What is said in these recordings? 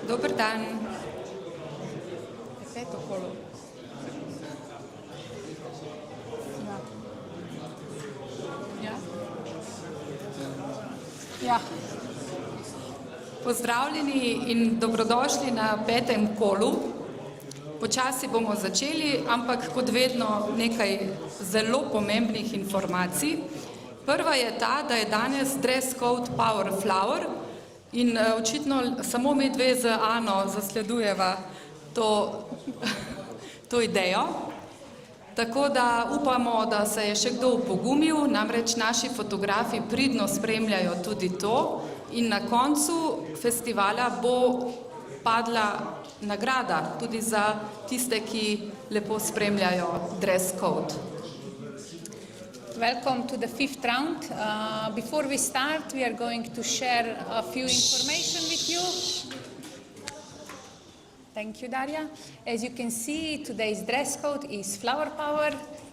Dober dan. Pozdravljeni in dobrodošli na 5. kolu. Počasi bomo začeli, ampak kot vedno nekaj zelo pomembnih informacij. Prva je ta, da je danes dress code Power Flower in očitno samo mi dve z Ano zasledujeva to idejo. Tako da upamo, da se je še kdo upogumil, namreč naši fotografi pridno spremljajo tudi to in na koncu festivala bo padla nagrada tudi za tiste, ki lepo spremljajo dress code. Welcome to the 5th round. Before we start, we are going to share a few information with you. Thank you, Daria. As you can see, today's dress code is Flower Power.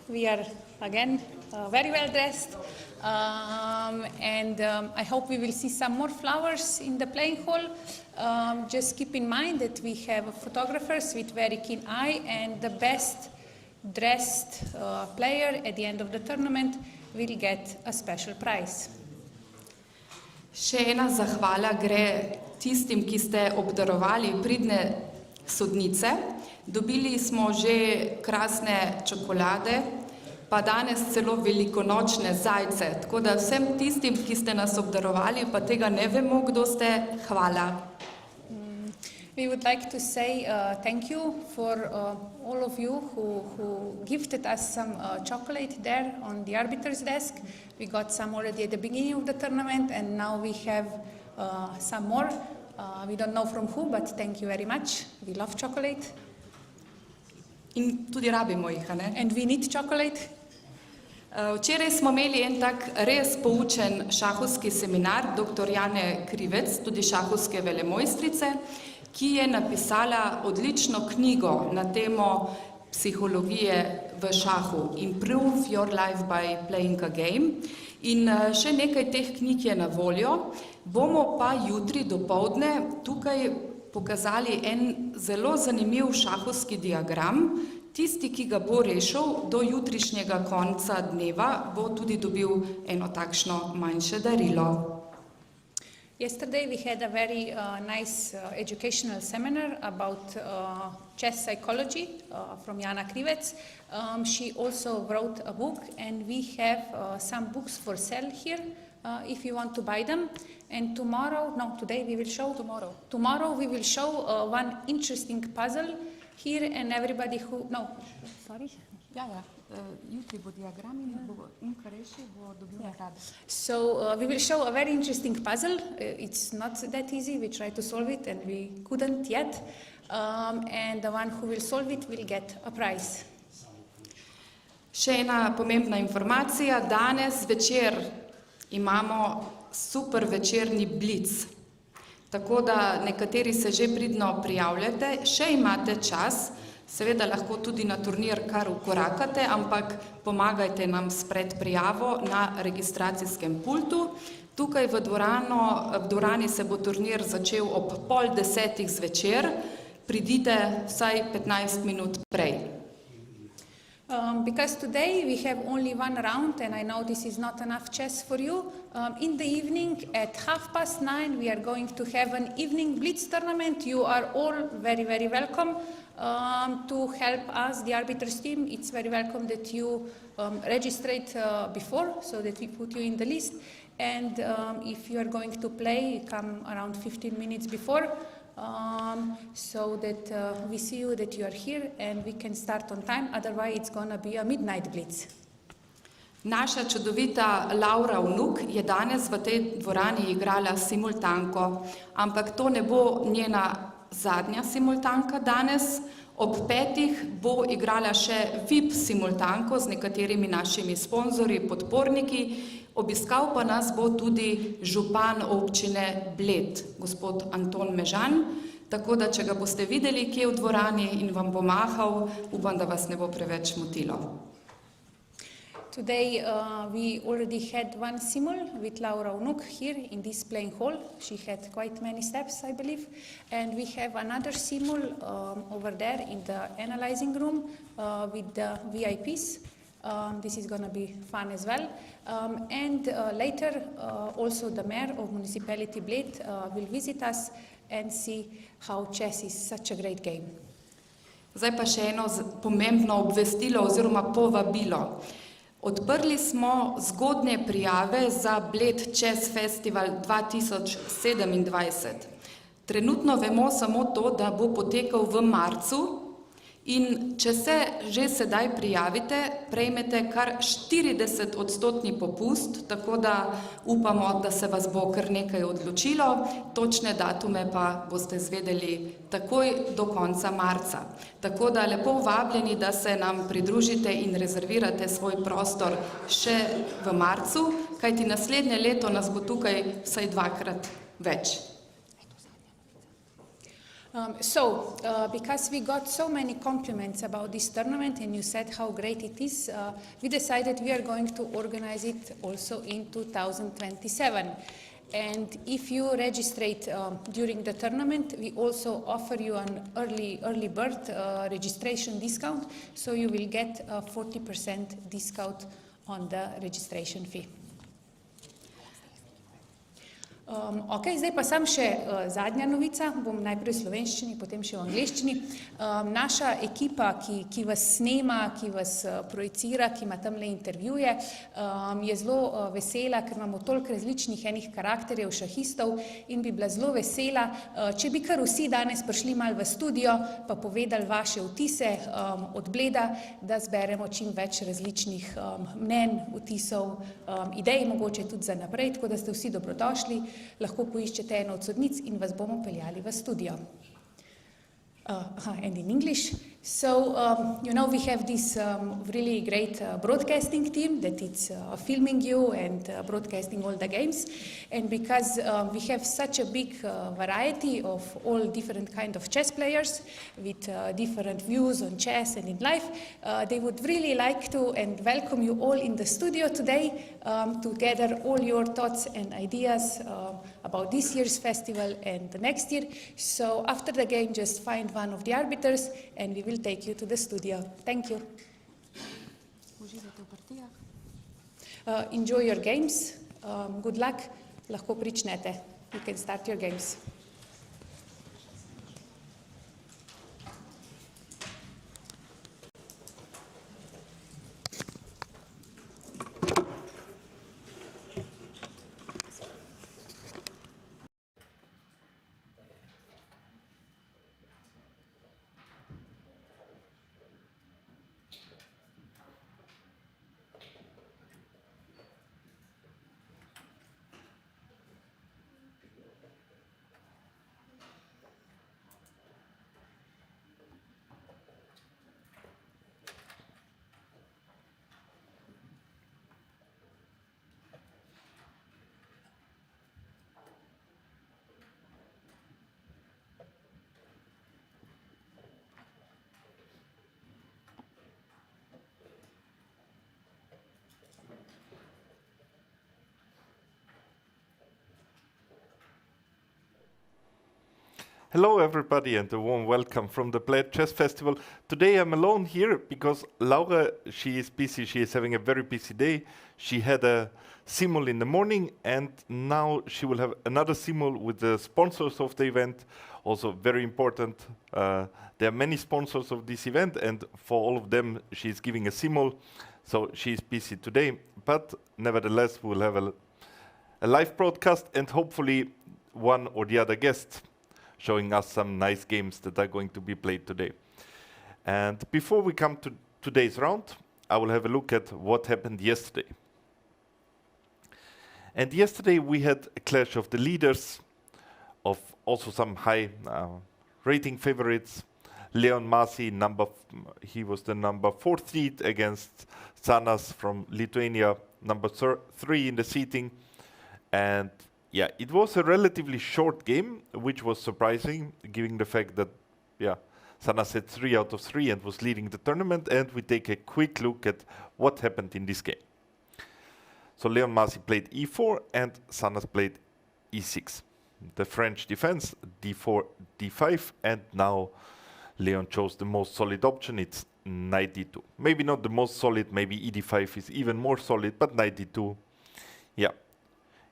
We are, again, very well dressed. I hope we will see some more flowers in the playing hall. Just keep in mind that we have photographers with very keen eye, and the best dressed player at the end of the tournament will get a special prize. Še ena zahvala gre tistim, ki ste obdarovali pridne sodnice. Dobili smo že krasne čokolade, pa danes celo velikonočne zajce. Tako da vsem tistim, ki ste nas obdarovali, pa tega ne vemo, kdo ste, hvala. We would like to say thank you for all of you who gifted us some chocolate there on the arbiter's desk. We got some already at the beginning of the tournament, and now we have some more. We don't know from who, but thank you very much. We love chocolate. In tudi rabimo jih, a ne? And we need chocolate. Včeraj smo imeli en tak res poučen šahovski seminar dr. Jane Krivec, tudi šahovske velemojstrice, ki je napisala odlično knjigo na temo psihologije v šahu, Improve your life by playing a game. In še nekaj teh knjig je na voljo. Bomo pa jutri dopoldne tukaj pokazali en zelo zanimiv šahovski diagram. Tisti, ki ga bo rešil do jutrišnjega konca dneva, bo tudi dobil eno takšno manjše darilo. Yesterday we had a very nice educational seminar about chess psychology from Jana Krivec. She also wrote a book, and we have some books for sale here if you want to buy them. And today we will show one interesting puzzle here, and everybody who jutri bo diagram in kar reši, bo dobil nagrado. So we will show a very interesting puzzle. It's not that easy. We tried to solve it and we couldn't yet. And the one who will solve it will get a prize. Še ena pomembna informacija. Danes večer imamo super večerni blic. Tako da nekateri se že pridno prijavljate. Še imate čas. Seveda lahko tudi na turnir kar vkorakate, ampak pomagajte nam s predprijavo na registracijskem pultu. Tukaj v dvorani se bo turnir začel ob 9:30 zvečer. Pridite vsaj 15 minut prej. Because today we have only one round, and I know this is not enough chess for you. In the evening at 9:30 we are going to have an evening blitz tournament. You are all very, very welcome to help us, the arbiters team. It's very welcome that you registrate before, so that we put you in the list. And if you are going to play, come around 15 minutes before. So that we see you, that you are here, and we can start on time. Otherwise, it's going to be a midnight blitz. Naša čudovita Laura Vnuk je danes v tej dvorani igrala simultanko, ampak to ne bo njena zadnja simultanka danes. Ob 5. bo igrala še VIP simultanko z nekaterimi našimi sponzorji, podporniki. Obiskal pa nas bo tudi župan občine Bled, gospod Anton Mežan. Tako da, če ga boste videli, kje v dvorani in vam bo mahal, upam, da vas ne bo preveč motilo. Today we already had one simul with Laura Unuk here in this playing hall. She had quite many steps, I believe. And we have another simul over there in the analyzing room with the VIPs. This is going to be fun as well. And later also the mayor of Municipality Bled will visit us and see how chess is such a great game. Zdaj pa še eno pomembno obvestilo oziroma povabilo. Odprli smo zgodnje prijave za Bled Chess Festival 2027. Trenutno vemo samo to, da bo potekal v marcu in če se že sedaj prijavite, prejmete kar 40% popust, tako da upamo, da se vas bo kar nekaj odločilo, točne datume pa boste zvedeli takoj do konca marca. Tako da lepo vabljeni, da se nam pridružite in rezervirate svoj prostor še v marcu, kajti naslednje leto nas bo tukaj vsaj 2-krat več. Because we got so many compliments about this tournament and you said how great it is, we decided we are going to organize it also in 2027. And if you registrate during the tournament, we also offer you an early bird registration discount, so you will get a 40% discount on the registration fee. Zdaj pa sam še zadnja novica, bom najprej v slovenščini, potem še v angleščini. Naša ekipa, ki vas snema, ki vas projicira, ki ima tamle intervjuje, je zelo vesela, ker imamo toliko različnih enih karakterjev šahistov in bi bila zelo vesela, če bi kar vsi danes prišli malo v studio pa povedali vaše vtise od Bleda, da zberemo čim več različnih mnenj, vtisov, idej, mogoče tudi za naprej, tako da ste vsi dobrodošli. Lahko poiščete eno od sodnic in vas bomo peljali v studio. And in English. So, we have this really great broadcasting team that is filming you and broadcasting all the games. And because we have such a big variety of all different kind of chess players with different views on chess and in life, they would really like to and welcome you all in the studio today to gather all your thoughts and ideas about this year's festival and the next year. So after the game, just find one of the arbiters and we will take you to the studio. Thank you. Enjoy your games. Good luck. Lahko pričnete. You can start your games. Hello everybody and a warm welcome from the Bled Chess Festival. Today I'm alone here because Laura, she is busy, she is having a very busy day. She had a simul in the morning and now she will have another simul with the sponsors of the event. Also very important, there are many sponsors of this event and for all of them she is giving a simul. So she is busy today, but nevertheless we will have a live broadcast and hopefully one or the other guest showing us some nice games that are going to be played today. And before we come to today's round, I will have a look at what happened yesterday. And yesterday we had a clash of the leaders, of also some high rating favorites. Leon Masi, he was the number 4 seed against Sanas from Lithuania, number 3 in the seating. And yeah, it was a relatively short game, which was surprising, given the fact that, Sanas had 3 out of 3 and was leading the tournament. And we take a quick look at what happened in this game. So Leon Massi played e4 and Sanas played e6. The French defense, d4, d5, and now Leon chose the most solid option, it's knight d2. Maybe not the most solid, maybe ed5 is even more solid, but knight d2, yeah,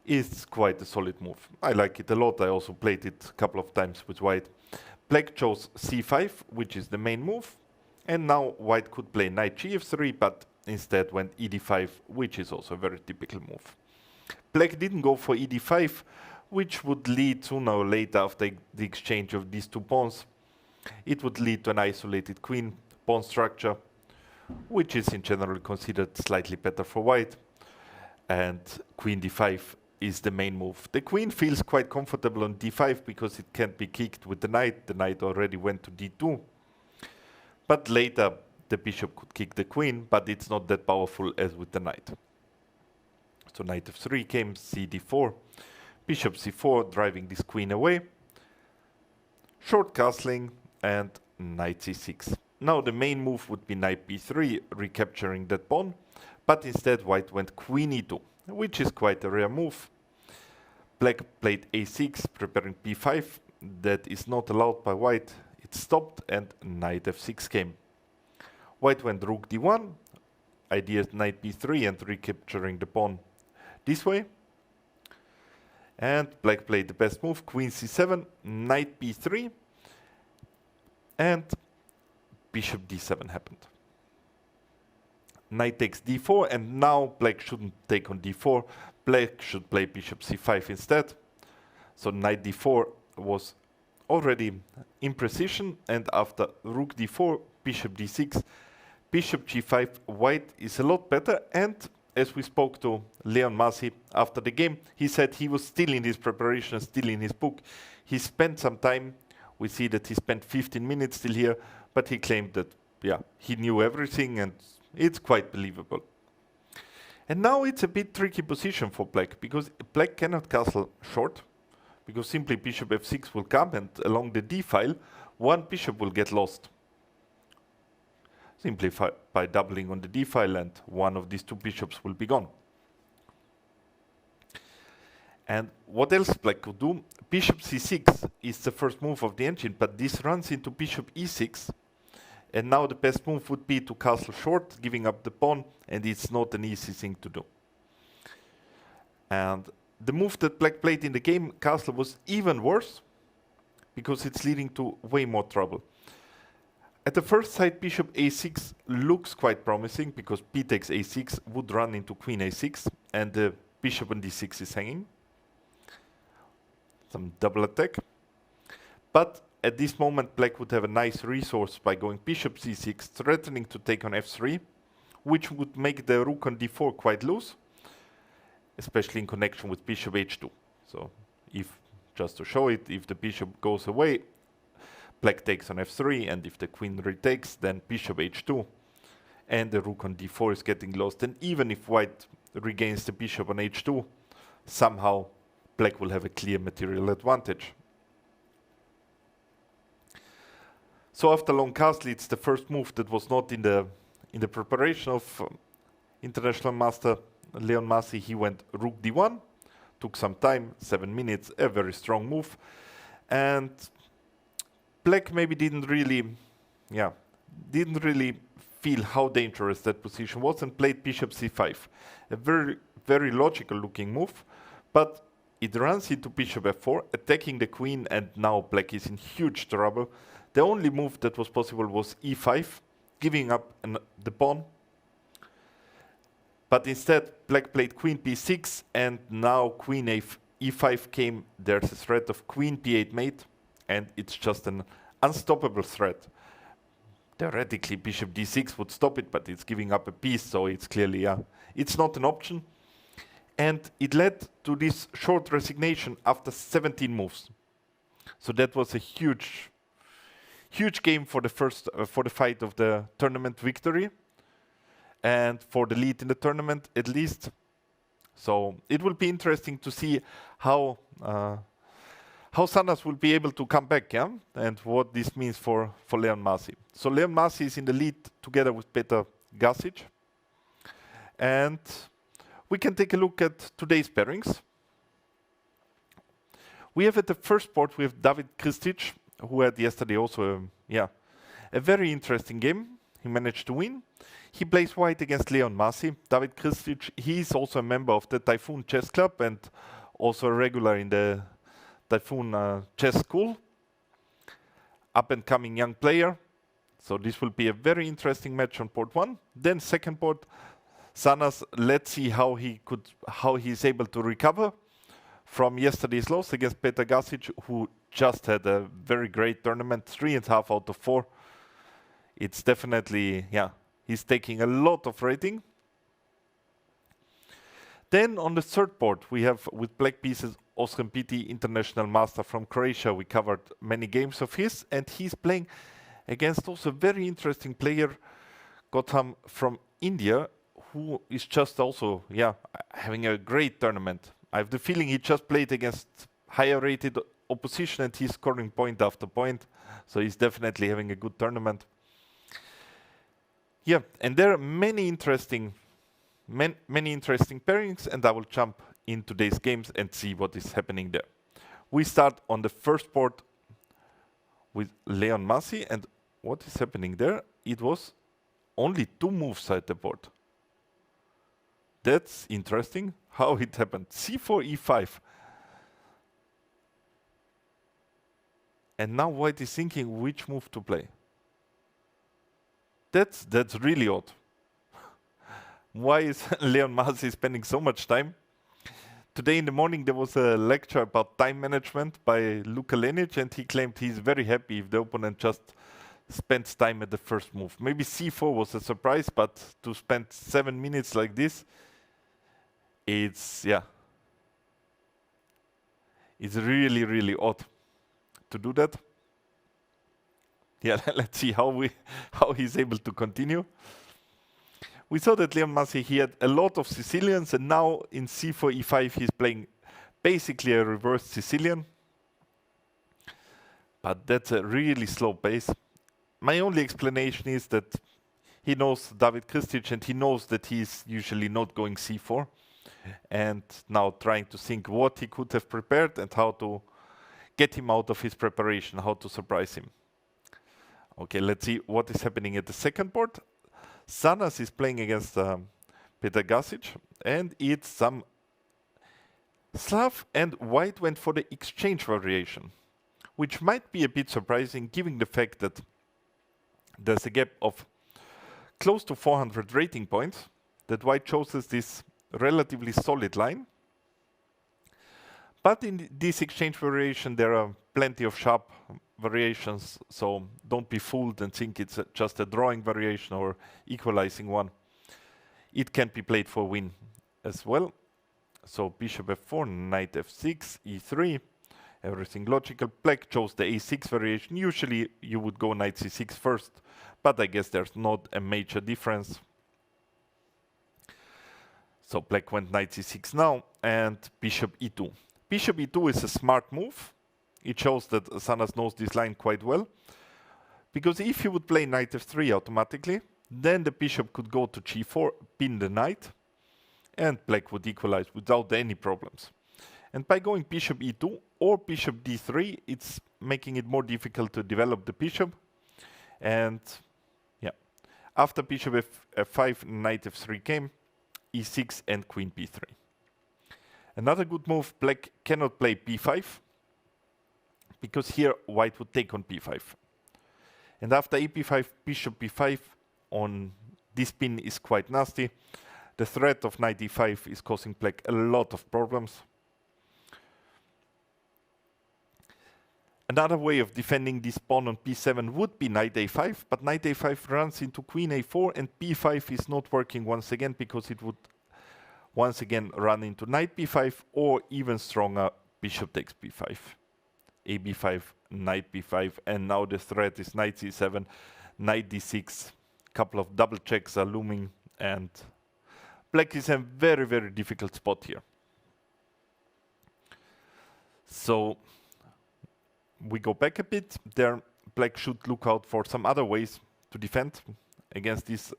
is quite a solid move. I like it a lot, I also played it a couple of times with white. Black chose c5, which is the main move, and now white could play knight gf3, but instead went ed5, which is also a very typical move. Black didn't go for ed5, which would lead sooner or later after the exchange of these two pawns. It would lead to an isolated queen pawn structure, which is in general considered slightly better for white. And queen d5 is the main move. The queen feels quite comfortable on d5 because it can't be kicked with the knight. The knight already went to d2. But later the bishop could kick the queen, but it's not that powerful as with the knight. So knight f3 came, c d4, bishop c4, driving this queen away. Short castling and knight c6. Now the main move would be knight b3, recapturing that pawn, but instead white went queen e2, which is quite a rare move. Black played a6, preparing b5. That is not allowed by white. It stopped and knight f6 came. White went rook d1, idea knight b3 and recapturing the pawn this way. And black played the best move, queen c7, knight b3, and bishop d7 happened. Knight takes d4, and now black shouldn't take on d4. Black should play bishop c5 instead. So knight d4 was already in precision, and after rook d4, bishop d6, bishop g5, white is a lot better. And as we spoke to Leon Massi after the game, he said he was still in his preparation, still in his book. He spent some time. We see that he spent 15 minutes still here, but he claimed that, yeah, he knew everything, and it's quite believable. And now it's a bit tricky position for black, because black cannot castle short, because simply bishop f6 will come, and along the d file, one bishop will get lost. Simply by doubling on the d file, and one of these two bishops will be gone. And what else black could do? Bishop c6 is the first move of the engine, but this runs into bishop e6. And now the best move would be to castle short, giving up the pawn, and it's not an easy thing to do. And the move that black played in the game, castle, was even worse, because it's leading to way more trouble. At the first sight, bishop a6 looks quite promising, because b takes a6 would run into queen a6, and the bishop on d6 is hanging. Some double attack. But at this moment, black would have a nice resource by going bishop c6, threatening to take on f3, which would make the rook on d4 quite loose, especially in connection with bishop h2. So, if, just to show it, if the bishop goes away, black takes on f3, and if the queen retakes, then bishop h2, and the rook on d4 is getting lost. And even if white regains the bishop on h2, somehow black will have a clear material advantage. So after long castle, it's the first move that was not in the preparation of international master Leon Massi. He went rook d1, took some time, 7 minutes, a very strong move, and black maybe didn't really feel how dangerous that position was, and played bishop c5, a very logical looking move, but it runs into bishop f4, attacking the queen, and now black is in huge trouble. The only move that was possible was e5, giving up the pawn. But instead, black played queen b6, and now queen e5 came. There's a threat of queen b8 mate, and it's just an unstoppable threat. Theoretically, bishop d6 would stop it, but it's giving up a piece, so it's clearly, it's not an option. And it led to this short resignation after 17 moves. So that was a huge game for the first for the fight of the tournament victory, and for the lead in the tournament at least. So it will be interesting to see how Sanas will be able to come back, and what this means for Leon Massi. So Leon Massi is in the lead together with Peter Gasic, and We can take a look at today's pairings. We have at the first board, we have David Kristic, who had yesterday also a very interesting game. He managed to win. He plays white against Leon Masi. David Kristic, he is also a member of the Typhoon Chess Club and also a regular in the Typhoon Chess School. Up and coming young player. So this will be a very interesting match on board 1. Then second board, Sanas, let's see how he's able to recover from yesterday's loss against Petar Gasic, who just had a very great tournament, 3.5 out of 4. It's definitely, he's taking a lot of rating. Then on the third board, we have with black pieces Osram Piti, international master from Croatia. We covered many games of his, and he's playing against also a very interesting player, Gautam from India, who is just also, having a great tournament. I have the feeling he just played against higher rated opposition and he's scoring point after point. So he's definitely having a good tournament. Yeah, and there are many interesting pairings, and I will jump in today's games and see what is happening there. We start on the first board with Leon Masi, and what is happening there? It was only 2 moves at the board. That's interesting how it happened. C4, E5. And now white is thinking which move to play. That's really odd. Why is Leon Masi spending so much time? Today in the morning there was a lecture about time management by Luka Lenic, and he claimed he's very happy if the opponent just spends time at the first move. Maybe C4 was a surprise, but to spend 7 minutes like this, it's really odd to do that. Yeah, let's see how he's able to continue. We saw that Leon Masi, he had a lot of Sicilians, and now in C4, E5 he's playing basically a reverse Sicilian. But that's a really slow pace. My only explanation is that he knows David Kristic and he knows that he's usually not going C4. And now trying to think what he could have prepared and how to get him out of his preparation, how to surprise him. Okay, let's see what is happening at the second board. Sanas is playing against Petar Gasic, and it's some Slav, and white went for the exchange variation, which might be a bit surprising given the fact that there's a gap of close to 400 rating points, that white chooses this relatively solid line. But in this exchange variation, there are plenty of sharp variations, so don't be fooled and think it's just a drawing variation or equalizing one. It can be played for win as well. So bishop f4, knight f6, e3, everything logical. Black chose the a6 variation. Usually you would go knight c6 first, but I guess there's not a major difference. So black went knight c6 now, and bishop e2. Bishop e2 is a smart move. It shows that Sanas knows this line quite well. Because if you would play knight f3 automatically, then the bishop could go to g4, pin the knight, and black would equalize without any problems. And by going bishop e2 or bishop d3, it's making it more difficult to develop the bishop. And yeah, after bishop f5, knight f3 came, e6 and queen b3. Another good move, black cannot play b5, because here white would take on b5. And after eb5, bishop b5 on this pin is quite nasty. The threat of knight e5 is causing black a lot of problems. Another way of defending this pawn on b7 would be knight a5, but knight a5 runs into queen a4, and b5 is not working once again, because it would once again run into knight b5, or even stronger, bishop takes b5. ab5, knight b5, and now the threat is knight c7, knight d6. Couple of double checks are looming, and black is in a very, very difficult spot here. So we go back a bit. There, black should look out for some other ways to defend against this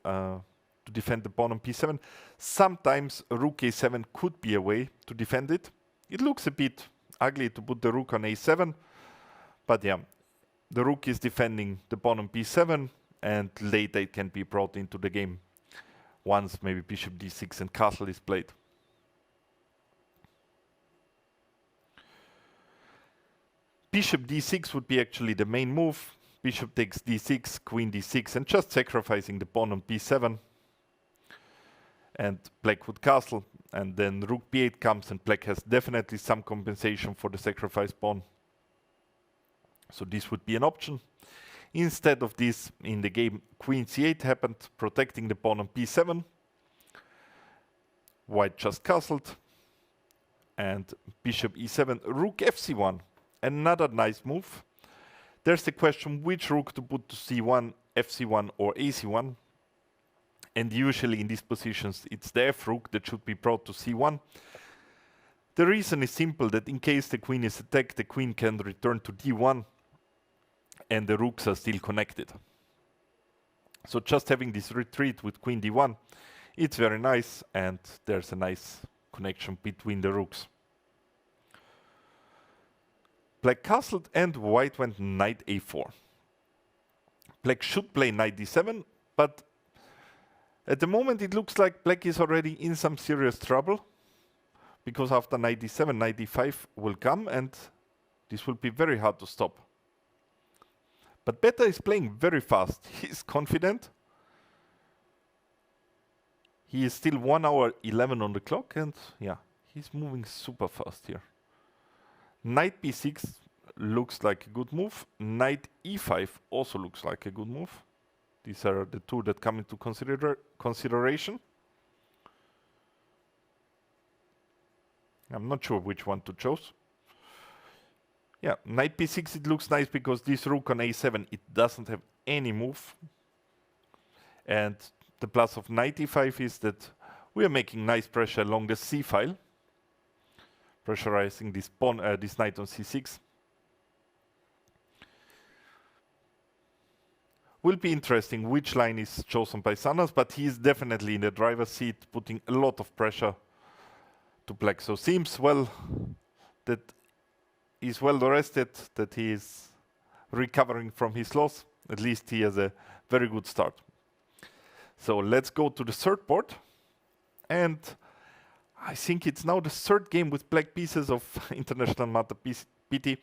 to defend the pawn on p7. Sometimes rook a7 could be a way to defend it. It looks a bit ugly to put the rook on a7, but yeah, the rook is defending the pawn on b7, and later it can be brought into the game once maybe bishop d6 and castle is played. Bishop d6 would be actually the main move. Bishop takes d6, queen d6, and just sacrificing the pawn on b7. And black would castle, and then rook b8 comes, and black has definitely some compensation for the sacrificed pawn. So this would be an option. Instead of this, in the game, queen c8 happened, protecting the pawn on b7. White just castled. And bishop e7, rook fc1. Another nice move. There's the question which rook to put to c1, fc1 or ac1. And usually in these positions it's the f rook that should be brought to c1. The reason is simple, that in case the queen is attacked, the queen can return to d1 and the rooks are still connected. So just having this retreat with queen d1, it's very nice, and there's a nice connection between the rooks. Black castled and white went knight a4. Black should play knight d7, but at the moment it looks like black is already in some serious trouble, because after knight d7, knight d5 will come, and this will be very hard to stop. But Beta is playing very fast. He's confident. He is still 1 hour 11 on the clock, and yeah, he's moving super fast here. Knight b6 looks like a good move. Knight e5 also looks like a good move. These are the two that come into consideration. I'm not sure which one to choose. Yeah, knight b6, it looks nice because this rook on a7, it doesn't have any move. And the plus of knight e5 is that we are making nice pressure along the c file, pressurizing this pawn, this knight on c6. Will be interesting which line is chosen by Sanas, but he is definitely in the driver's seat, putting a lot of pressure to black. So seems well that he's well rested, that he is recovering from his loss. At least he has a very good start. So let's go to the third board. And I think it's now the third game with black pieces of International Mata PT.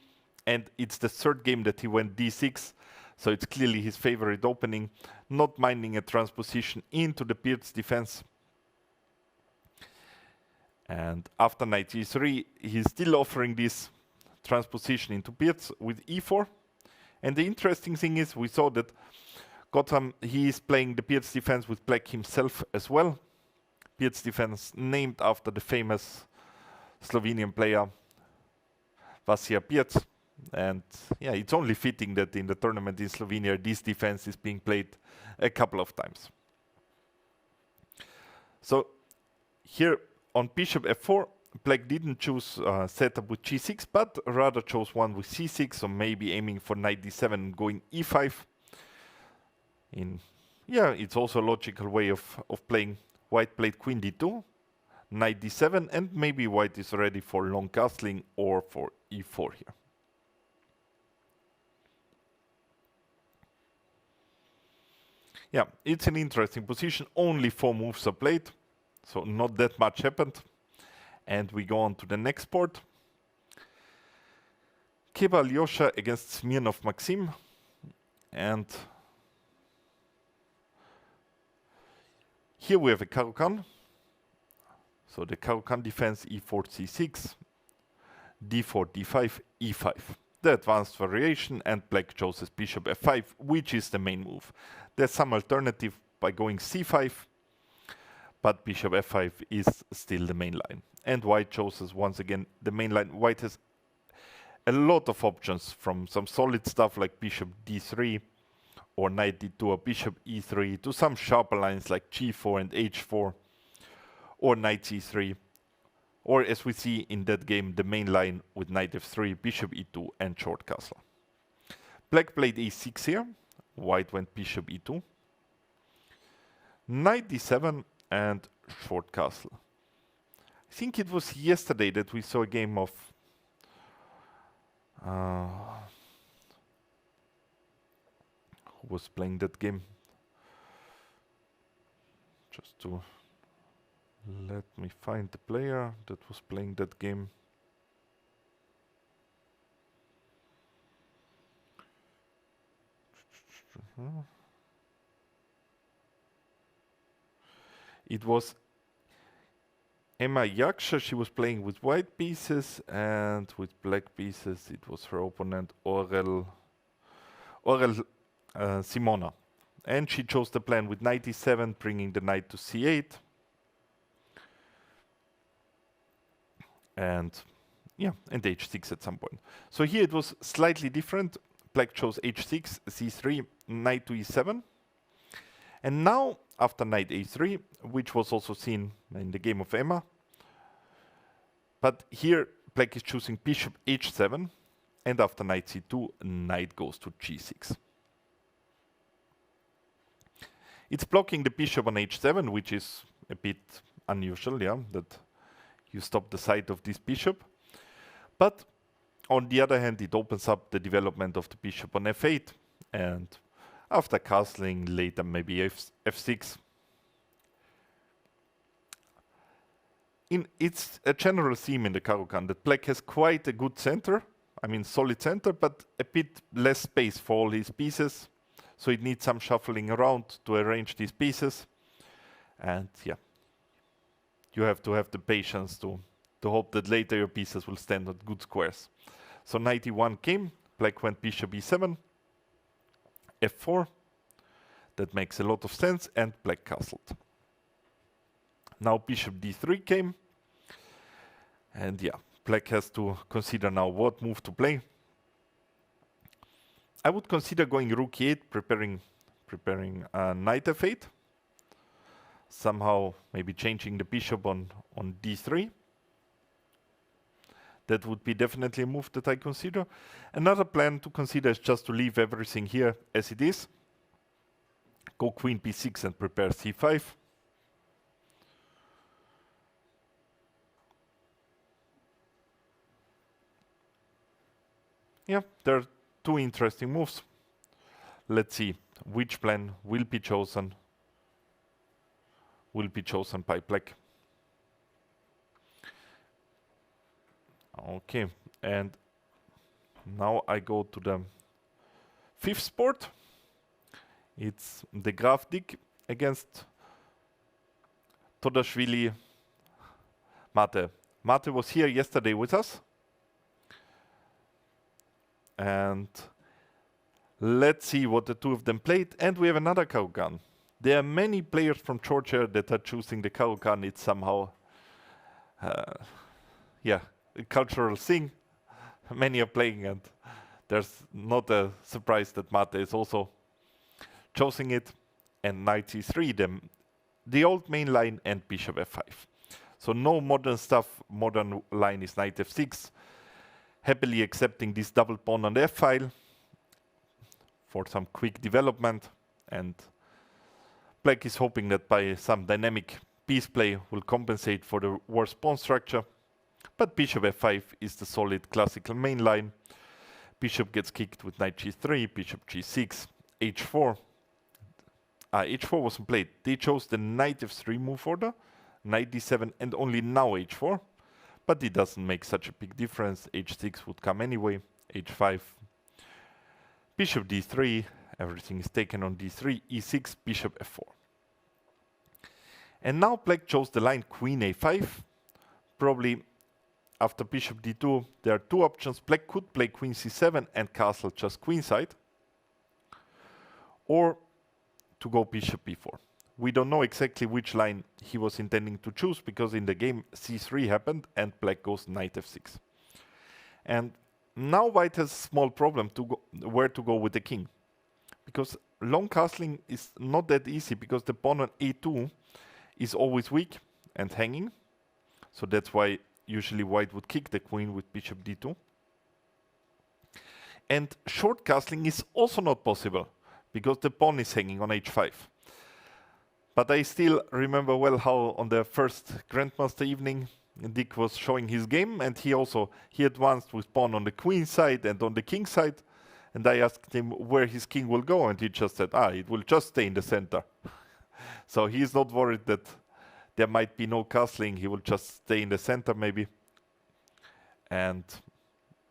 And it's the third game that he went d6. So it's clearly his favorite opening, not minding a transposition into the Beard's defense. And after knight e3, he's still offering this transposition into Beard's with e4. And the interesting thing is, we saw that Gotham, he is playing the Beard's defense with black himself as well. Beard's defense named after the famous Slovenian player Vasija Beard. And yeah, it's only fitting that in the tournament in Slovenia, this defense is being played a couple of times. So here on bishop f4, black didn't choose setup with g6, but rather chose one with c6, so maybe aiming for knight d7 and going e5. Yeah, it's also a logical way of playing. White played queen d2, knight d7, and maybe white is ready for long castling or for e4 here. Yeah, it's an interesting position. Only 4 moves are played, so not that much happened. And we go on to the next board. Keba Alyosha against Smirnov Maxim. And here we have a Caro-Kann. So the Caro-Kann defense e4, c6, d4, d5, e5. The advanced variation, and black chooses bishop f5, which is the main move. There's some alternative by going c5, but bishop f5 is still the main line. And white chooses once again the main line. White has a lot of options, from some solid stuff like bishop d3 or knight d2 or bishop e3 to some sharper lines like g4 and h4 or knight c3. Or as we see in that game, the main line with knight f3, bishop e2 and short castle. Black played a6 here, white went bishop e2. knight d7 and short castle. I think it was yesterday that we saw a game of who was playing that game? Just to let me find the player that was playing that game. It was Emma Yaksha. She was playing with white pieces, and with black pieces it was her opponent Aurel Simona. And she chose the plan with knight e7, bringing the knight to c8. And yeah, and h6 at some point. So here it was slightly different. Black chose h6, c3, knight to e7. And now, after knight a3, which was also seen in the game of Emma, but here black is choosing bishop h7, and after knight c2, knight goes to g6. It's blocking the bishop on h7, which is a bit unusual, yeah, that you stop the side of this bishop. But on the other hand, it opens up the development of the bishop on f8, and after castling later maybe f6. It's a general theme in the Caro-Kann that black has quite a good center, I mean solid center, but a bit less space for all his pieces. So it needs some shuffling around to arrange these pieces. And yeah, you have to have the patience to hope that later your pieces will stand on good squares. So knight e1 came, black went bishop e7, f4. That makes a lot of sense, and black castled. Now bishop d3 came, and yeah, black has to consider now what move to play. I would consider going rook e8, preparing knight f8. Somehow maybe changing the bishop on d3. That would be definitely a move that I consider. Another plan to consider is just to leave everything here as it is. Go queen b6 and prepare c5. Yeah, there are two interesting moves. Let's see which plan will be chosen by black. Okay, and now I go to the fifth sport. It's the Graf Dick against Todashvili Mate. Mate was here yesterday with us. And let's see what the two of them played. And we have another Caro-Kann. There are many players from Georgia that are choosing the Caro-Kann. It's somehow, yeah, a cultural thing. Many are playing, and there's not a surprise that Mate is also choosing it. And knight c3, the old main line, and bishop f5. So no modern stuff. Modern line is knight f6. Happily accepting this double pawn on the f file for some quick development, and black is hoping that by some dynamic piece play will compensate for the worse pawn structure. But bishop f5 is the solid classical main line. Bishop gets kicked with knight g3, bishop g6, h4. H4 wasn't played. They chose the knight f3 move order, knight d7, and only now h4. But it doesn't make such a big difference. h6 would come anyway, h5, bishop d3, everything is taken on d3, e6, bishop f4. And now black chose the line queen a5. Probably after bishop d2, there are two options. Black could play queen c7 and castle just queenside, or to go bishop b4. We don't know exactly which line he was intending to choose, because in the game c3 happened and black goes knight f6. And now white has a small problem to go where to go with the king, because long castling is not that easy, because the pawn on a2 is always weak and hanging. So that's why usually white would kick the queen with bishop d2. And short castling is also not possible, because the pawn is hanging on h5. But I still remember well how on the first Grandmaster evening, Dick was showing his game, and he advanced with pawn on the queen side and on the king side. And I asked him where his king will go, and he just said, it will just stay in the center. So he's not worried that there might be no castling. He will just stay in the center maybe. And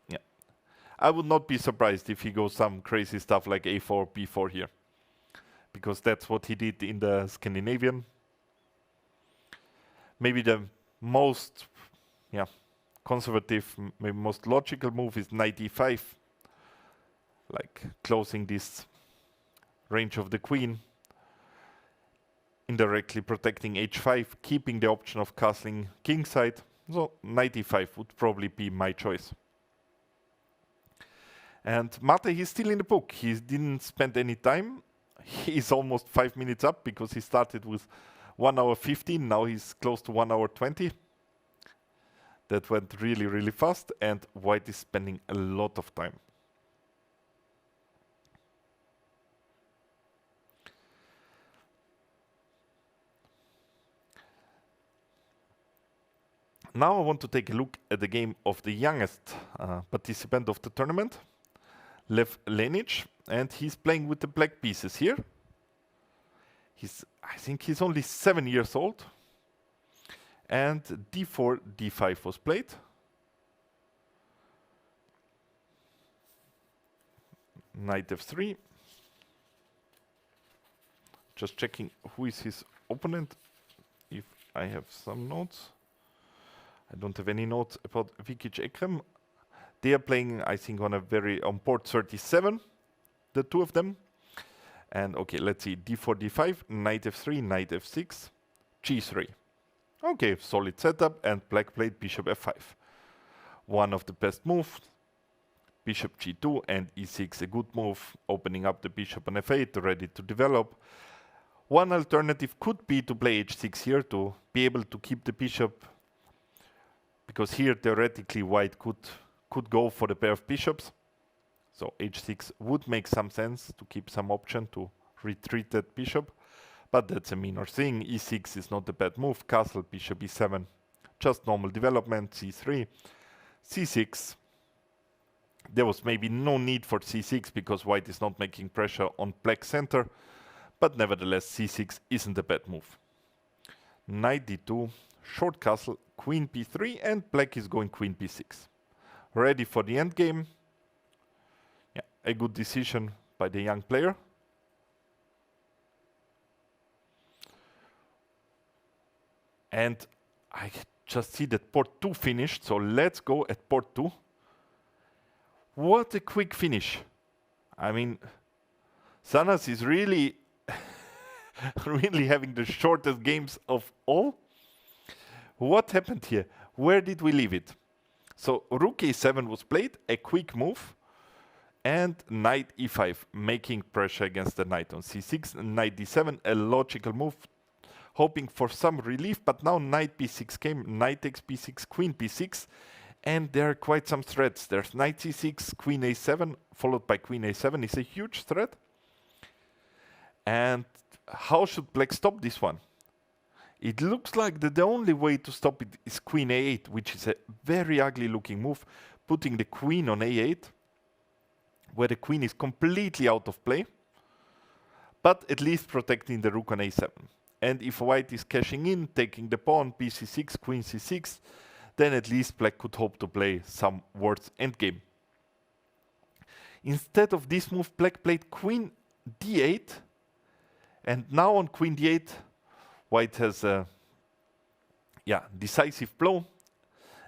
yeah, I would not be surprised if he goes some crazy stuff like a4, b4 here, because that's what he did in the Scandinavian. Maybe the most conservative, maybe most logical move is knight e5, like closing this range of the queen, indirectly protecting h5, keeping the option of castling kingside. So knight e5 would probably be my choice. And Mate, he's still in the book. He didn't spend any time. He's almost 5 minutes up because he started with 1 hour 15. Now he's close to 1 hour 20. That went really, really fast. And White is spending a lot of time. Now I want to take a look at the game of the youngest participant of the tournament, Lev Lenic, and he's playing with the black pieces here. I think he's only 7 years old. And d4, d5 was played. Knight f3. Just checking who is his opponent, if I have some notes. I don't have any notes about Vikic Ekrem. They are playing, I think, on port 37, the two of them. And okay, let's see, d4, d5, knight f3, knight f6, g3. Okay, solid setup, and black played bishop f5. One of the best moves, bishop g2 and e6, a good move, opening up the bishop on f8, ready to develop. One alternative could be to play h6 here to be able to keep the bishop, because here theoretically White could go for the pair of bishops. So h6 would make some sense to keep some option to retreat that bishop, but that's a minor thing. e6 is not a bad move. Castle, bishop e7, just normal development. c3, c6. There was maybe no need for c6 because White is not making pressure on black center, but nevertheless c6 isn't a bad move. Knight d2, short castle, queen b3, and black is going queen b6. Ready for the endgame. Yeah, a good decision by the young player. And I just see that port 2 finished, so let's go at port 2. What a quick finish. I mean, Sanas is really, really having the shortest games of all. What happened here? Where did we leave it? So rook a7 was played, a quick move, and knight e5, making pressure against the knight on c6, knight d7, a logical move, hoping for some relief, but now knight b6 came, knight takes b6, queen b6, and there are quite some threats. There's knight c6, queen a7, followed by queen a7 is a huge threat. And how should black stop this one? It looks like that the only way to stop it is queen a8, which is a very ugly looking move, putting the queen on a8, where the queen is completely out of play, but at least protecting the rook on a7. And if White is cashing in, taking the pawn, bc6, queen c6, then at least black could hope to play some worse endgame. Instead of this move, black played queen d8, and now on queen d8, White has a decisive blow,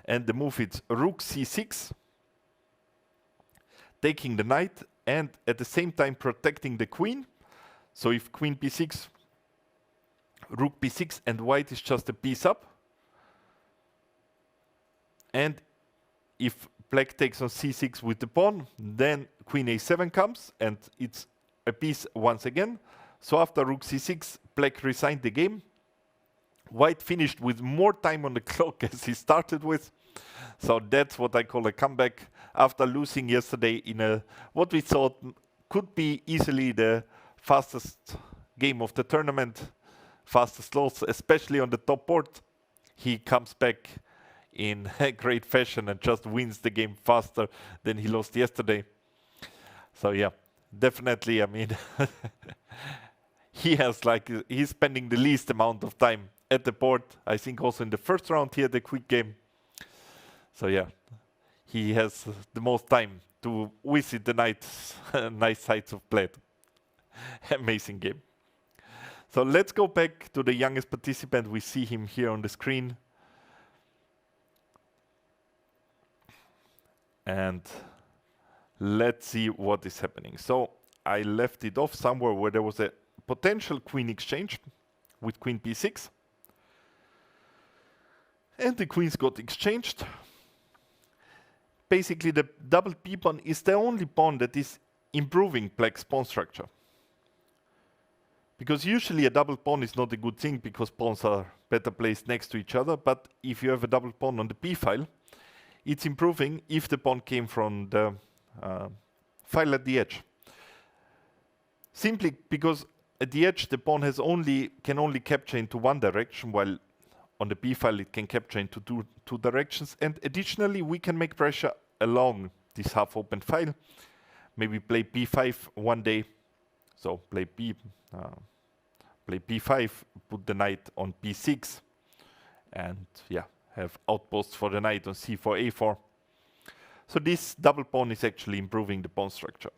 and the move is rook c6, taking the knight, and at the same time protecting the queen. So if queen b6, rook b6, and White is just a piece up, and if black takes on c6 with the pawn, then queen a7 comes, and it's a piece once again. So after rook c6, black resigned the game. White finished with more time on the clock as he started with. So that's what I call a comeback after losing yesterday in what we thought could be easily the fastest game of the tournament. fastest loss, especially on the top board. He comes back in great fashion and just wins the game faster than he lost yesterday. So yeah, definitely, I mean, he's spending the least amount of time at the board. I think also in the first round he had a quick game. So yeah, he has the most time to visit the nice sights of Bled. Amazing game. So let's go back to the youngest participant. We see him here on the screen. And let's see what is happening. So I left it off somewhere where there was a potential queen exchange with queen b6. And the queens got exchanged. Basically, the double b pawn is the only pawn that is improving Black's pawn structure. Because usually a double pawn is not a good thing because pawns are better placed next to each other. But if you have a double pawn on the b file, it's improving if the pawn came from the file at the edge. Simply because at the edge the pawn can only capture into one direction, while on the b file it can capture into two directions. And additionally, we can make pressure along this half-open file. Maybe play b5 one day. So play b5, put the knight on b6, and yeah, have outposts for the knight on c4, a4. So this double pawn is actually improving the pawn structure.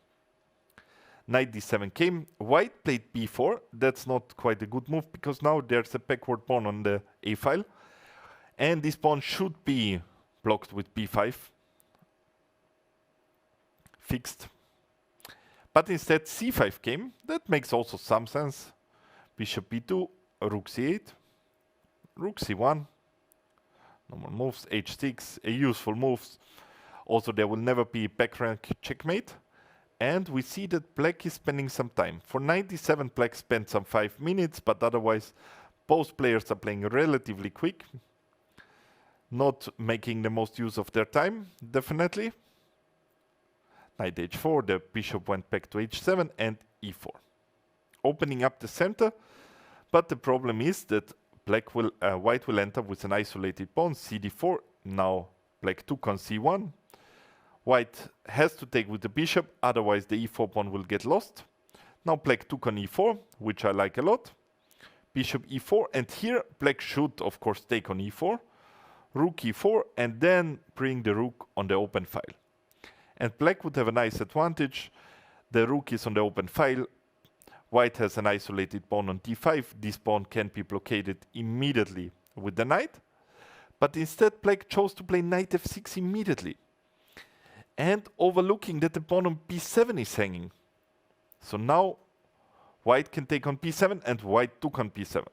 Knight d7 came. White played b4. That's not quite a good move because now there's a backward pawn on the a file, and this pawn should be blocked with b5. Fixed. But instead c5 came. That makes also some sense. Bishop b2, rook c8, rook c1. Normal moves, h6, a useful moves. Also, there will never be back rank checkmate. And we see that Black is spending some time. For 97, Black spent some 5 minutes, but otherwise both players are playing relatively quick. Not making the most use of their time, definitely. Knight h4, the bishop went back to h7 and e4. Opening up the center, but the problem is that White will enter with an isolated pawn, cd4. Now Black took on c1. White has to take with the bishop, otherwise the e4 pawn will get lost. Now Black took on e4, which I like a lot. Bishop e4, and here Black should of course take on e4. Rook e4, and then bring the rook on the open file. And Black would have a nice advantage. The rook is on the open file. White has an isolated pawn on d5. This pawn can be blockaded immediately with the knight. But instead, Black chose to play knight f6 immediately. And overlooking that the pawn on b7 is hanging. So now White can take on b7, and White took on b7.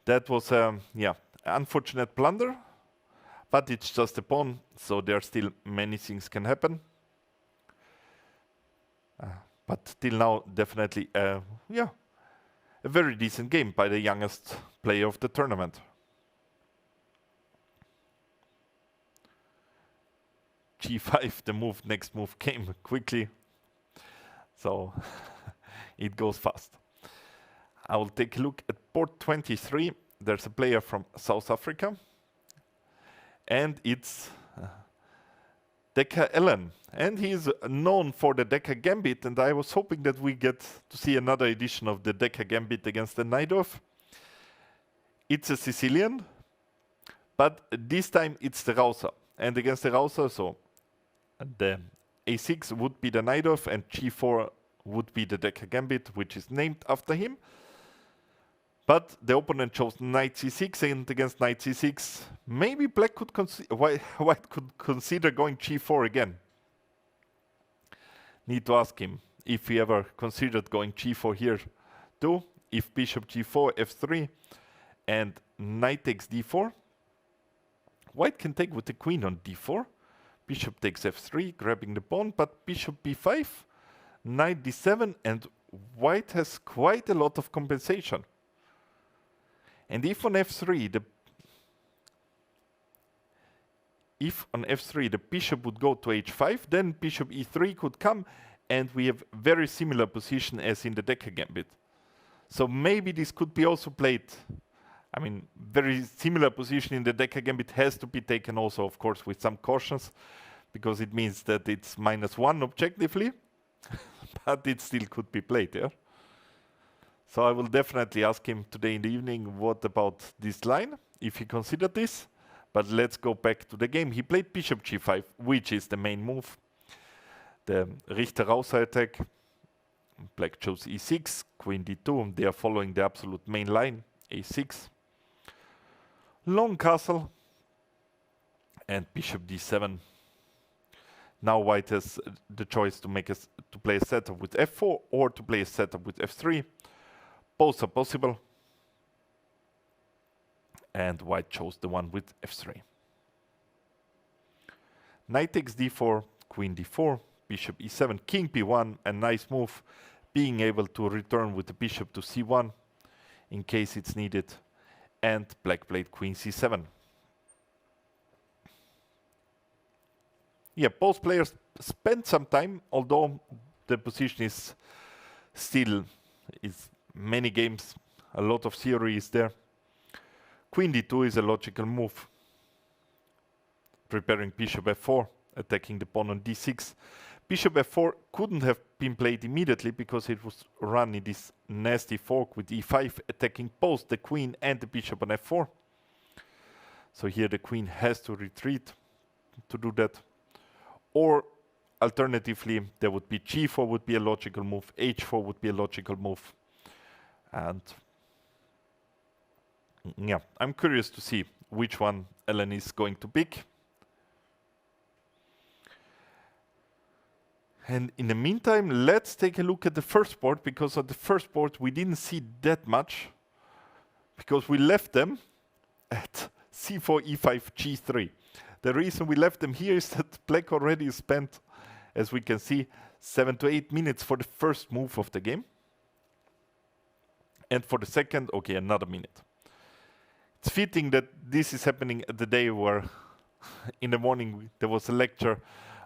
That was unfortunate blunder. But it's just a pawn, so there are still many things can happen. But till now, definitely, a very decent game by the youngest player of the tournament. G5, the next move came quickly, so it goes fast. I will take a look at board 23. There's a player from South Africa. And it's Decker Allen. And he's known for the Decker Gambit, and I was hoping that we get to see another edition of the Decker Gambit against the Najdorf. It's a Sicilian, but this time it's the Rauser. And against the Rauser, so the a6 would be the Najdorf, and g4 would be the Decker Gambit, which is named after him. But the opponent chose knight c6, and against knight c6, maybe Black could White could consider going g4 again. Need to ask him if he ever considered going g4 here too. If bishop g4, f3, and knight takes d4, White can take with the queen on d4. Bishop takes f3, grabbing the pawn, but bishop b5, knight d7, and White has quite a lot of compensation. And if on f3 the bishop would go to h5, then bishop e3 could come, and we have very similar position as in the Decker Gambit. So maybe this could be also played. I mean, very similar position in the deck gambit has to be taken also, of course, with some cautions, because it means that it's -1 objectively, but it still could be played, yeah? So I will definitely ask him today in the evening, what about this line, if he considered this. But let's go back to the game. He played bishop g5, which is the main move. The Richter-Rauser attack. Black chose e6, queen d2. They are following the absolute main line, a6. Long castle. And bishop d7. Now white has the choice to play a setup with f4 or to play a setup with f3. Both are possible. And white chose the one with f3. Knight takes d4, queen d4, bishop e7, king b1, a nice move, being able to return with the bishop to c1 in case it's needed, and black played queen c7. Yeah, both players spent some time, although the position is still many games, a lot of theory is there. Queen d2 is a logical move. Preparing bishop f4, attacking the pawn on d6. Bishop f4 couldn't have been played immediately because it was run in this nasty fork with e5, attacking both the queen and the bishop on f4. So here the queen has to retreat to do that. Or alternatively, there would be g4 would be a logical move, h4 would be a logical move. And yeah, I'm curious to see which one Ellen is going to pick. And in the meantime, let's take a look at the first board, because on the first board we didn't see that much, because we left them at c4, e5, g3. The reason we left them here is that black already spent, as we can see, 7 to 8 minutes for the first move of the game. And for the second, okay, another minute. It's fitting that this is happening at the day where in the morning there was a lecture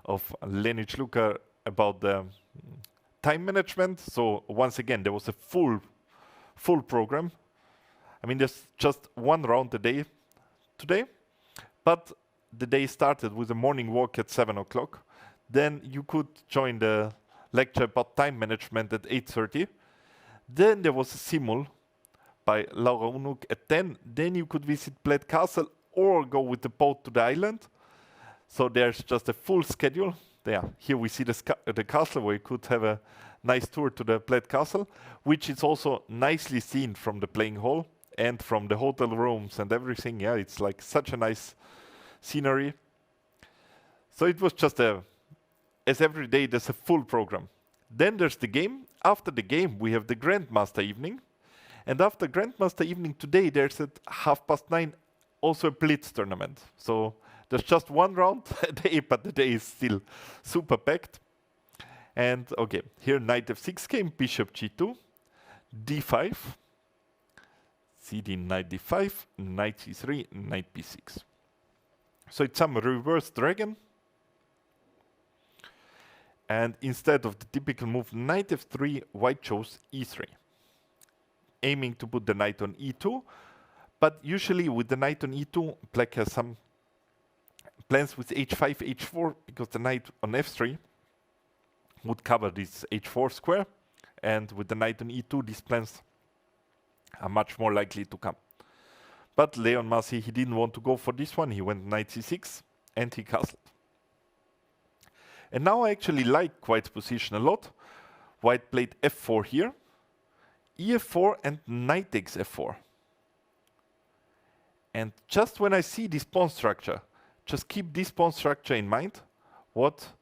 of Lenic Luka about the time management. So once again, there was a full program. I mean, there's just one round a day today, but the day started with a morning walk at 7 o'clock. Then you could join the lecture about time management at 8:30. Then there was a simul by Laura Unuk at 10. Then you could visit Bled Castle or go with the boat to the island. So there's just a full schedule. Here we see the castle, where you could have a nice tour to the Bled Castle, which is also nicely seen from the playing hall and from the hotel rooms and everything. Yeah, it's like such a nice scenery. So it was just as every day there's a full program. Then there's the game. After the game, we have the Grandmaster evening. And after Grandmaster evening today, there's at 9:30 also a Blitz tournament. So there's just one round a day, but the day is still super packed. And okay, here knight f6 came, bishop g2, d5, cd knight d5, knight c3, knight b6. So it's some reverse dragon. And instead of the typical move knight f3, white chose e3, aiming to put the knight on e2. But usually with the knight on e2, black has some plans with h5, h4, because the knight on f3 would cover this h4 square. And with the knight on e2, these plans are much more likely to come. But Leon Massi, he didn't want to go for this one. He went knight c6 and he castled. And now I actually like white's position a lot. White played f4 here, ef4, and knight takes f4. And just when I see this pawn structure, just keep this pawn structure in mind, what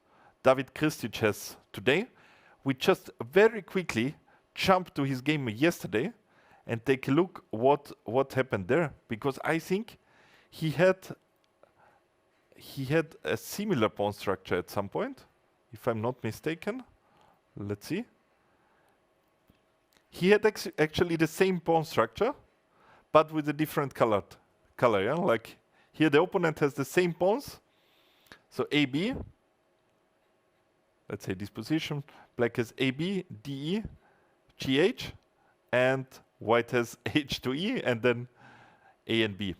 David Kristic has today. We just very quickly jump to his game yesterday and take a look what happened there, because I think he had a similar pawn structure at some point, if I'm not mistaken. Let's see. He had actually the same pawn structure, but with a different color. Yeah? Like here the opponent has the same pawns. So AB, let's say this position, black has AB, DE, GH, and white has h to e, and then a and b.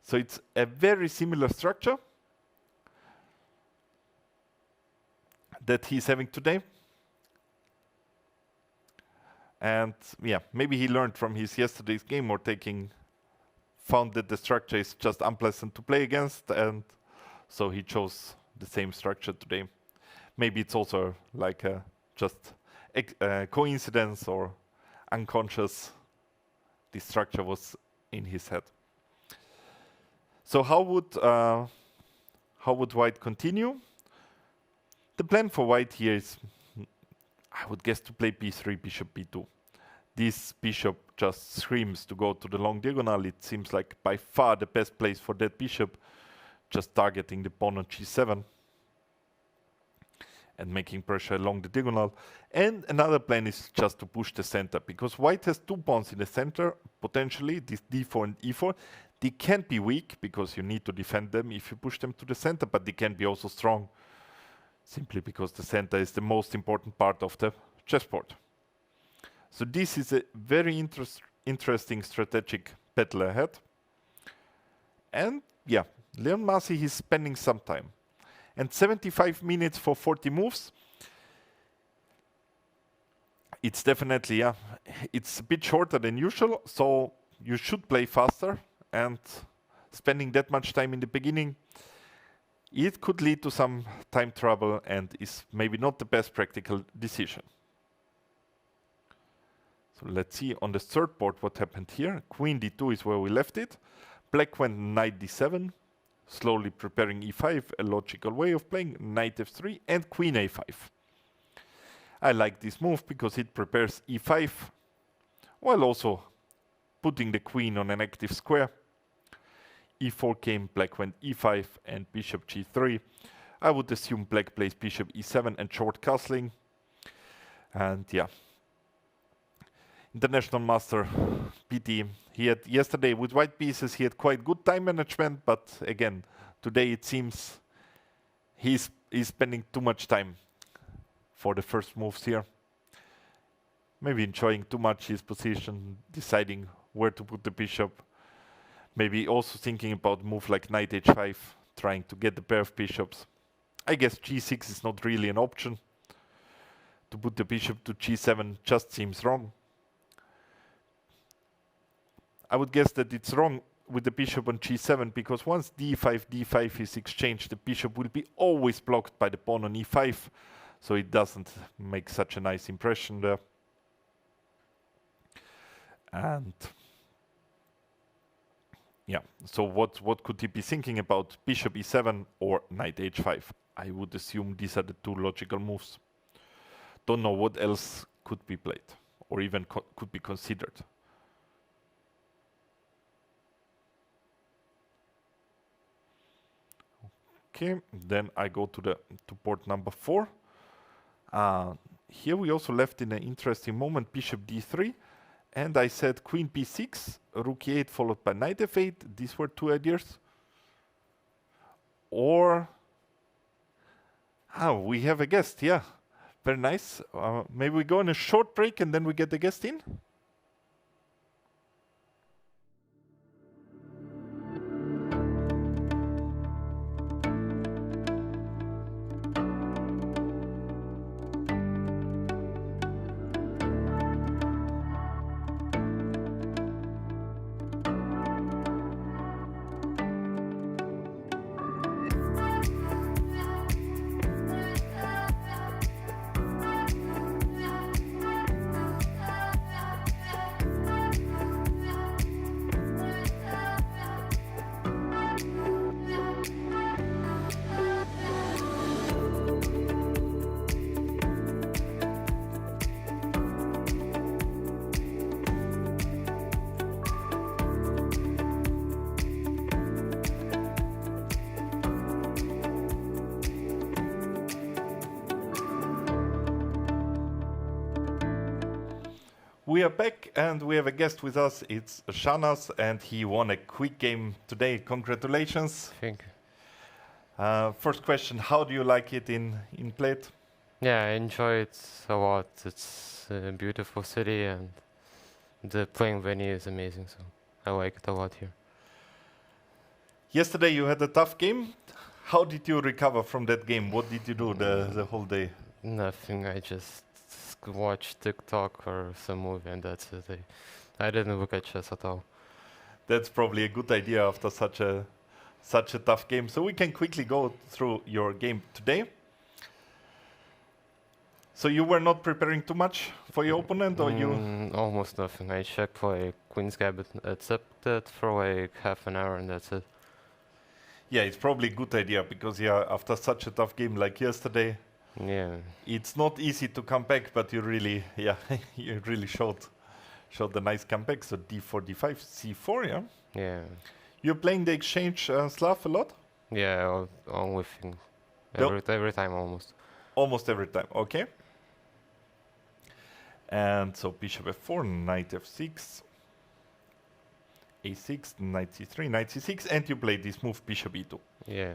So it's a very similar structure that he's having today. And yeah, maybe he learned from his yesterday's game, or found that the structure is just unpleasant to play against, and so he chose the same structure today. Maybe it's also like just a coincidence or unconscious. The structure was in his head. So how would white continue? The plan for white here is, I would guess, to play b3, bishop b2. This bishop just screams to go to the long diagonal. It seems like by far the best place for that bishop, just targeting the pawn on g7 and making pressure along the diagonal. And another plan is just to push the center, because white has 2 pawns in the center, potentially, this d4 and e4. They can be weak, because you need to defend them if you push them to the center, but they can be also strong, simply because the center is the most important part of the chessboard. So this is a very interesting strategic battle ahead. And yeah, Leon Masi, he's spending some time. And 75 minutes for 40 moves. It's definitely, yeah, it's a bit shorter than usual, so you should play faster, and spending that much time in the beginning, it could lead to some time trouble and is maybe not the best practical decision. So let's see on the third board what happened here. Queen d2 is where we left it. Black went knight d7, slowly preparing e5, a logical way of playing, knight f3, and queen a5. I like this move because it prepares e5, while also putting the queen on an active square. e4 came, black went e5 and bishop g3. I would assume black plays bishop e7 and short castling. And yeah, international master PT, he had yesterday with white pieces, he had quite good time management, but again, today it seems he's spending too much time for the first moves here. Maybe enjoying too much his position, deciding where to put the bishop. Maybe also thinking about a move like knight h5, trying to get the pair of bishops. I guess g6 is not really an option. To put the bishop to g7 just seems wrong. I would guess that it's wrong with the bishop on g7, because once d5 is exchanged, the bishop will be always blocked by the pawn on e5, so it doesn't make such a nice impression there. And yeah, so what could he be thinking about? Bishop e7 or knight h5? I would assume these are the two logical moves. Don't know what else could be played or even could be considered. Okay, then I go to board number 4. Here we also left in an interesting moment, bishop d3. And I said queen b6, rook e8 followed by knight f8. These were two ideas. Or, we have a guest, yeah. Very nice. Maybe we go on a short break and then we get the guest in? We are back and we have a guest with us. It's Shanas, and he won a quick game today. Congratulations. Thank you. First question, how do you like it in Bled? Yeah, I enjoy it a lot. It's a beautiful city and The playing venue is amazing, so I like it a lot here. Yesterday you had a tough game. How did you recover from that game? What did you do the whole day? Nothing. I just watch TikTok or some movie, and that's it. I didn't look at chess at all. That's probably a good idea after such a tough game. So we can quickly go through your game today. So you were not preparing too much for your opponent, or you? Almost nothing. I checked like Queen's Gambit accepted for like half an hour, and that's it. Yeah, it's probably a good idea because after such a tough game like yesterday, Yeah. it's not easy to come back. But you really, you really showed the nice comeback. So d4, d5, c4. Yeah. Yeah. You're playing the exchange Slav a lot. Yeah. Only thing. Every time almost. Almost every time. Okay. And so bishop f4, knight f6, a6, knight c3, knight c6, and you play this move bishop e2. Yeah.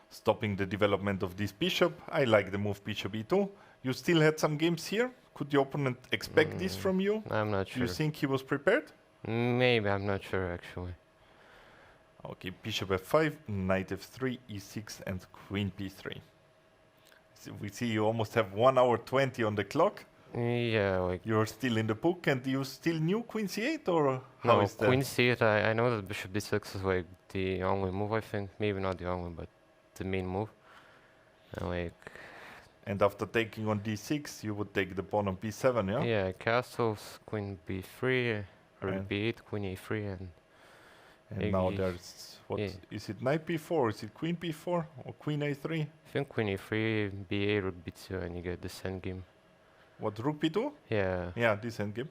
Stopping the development of this bishop. I like the move bishop e2. You still had some games here. Could the opponent expect this from you? I'm not Do sure. you think he was prepared? Maybe. I'm not sure actually. Okay, bishop f5, knight f3, e6, and queen p3. So we see you almost have 1 hour 20 on the clock. Yeah. Like. You're still in the book, and you still knew queen c8, or how No, is that? Queen c8. I know that bishop d6 is like the only move. I think maybe not the only, but the main move. And like. And after taking on d6, you would take the pawn on b7, yeah? Yeah, castles, queen b3, rook And- b8, queen a3, and And now Maybe- there's, what, yeah. is it knight b4, is it queen b4, or queen a3? I think queen a3, b8, rook b2, and you get this endgame. What, rook b2? Yeah, Yeah, this endgame.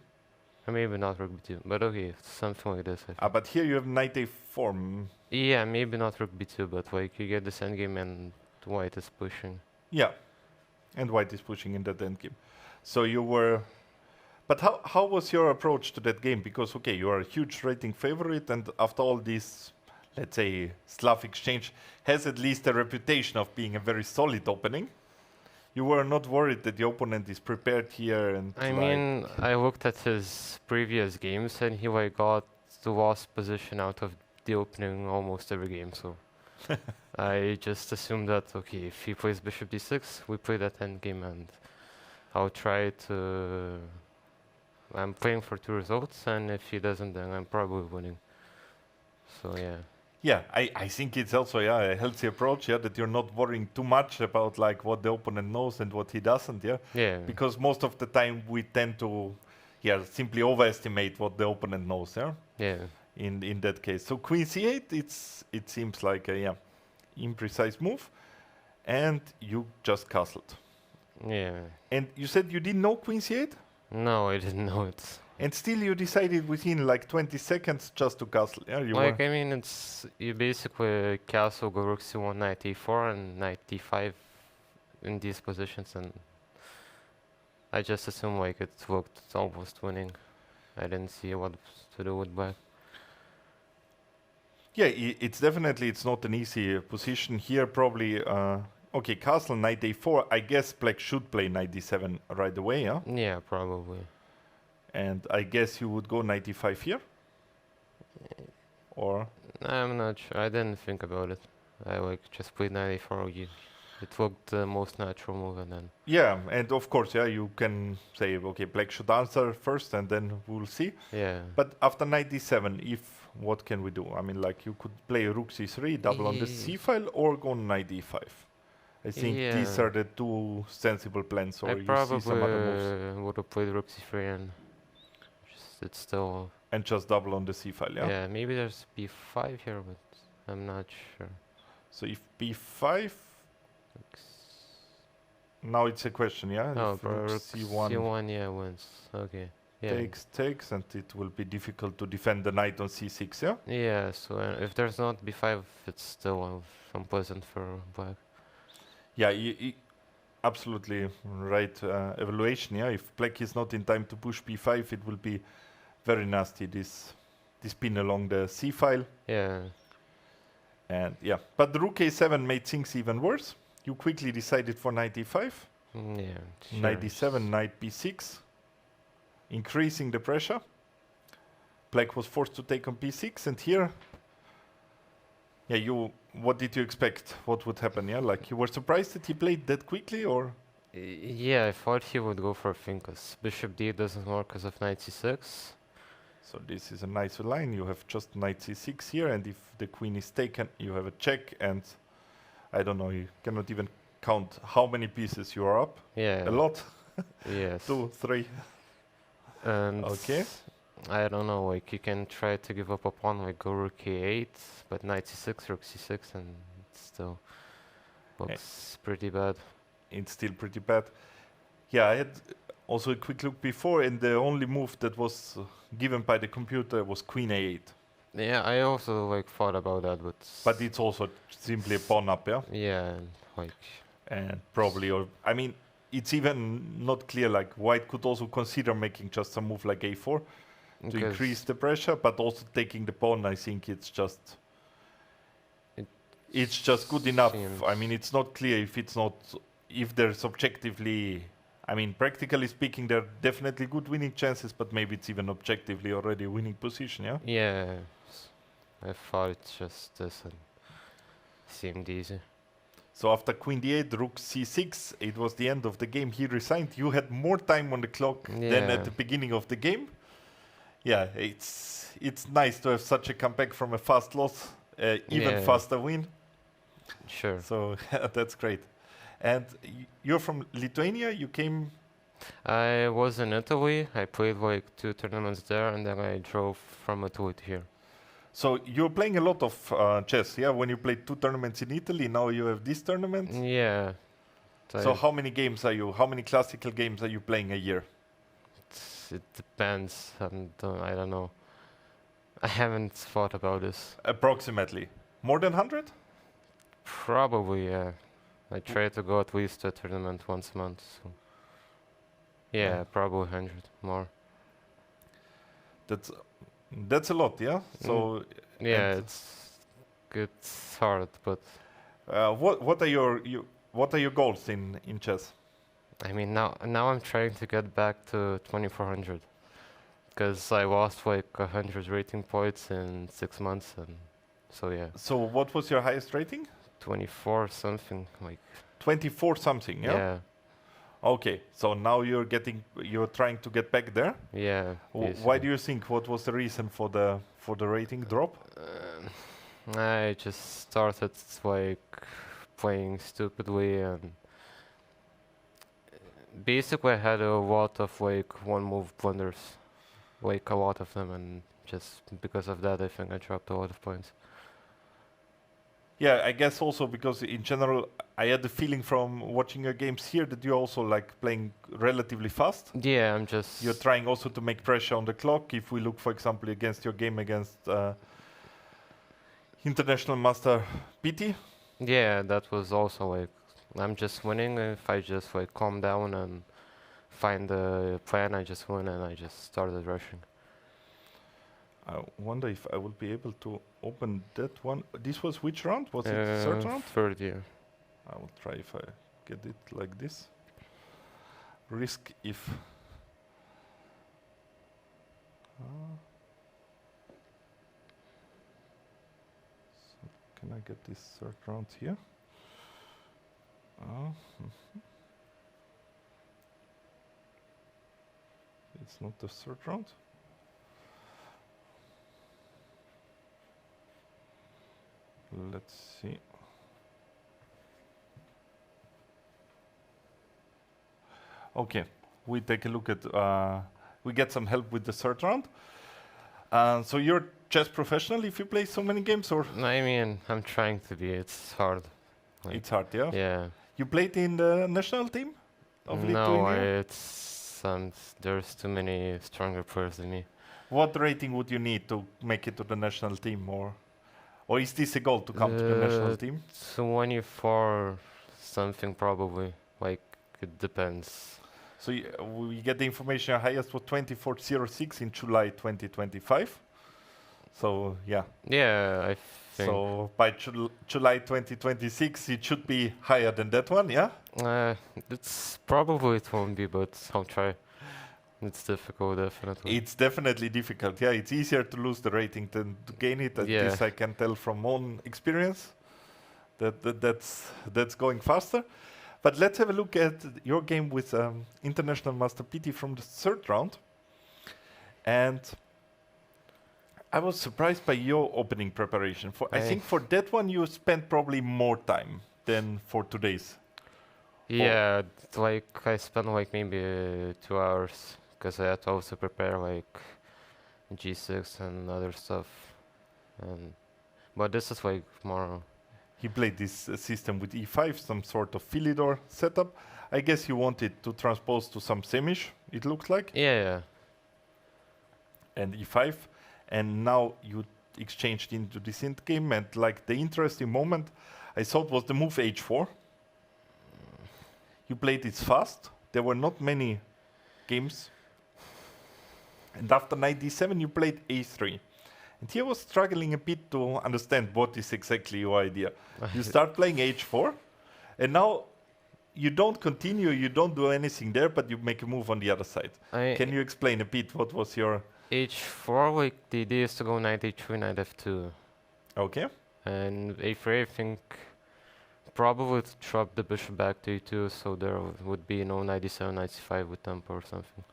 or maybe not rook b2, but okay, something like this. I think. But here you have knight a4. Yeah, maybe not rook b2, but like you get this endgame and white is pushing. Yeah, and white is pushing in that endgame. So you were... But how was your approach to that game? Because, okay, you are a huge rating favorite, and after all this, let's say, Slav exchange has at least a reputation of being a very solid opening. You were not worried that the opponent is prepared here and I like- mean, I looked at his previous games and he like got the lost position out of the opening almost every game, so I just assumed that, okay, if he plays bishop d6, we play that endgame and I'll try to... I'm playing for 2 results, and if he doesn't, then I'm probably winning. So yeah. Yeah, I think it's also a healthy approach, that you're not worrying too much about like what the opponent knows and what he doesn't, Yeah. because most of the time we tend to simply overestimate what the opponent knows, Yeah. in that case. So queen c8, it seems like a imprecise move, and you just castled. Yeah. And you said you didn't know queen c8, No, I didn't know it. and still you decided within like 20 seconds just to castle. Yeah, you Like, were. I mean, it's you basically castle, go rook c1, knight e4, and knight d5 in these positions, and I just assumed like it looked almost winning. I didn't see what to do with black. Yeah, it's definitely not an easy position here. Probably, okay, castle knight a4. I guess black should play knight d7 right away, yeah. Yeah, probably. And I guess you would go knight e5 here, or I'm not sure. I didn't think about it. I like just played knight a4. It looked the most natural move, and then yeah. And of course, you can say okay, black should answer first, and then we'll see. yeah. But after knight d7, what can we do? I mean, like you could play rook c3, double on the c file, or go knight d5. I think these Yeah. are the two sensible plans, or I you see probably some other moves. would have played rook c3, and it's still And just double on the c file, yeah? yeah. Maybe there's b5 here, but I'm not sure. So if b5, now it's a question, yeah? Oh, If rook rook c1 c1, yeah, wins. Okay. Yeah. takes, and it will be difficult to defend the knight on c6, yeah? Yeah. So if there's not b5, it's still unpleasant for black. Yeah, absolutely right evaluation, yeah? If black is not in time to push b5, it will be very nasty, this pin along the c file. Yeah. And yeah, but the rook a7 made things even worse. You quickly decided for knight e5, Yeah. knight sure. d7, knight b6, increasing the pressure. Black was forced to take on b6, and here, yeah, what did you expect? What would happen? Yeah, like you were surprised that he played that quickly, or? Yeah, I thought he would go for a thing, because bishop d doesn't work because of knight c6. So this is a nice line. You have just knight c6 here, and if the queen is taken, you have a check, and I don't know, you cannot even count how many pieces you are up. Yeah. A lot. Yes. 2, 3. And Okay. I don't know, like you can try to give up a pawn, like go rook a8, but knight c6, rook c6, and it still looks pretty bad. It's still pretty bad. Yeah, I had also a quick look before, and the only move that was given by the computer was queen a8. Yeah, I also like thought about that, But it's also simply a pawn up, yeah? yeah, and, like And probably, or I mean, it's even not clear, like white could also consider making just a move like a4 to because increase the pressure, but also taking the pawn, I think it's just good enough. I mean, it's not clear if there's objectively, I mean, practically speaking, there are definitely good winning chances, but maybe it's even objectively already a winning position, yeah? yeah, I thought it's just this and seemed easy. So after queen d8, rook c6, it was the end of the game. He resigned. You had more time on the clock than Yeah. at the beginning of the game. Yeah, it's nice to have such a comeback from a fast loss, even Yeah. faster win. Sure. So that's great. And you're from Lithuania. You came. I was in Italy. I played like 2 tournaments there, and then I drove from Italy to here. So you're playing a lot of chess, yeah? When you played 2 tournaments in Italy, now you have this tournament. Yeah. So how many games are you? How many classical games are you playing a year? It depends. I don't know. I haven't thought about this. Approximately. More than 100? Probably, yeah. I try to go at least to a tournament once a month. So. Yeah, probably 100 more. That's a lot, yeah. So Yeah, and it's hard, but what are your goals in chess? I mean now I'm trying to get back to 2400 because I lost like 100 rating points in 6 months, and so yeah. So what was your highest rating? 24 something, like 24 something, yeah? yeah. Okay, so now you're trying to get back there. Yeah. Why do you think? What was the reason for the rating drop? I just started like playing stupidly, and basically I had a lot of like one move blunders, like a lot of them, and just because of that I think I dropped a lot of points. Yeah, I guess also because in general I had the feeling from watching your games here that you're also like playing relatively fast. Yeah, I'm just... You're trying also to make pressure on the clock. If we look, for example, against your game against International Master PT. Yeah, that was also like, I'm just winning. If I just like calm down and find the plan, I just win, and I just started rushing. I wonder if I will be able to open that one. This was which round? Was it the third round? Third, yeah. I will try if I get it like this. Risk if... So can I get this third round here? It's not the third round. Let's see. Okay, we take a look at, we get some help with the third round. So you're chess professional if you play so many games, or? I mean, I'm trying to be, it's hard. Like, It's hard, yeah? Yeah. You played in the national team of No, Lithuania? there's too many stronger players than me. What rating would you need to make it to the national team, or is this a goal to come to the national team? 24 something probably, like it depends. So we get the information your highest was 24.06 in July 2025. So yeah. Yeah, I think. So by July 2026 it should be higher than that one, yeah? It's probably it won't be, but I'll try. It's difficult, definitely. It's definitely difficult. Yeah, it's easier to lose the rating than to gain it. Yeah. This I can tell from own experience. That's going faster. But let's have a look at your game with International Master PT from the third round. And I was surprised by your opening preparation. I think for that one you spent probably more time than for today's. Yeah, like I spent like maybe 2 hours because I had to also prepare like G6 and other stuff. But this is like more. He played this system with e5, some sort of Philidor setup. I guess you wanted to transpose to some semish, it looks like. Yeah. And e5. And now you exchanged into this end game. And like the interesting moment I thought was the move h4. You played it fast. There were not many games. And after knight d7, you played a3. And here I was struggling a bit to understand what is exactly your idea. You start playing h4, and now you don't continue, you don't do anything there, but you make a move on the other side. Can you explain a bit what was your... h4, like the idea is to go knight h3, knight f2. Okay. And a3, I think, probably to drop the bishop back to e2, so there would be no knight d7, knight c5 with tempo or something.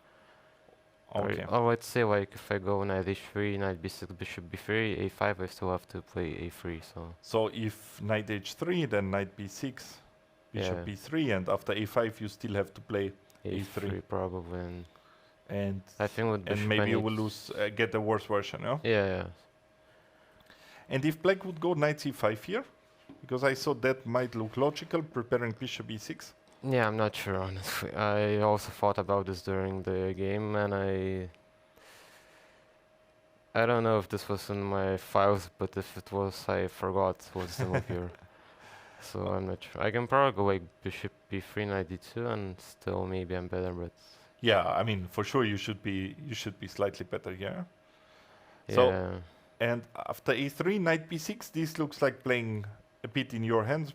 Okay. Or let's say like if I go knight h3, knight b6, bishop b3, a5, I still have to play a3. So if knight h3, then knight b6, bishop b3, and after a5 you still have to play a3 probably. And I think with bishop maybe you will lose, get a worse version, yeah? Yeah. And if black would go knight c5 here, because I thought that might look logical, preparing bishop e6. Yeah, I'm not sure, honestly. I also thought about this during the game, and I don't know if this was in my files, but if it was, I forgot what's the move here. So I'm not sure. I can probably go like bishop b3, knight d2, and still maybe I'm better, but... Yeah, I mean, for sure you should be slightly better here. Yeah. So, and after a3, knight b6, this looks like playing a bit in your hands,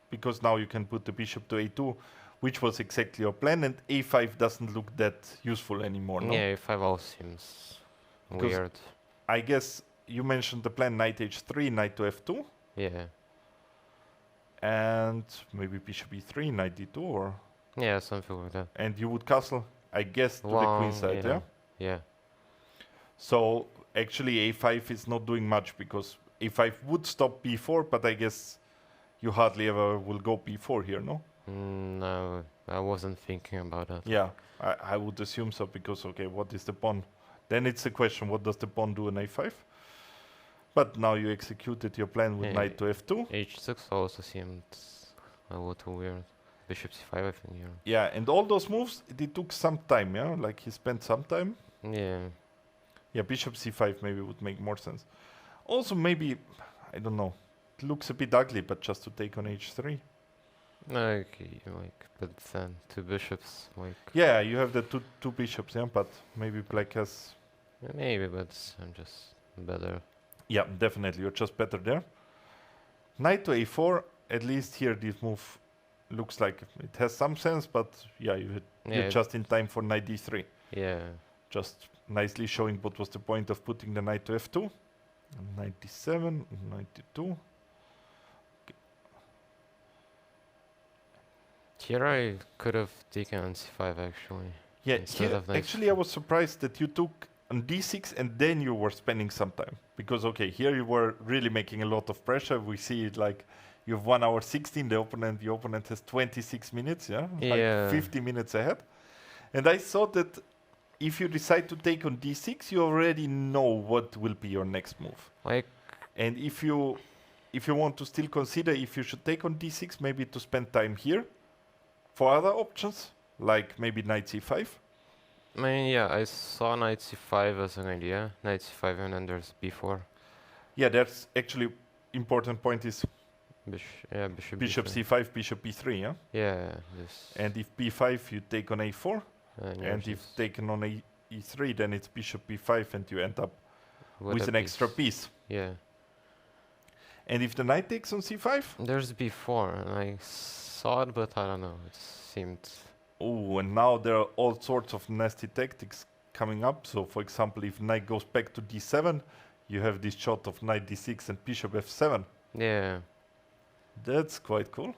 because now you can put the bishop to a2, which was exactly your plan, and a5 doesn't look that useful anymore, no? Yeah, a5 also seems weird. I guess you mentioned the plan knight h3, knight to f2. Yeah. And maybe bishop e3, knight d2, or... Yeah, something like that. And you would castle, I guess, to the queen side, yeah? Yeah. So, actually a5 is not doing much, because a5 would stop b4, but I guess you hardly ever will go b4 here, no? No, I wasn't thinking about that. Yeah, I would assume so, because, okay, what is the pawn? Then it's a question, what does the pawn do on a5? But now you executed your plan with knight to f2. h6 also seemed a little weird. Bishop c5, I think, here. Yeah, and all those moves, they took some time, yeah? Like, he spent some time. Yeah. Yeah, bishop c5 maybe would make more sense. Also, maybe, I don't know, it looks a bit ugly, but just to take on h3. Okay, like, but then 2 bishops, like... Yeah, you have the two bishops, yeah, but maybe black has... Maybe, but I'm just better. Yeah, definitely, you're just better there. Knight to a4, at least here this move looks like it has some sense, but yeah, you're just in time for knight d3. Yeah. Just nicely showing what was the point of putting the knight to f2. Knight d7, knight d2. Here I could have taken on c5 actually. Yeah, here, actually I was surprised that you took on d6 and then you were spending some time. Because, okay, here you were really making a lot of pressure. We see it like you have 1 hour 16, the opponent has 26 minutes, yeah? Like 50 minutes ahead. And I thought that if you decide to take on d6, you already know what will be your next move. And if you want to still consider if you should take on d6, maybe to spend time here for other options, like maybe knight c5. I mean, yeah, I saw knight c5 as an idea. Knight c5 and then there's b4. Yeah, that's actually important point is bishop c5, bishop b3, yeah? Yeah. And if b5, you take on a4. And if taken on e3, then it's bishop b5 and you end up with an extra piece. Yeah. And if the knight takes on c5? There's b4, and I saw it, but I don't know. It seemed Oh, and now there are all sorts of nasty tactics coming up. So, for example, if knight goes back to d7, you have this shot of knight d6 and bishop f7. Yeah. That's quite cool.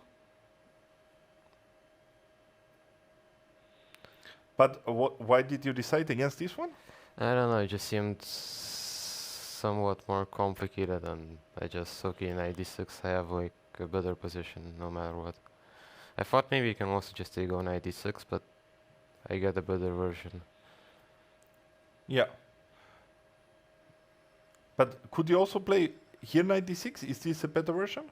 But why did you decide against this one? I don't know, it just seemed somewhat more complicated, and I just, okay, knight d6, I have like a better position no matter what. I thought maybe you can also just take on knight d6, but I get a better version. Yeah. But could you also play here knight d6? Is this a better version?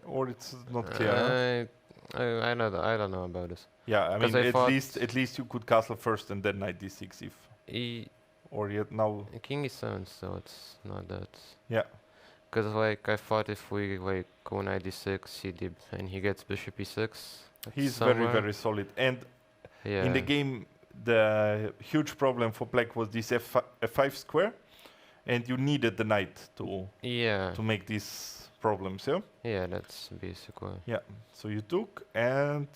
Or it's not clear? I don't know about this. Yeah, I 'Cause mean, I at least you could castle first and then knight d6 if, or yet now. King e7, so it's not that. Yeah. Because like I thought if we like go knight d6, and he gets bishop e6. He's somewhere. very sorid. And Yeah. in the game, the huge problem for black was this f5 square, and you needed the knight to make these problems. Yeah. Yeah, that's basically. Yeah. So you took and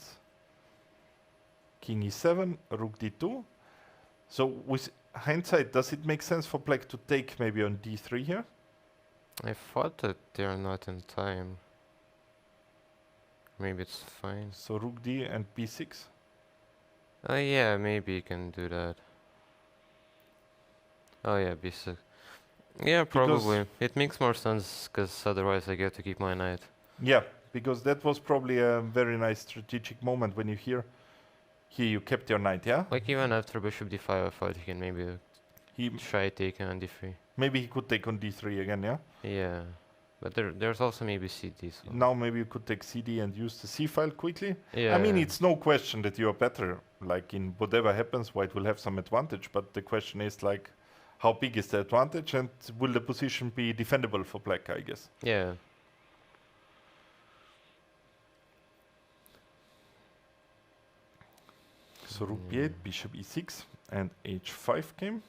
king e7, rook d2. So with hindsight, does it make sense for black to take maybe on d3 here? I thought that they're not in time. Maybe it's fine. So rook d and b6. Yeah, maybe you can do that. Oh yeah, b6. Yeah, probably. It makes more sense, because otherwise I get to keep my knight. Yeah, because that was probably a very nice strategic moment when you here you kept your knight, yeah? Like even after bishop d5, I thought he can maybe try taking on d3. Maybe he could take on d3 again, yeah? Yeah, but there's also maybe cd. So. Now maybe you could take cd and use the c file quickly. Yeah. I mean, it's no question that you are better. Like in whatever happens, white will have some advantage, but the question is like, how big is the advantage, and will the position be defendable for black, I guess? Yeah. So rook b8, bishop e6, and h5 came.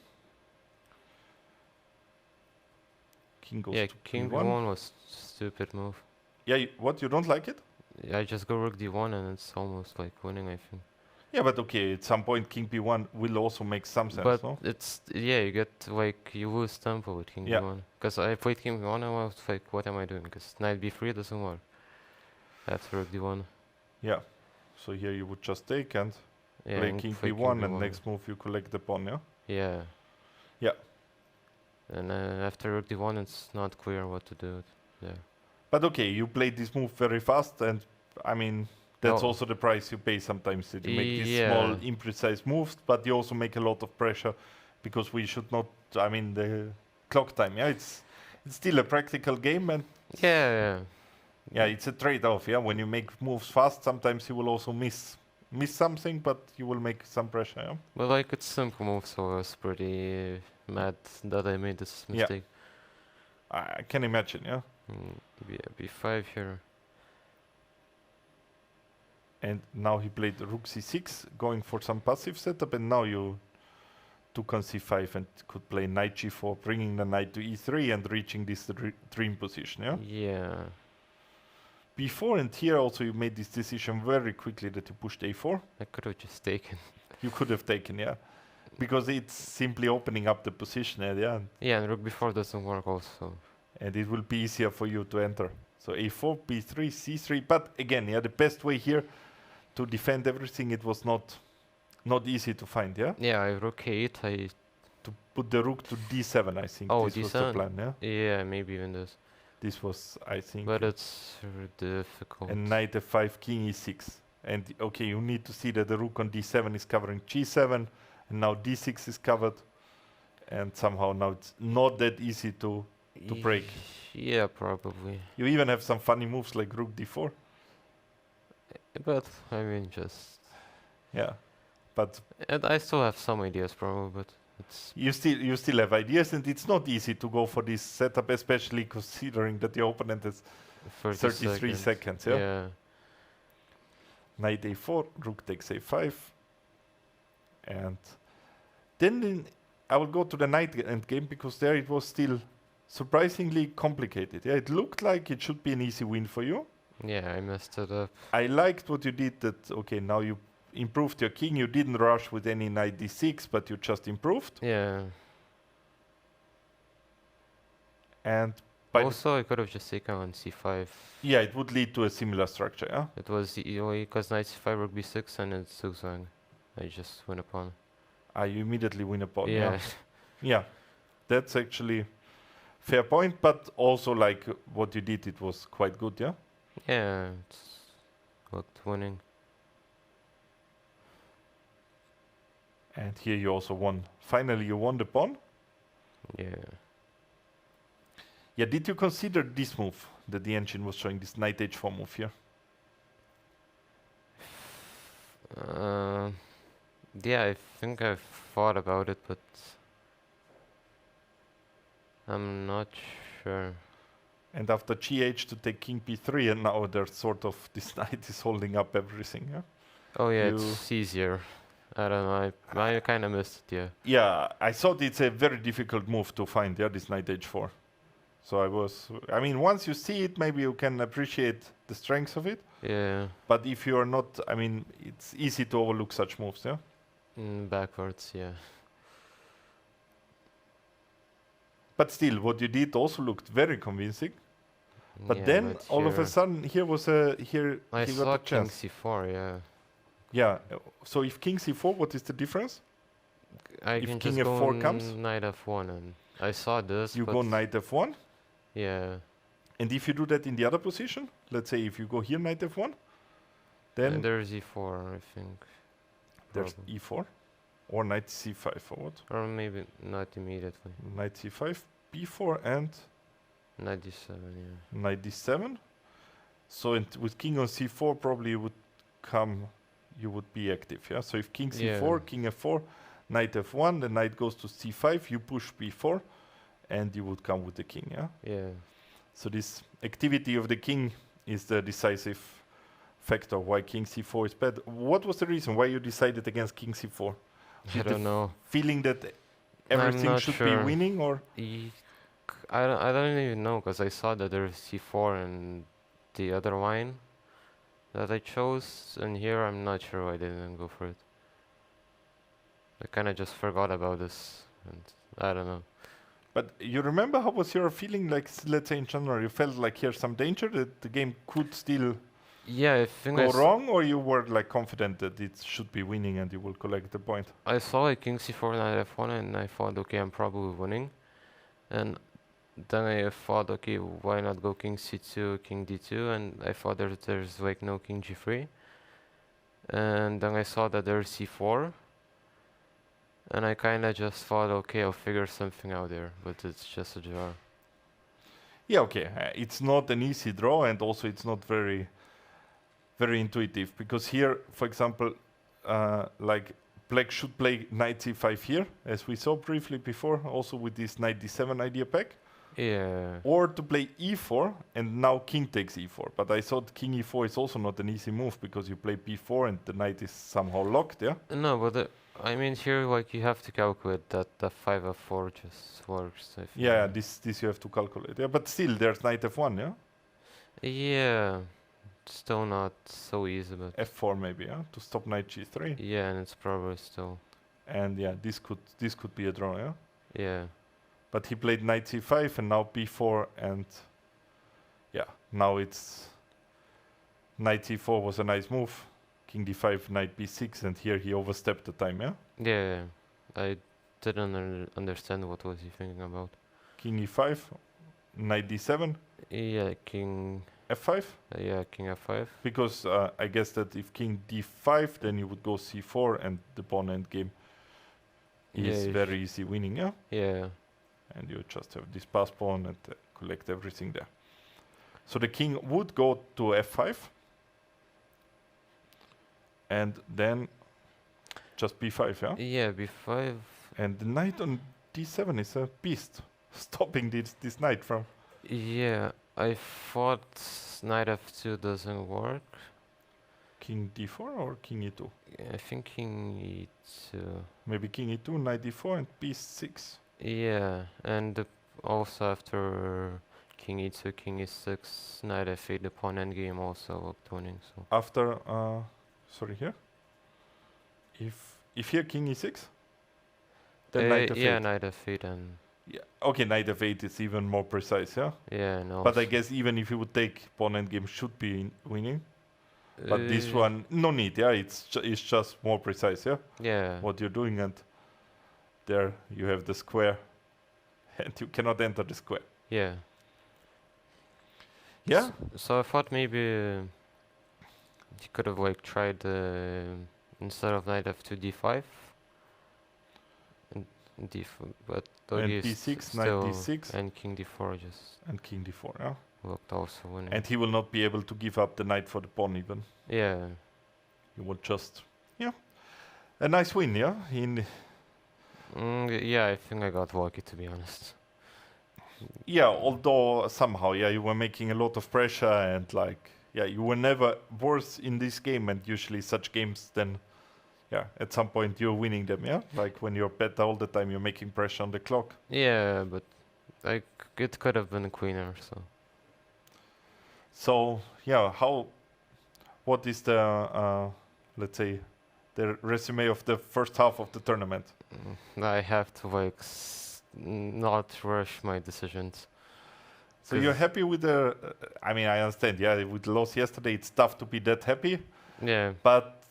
King goes to king b1. b1 was stupid move. Yeah, what, you don't like it? I just go rook d1 and it's almost like winning, I think. Yeah, but okay, at some point king b1 will also make some sense, But no? it's, you get like, you lose tempo with king b1. Because I played king b1 and I was like, what am I doing? Because knight b3 doesn't work. After rook d1. Yeah, so here you would just take and play and king play b1, and next move you collect the pawn, yeah? Yeah. Yeah. And after rook d1, it's not clear what to do. Yeah. But okay, you played this move very fast, and I mean, that's also the price you pay sometimes. That you make these small, imprecise moves, but you also make a lot of pressure, because we should not, I mean, the clock time, yeah? It's still a practical game, and yeah, it's a trade-off, yeah? When you make moves fast, sometimes you will also miss something, but you will make some pressure, yeah? But like, it's simple moves, so I was pretty mad that I made this mistake. I can imagine, yeah? b5 here. And now he played rook c6, going for some passive setup, and now you took on c5 and could play knight g4, bringing the knight to e3 and reaching this dream position, yeah? Yeah. b4, and here also you made this decision very quickly that you pushed a4. I could have just taken. You could have taken, yeah. Because it's simply opening up the position, yeah. Yeah, and rook b4 doesn't work also. And it will be easier for you to enter. So a4, b3, c3, but again, yeah, the best way here to defend everything, it was not easy to find, yeah? Yeah, I rook a8, to put the rook to d7, I think. Oh, this d7? was the plan, yeah? Yeah, maybe even this. This was, I think. But it's difficult. And knight f5, king e6. And okay, you need to see that the rook on d7 is covering g7, and now d6 is covered. And somehow now it's not that easy to break. Yeah, probably. You even have some funny moves like rook d4. But, I mean, just... Yeah, but... And I still have some ideas, probably, but it's... You still have ideas, and it's not easy to go for this setup, especially considering that the opponent has 33 seconds, yeah? Yeah. Knight a4, rook takes a5. And then I will go to the knight endgame, because there it was still surprisingly complicated. Yeah, it looked like it should be an easy win for you. Yeah, I messed it up. I liked what you did, that, okay, now you improved your king. You didn't rush with any knight d6, but you just improved. Yeah. And by Also, I could have just taken on c5. yeah, it would lead to a similar structure. Yeah. It was the EOE because knight c5, rook b6, and it's zigzag. I just win a pawn. You immediately win a pawn. Yeah. Yeah, that's actually fair point. But also, like what you did, it was quite good. Yeah. Yeah, it's looked winning. And here you also won. Finally, you won the pawn. Yeah. Yeah. Did you consider this move that the engine was showing, this knight h4 move here? Yeah, I think I've thought about it, but I'm not sure. And after gh to take king b3, and now there's sort of this knight is holding up everything. Yeah. Oh yeah, You- it's easier. I don't know. I kind of missed it. Yeah. Yeah, I thought it's a very difficult move to find. Yeah, this knight h4. So I mean, once you see it, maybe you can appreciate the strength of it. Yeah. But if you are not, I mean, it's easy to overlook such moves. Yeah. Backwards. Yeah. But still, what you did also looked very convincing. But Yeah, then but all of a here sudden, here was a I he saw got a king chance. c4. Yeah. Yeah. So if king c4, what is the difference? I If can king just go f4 comes? knight f1, and I saw this. You but go knight f1, Yeah. and if you do that in the other position, let's say if you go here knight f1, then And there's e4, I think. there's probably. e4 or knight c5 or what? Or maybe not immediately. Knight c5, b4, and Knight d7. Yeah. knight d7. So with king on c4, probably you would be active. Yeah. So if king c4, Yeah. king f4, knight f1, the knight goes to c5, you push b4, and you would come with the king. Yeah. Yeah. So this activity of the king is the decisive factor why king c4 is bad. What was the reason why you decided against king c4? I Did the don't know. Feeling that everything not should sure. be winning, or I don't even know because I saw that there's c4 and the other line that I chose, and here I'm not sure why I didn't go for it. I kind of just forgot about this, and I don't know. but you remember how was your feeling like? Let's say in January, you felt like here's some danger that the game could still Yeah, I think go wrong, or you were like confident that it should be winning and you will collect the point. I saw like king c4, knight f1, and I thought, okay, I'm probably winning. And then I thought, okay, why not go king c2, king d2, and I thought there's like no king g3. And then I saw that there's c4, and I kind of just thought, okay, I'll figure something out there, but it's just a draw. Yeah, okay. It's not an easy draw, and also it's not very, very intuitive because here, for example, like black should play knight c5 here, as we saw briefly before, also with this knight d7 idea pack, Yeah. or to play e4, and now king takes e4. But I thought king e4 is also not an easy move because you play b4 and the knight is somehow locked, yeah? No, but I mean here, like you have to calculate that the 5 f4 just works. I think. Yeah, this you have to calculate. Yeah, but still, there's knight f1, yeah? Yeah, still not so easy, but f4 maybe, yeah? To stop knight g3. yeah, and it's probably still, And yeah, this could be a draw, yeah? yeah. But he played knight c5 and now b4, and yeah, now it's knight c4 was a nice move. King d5, knight b6, and here he overstepped the time, yeah? Yeah, I didn't understand what was he thinking about. King e5, knight d7, Yeah, king, f5, yeah, king f5. because I guess that if king d5, then you would go c4, and the pawn endgame Yeah, is if- very easy winning, yeah? Yeah, And you just have this pass pawn and collect everything there. So the king would go to f5, and then just b5, yeah? yeah, b5. And the knight on d7 is a beast, stopping this knight from Yeah, I thought knight f2 doesn't work. king d4 or king e2. I think king e2. Maybe king e2, knight d4, and b6. Yeah, and also after king e2, king e6, knight f8, the pawn endgame also looked winning. So After, sorry, here? If here king e6, then knight f8. Yeah, knight f8 and Yeah. Okay, knight f8 is even more precise, yeah. yeah, no. But I guess even if you would take pawn endgame, should be winning. But this one, no need, yeah. It's just more precise, yeah. Yeah. What you're doing, and there you have the square, and you cannot enter the square. Yeah. Yeah. So I thought maybe you could have like tried instead of knight f2 d5 and d4, but And doggy is d6, knight still d6. and king d4 just And king d4, yeah. looked also winning. And he will not be able to give up the knight for the pawn even. Yeah. He will just, yeah. A nice win, yeah. Yeah, I think I got lucky, to be honest. Yeah, although somehow, yeah, you were making a lot of pressure, and like, yeah, you were never worse in this game, and usually such games then, yeah, at some point you're winning them, yeah? Like when you're better all the time, you're making pressure on the clock. Yeah, but like it could have been a queener, so. So, yeah, what is the, let's say, the resume of the first half of the tournament? I have to like not rush my decisions. So you're happy with the, I mean, I understand, yeah, with the loss yesterday, it's tough to be that happy, Yeah. but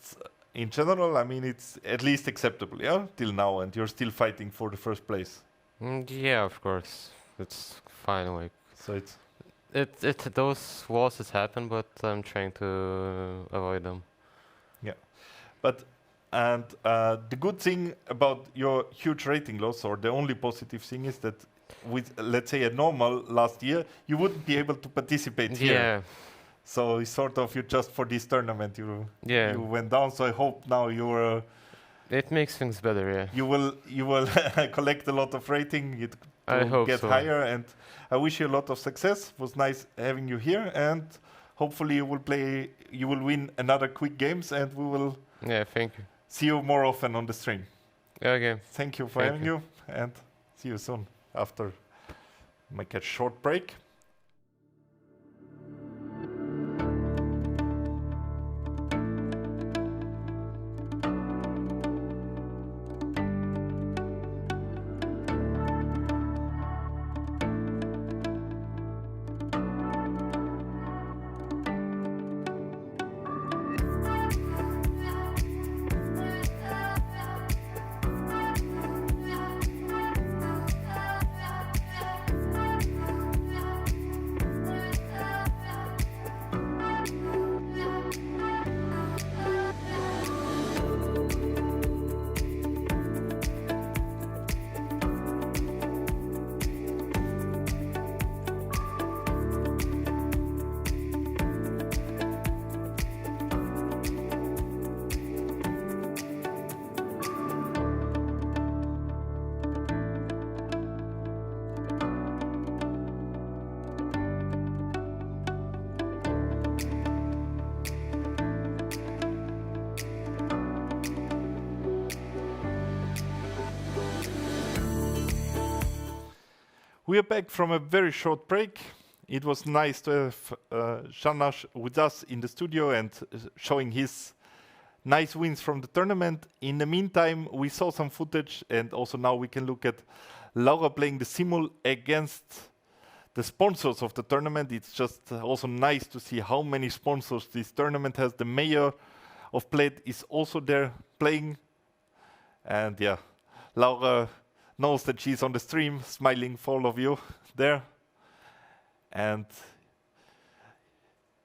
in general, I mean, it's at least acceptable, yeah, till now, and you're still fighting for the first place. Yeah, of course. It's fine, like So it's, those losses happen, but I'm trying to avoid them. but, and the good thing about your huge rating loss, or the only positive thing, is that with, let's say, a normal last year, you wouldn't be able to participate here. Yeah. So it's sort of, you just for this tournament, you went down. So I hope now you're. It makes things better, yeah. You will collect a lot of rating. I hope get so. higher, and I wish you a lot of success. It was nice having you here, and hopefully you will win another quick games, and we will Yeah, thank you. see you more often on the stream. Okay. Thank you for having you, and see you soon after make a short break. We are back from a very short break. It was nice to have Shanash with us in the studio and showing his nice wins from the tournament. In the meantime, we saw some footage, and also now we can look at Laura playing the simul against the sponsors of the tournament. It's just also nice to see how many sponsors this tournament has. The mayor of Bled is also there playing. And yeah, Laura knows that she's on the stream, smiling for all of you there. And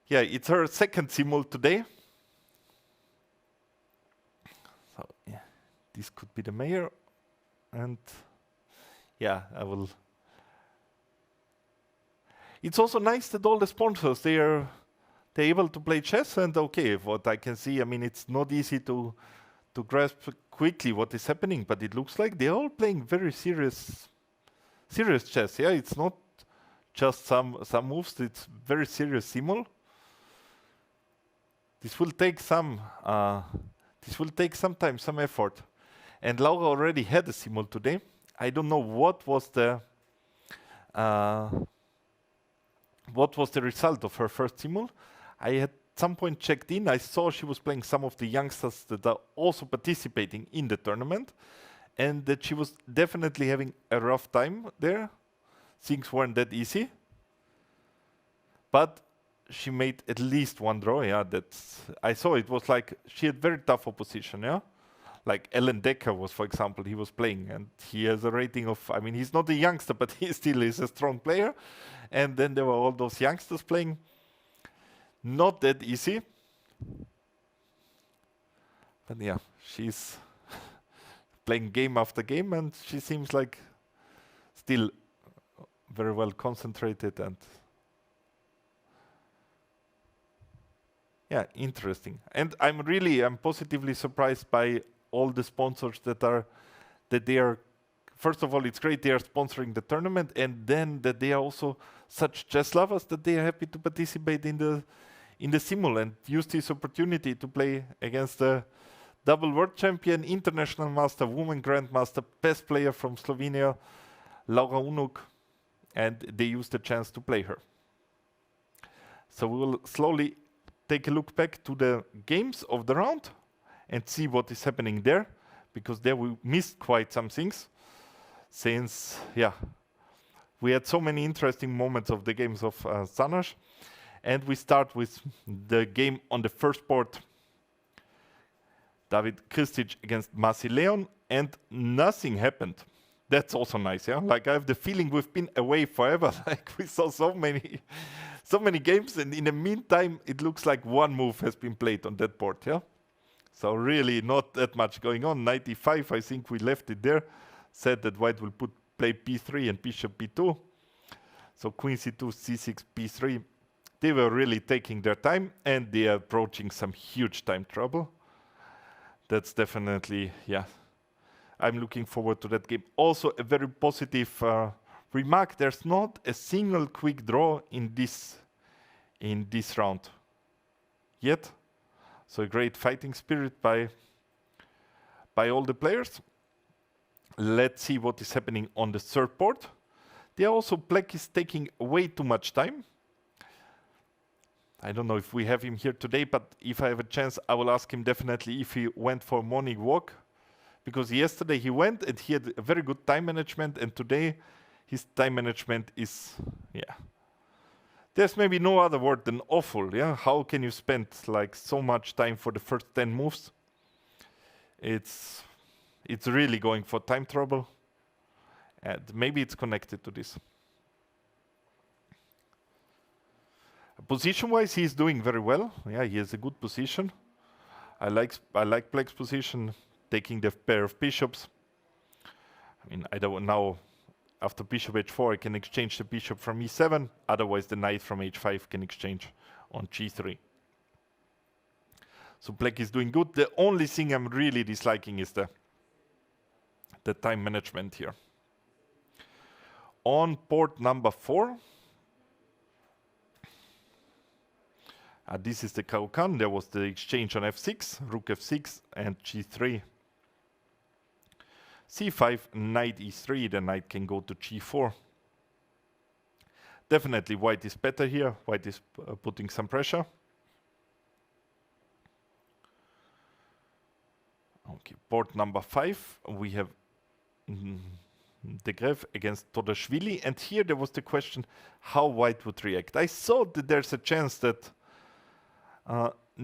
yeah, it's her second simul today. So yeah, this could be the mayor. And yeah, I will. It's also nice that all the sponsors, they're able to play chess. And okay, what I can see, I mean, it's not easy to grasp quickly what is happening, but it looks like they're all playing very serious chess. Yeah, it's not just some moves. It's very serious simul. This will take some time, some effort. And Laura already had a simul today. I don't know what was the result of her first simul. I had some point checked in. I saw she was playing some of the youngsters that are also participating in the tournament, and that she was definitely having a rough time there. Things weren't that easy. But she made at least one draw, yeah. I saw it was like she had very tough opposition, yeah. Like Alan Decker was, for example, he was playing, and he has a rating of, I mean, he's not a youngster, but he still is a strong player. And then there were all those youngsters playing. Not that easy. But yeah, she's playing game after game, and she seems like still very well concentrated and yeah, interesting. And I'm positively surprised by all the sponsors that they are. First of all, it's great they are sponsoring the tournament, and then that they are also such chess lovers that they are happy to participate in the simul and use this opportunity to play against the double world champion, international master, woman grandmaster, best player from Slovenia, Laura Unuk, and they use the chance to play her. So we will slowly take a look back to the games of the round and see what is happening there, because there we missed quite some things, since, yeah, we had so many interesting moments of the games of Zanash. And we start with the game on the first board, David Kristic against Masi Leon, and nothing happened. That's also nice, yeah? Like, I have the feeling we've been away forever. Like, we saw so many games, and in the meantime, it looks like one move has been played on that board, yeah? So really not that much going on. 95, I think we left it there. Said that white will play b3 and bishop b2. So queen c2, c6, b3. They were really taking their time, and they are approaching some huge time trouble. That's definitely, yeah. I'm looking forward to that game. Also, a very positive remark. There's not a single quick draw in this round yet. So a great fighting spirit by all the players. Let's see what is happening on the third board. There also, black is taking way too much time. I don't know if we have him here today, but if I have a chance, I will ask him definitely if he went for a morning walk. Because yesterday he went and he had a very good time management, and today his time management is, yeah. There's maybe no other word than awful, yeah? How can you spend like so much time for the first 10 moves? It's really going for time trouble, and maybe it's connected to this. Position-wise, he's doing very well. Yeah, he has a good position. I like black's position, taking the pair of bishops. I mean, I don't know. After bishop h4, I can exchange the bishop from e7. Otherwise, the knight from h5 can exchange on g3. So black is doing good. The only thing I'm really disliking is the time management here. On board number 4, this is the Caro-Kann. There was the exchange on f6, rook f6, and g3. c5, knight e3, the knight can go to g4. Definitely white is better here. White is putting some pressure. Okay, board number 5, we have De Gref against Todashvili, and here there was the question how white would react. I thought that there's a chance that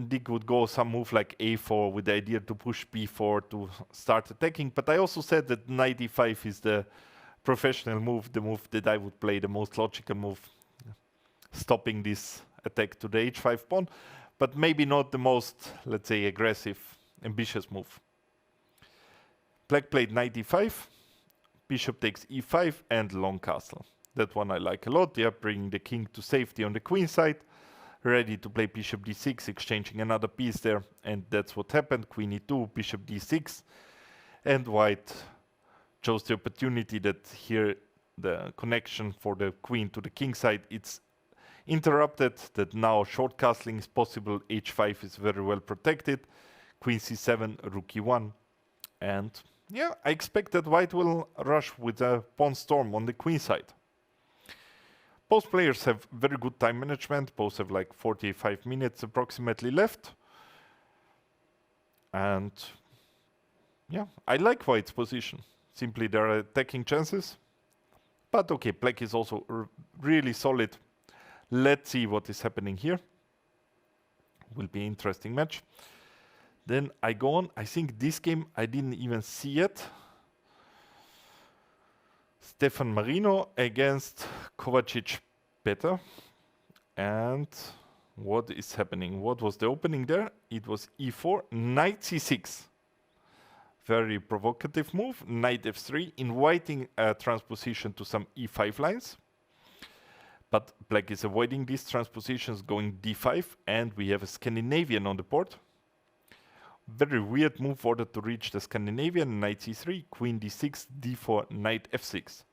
Dick would go some move like a4 with the idea to push b4 to start attacking, but I also said that knight e5 is the professional move, the move that I would play, the most logical move, stopping this attack to the h5 pawn, but maybe not the most, let's say, aggressive, ambitious move. Black played knight e5, bishop takes e5, and long castle. That one I like a lot. They are bringing the king to safety on the queen side, ready to play bishop d6, exchanging another piece there, and that's what happened. Queen e2, bishop d6, and white chose the opportunity that here the connection for the queen to the king side, it's interrupted, that now short castling is possible, h5 is very well protected, queen c7, rook e1, and yeah, I expect that white will rush with a pawn storm on the queen side. both players have very good time management. Both have like 45 minutes approximately left. And yeah, I like White's position. Simply there are attacking chances. But okay, Black is also really solid. Let's see what is happening here. Will be an interesting match. Then I go on. I think this game I didn't even see yet. Stefan Marino against Kovacic better. And what is happening? What was the opening there? It was e4, knight c6. Very provocative move. Knight f3, inviting a transposition to some e5 lines. But Black is avoiding these transpositions, going d5, and we have a Scandinavian on the board. Very weird move order to reach the Scandinavian. Knight c3, queen d6, d4, knight f6.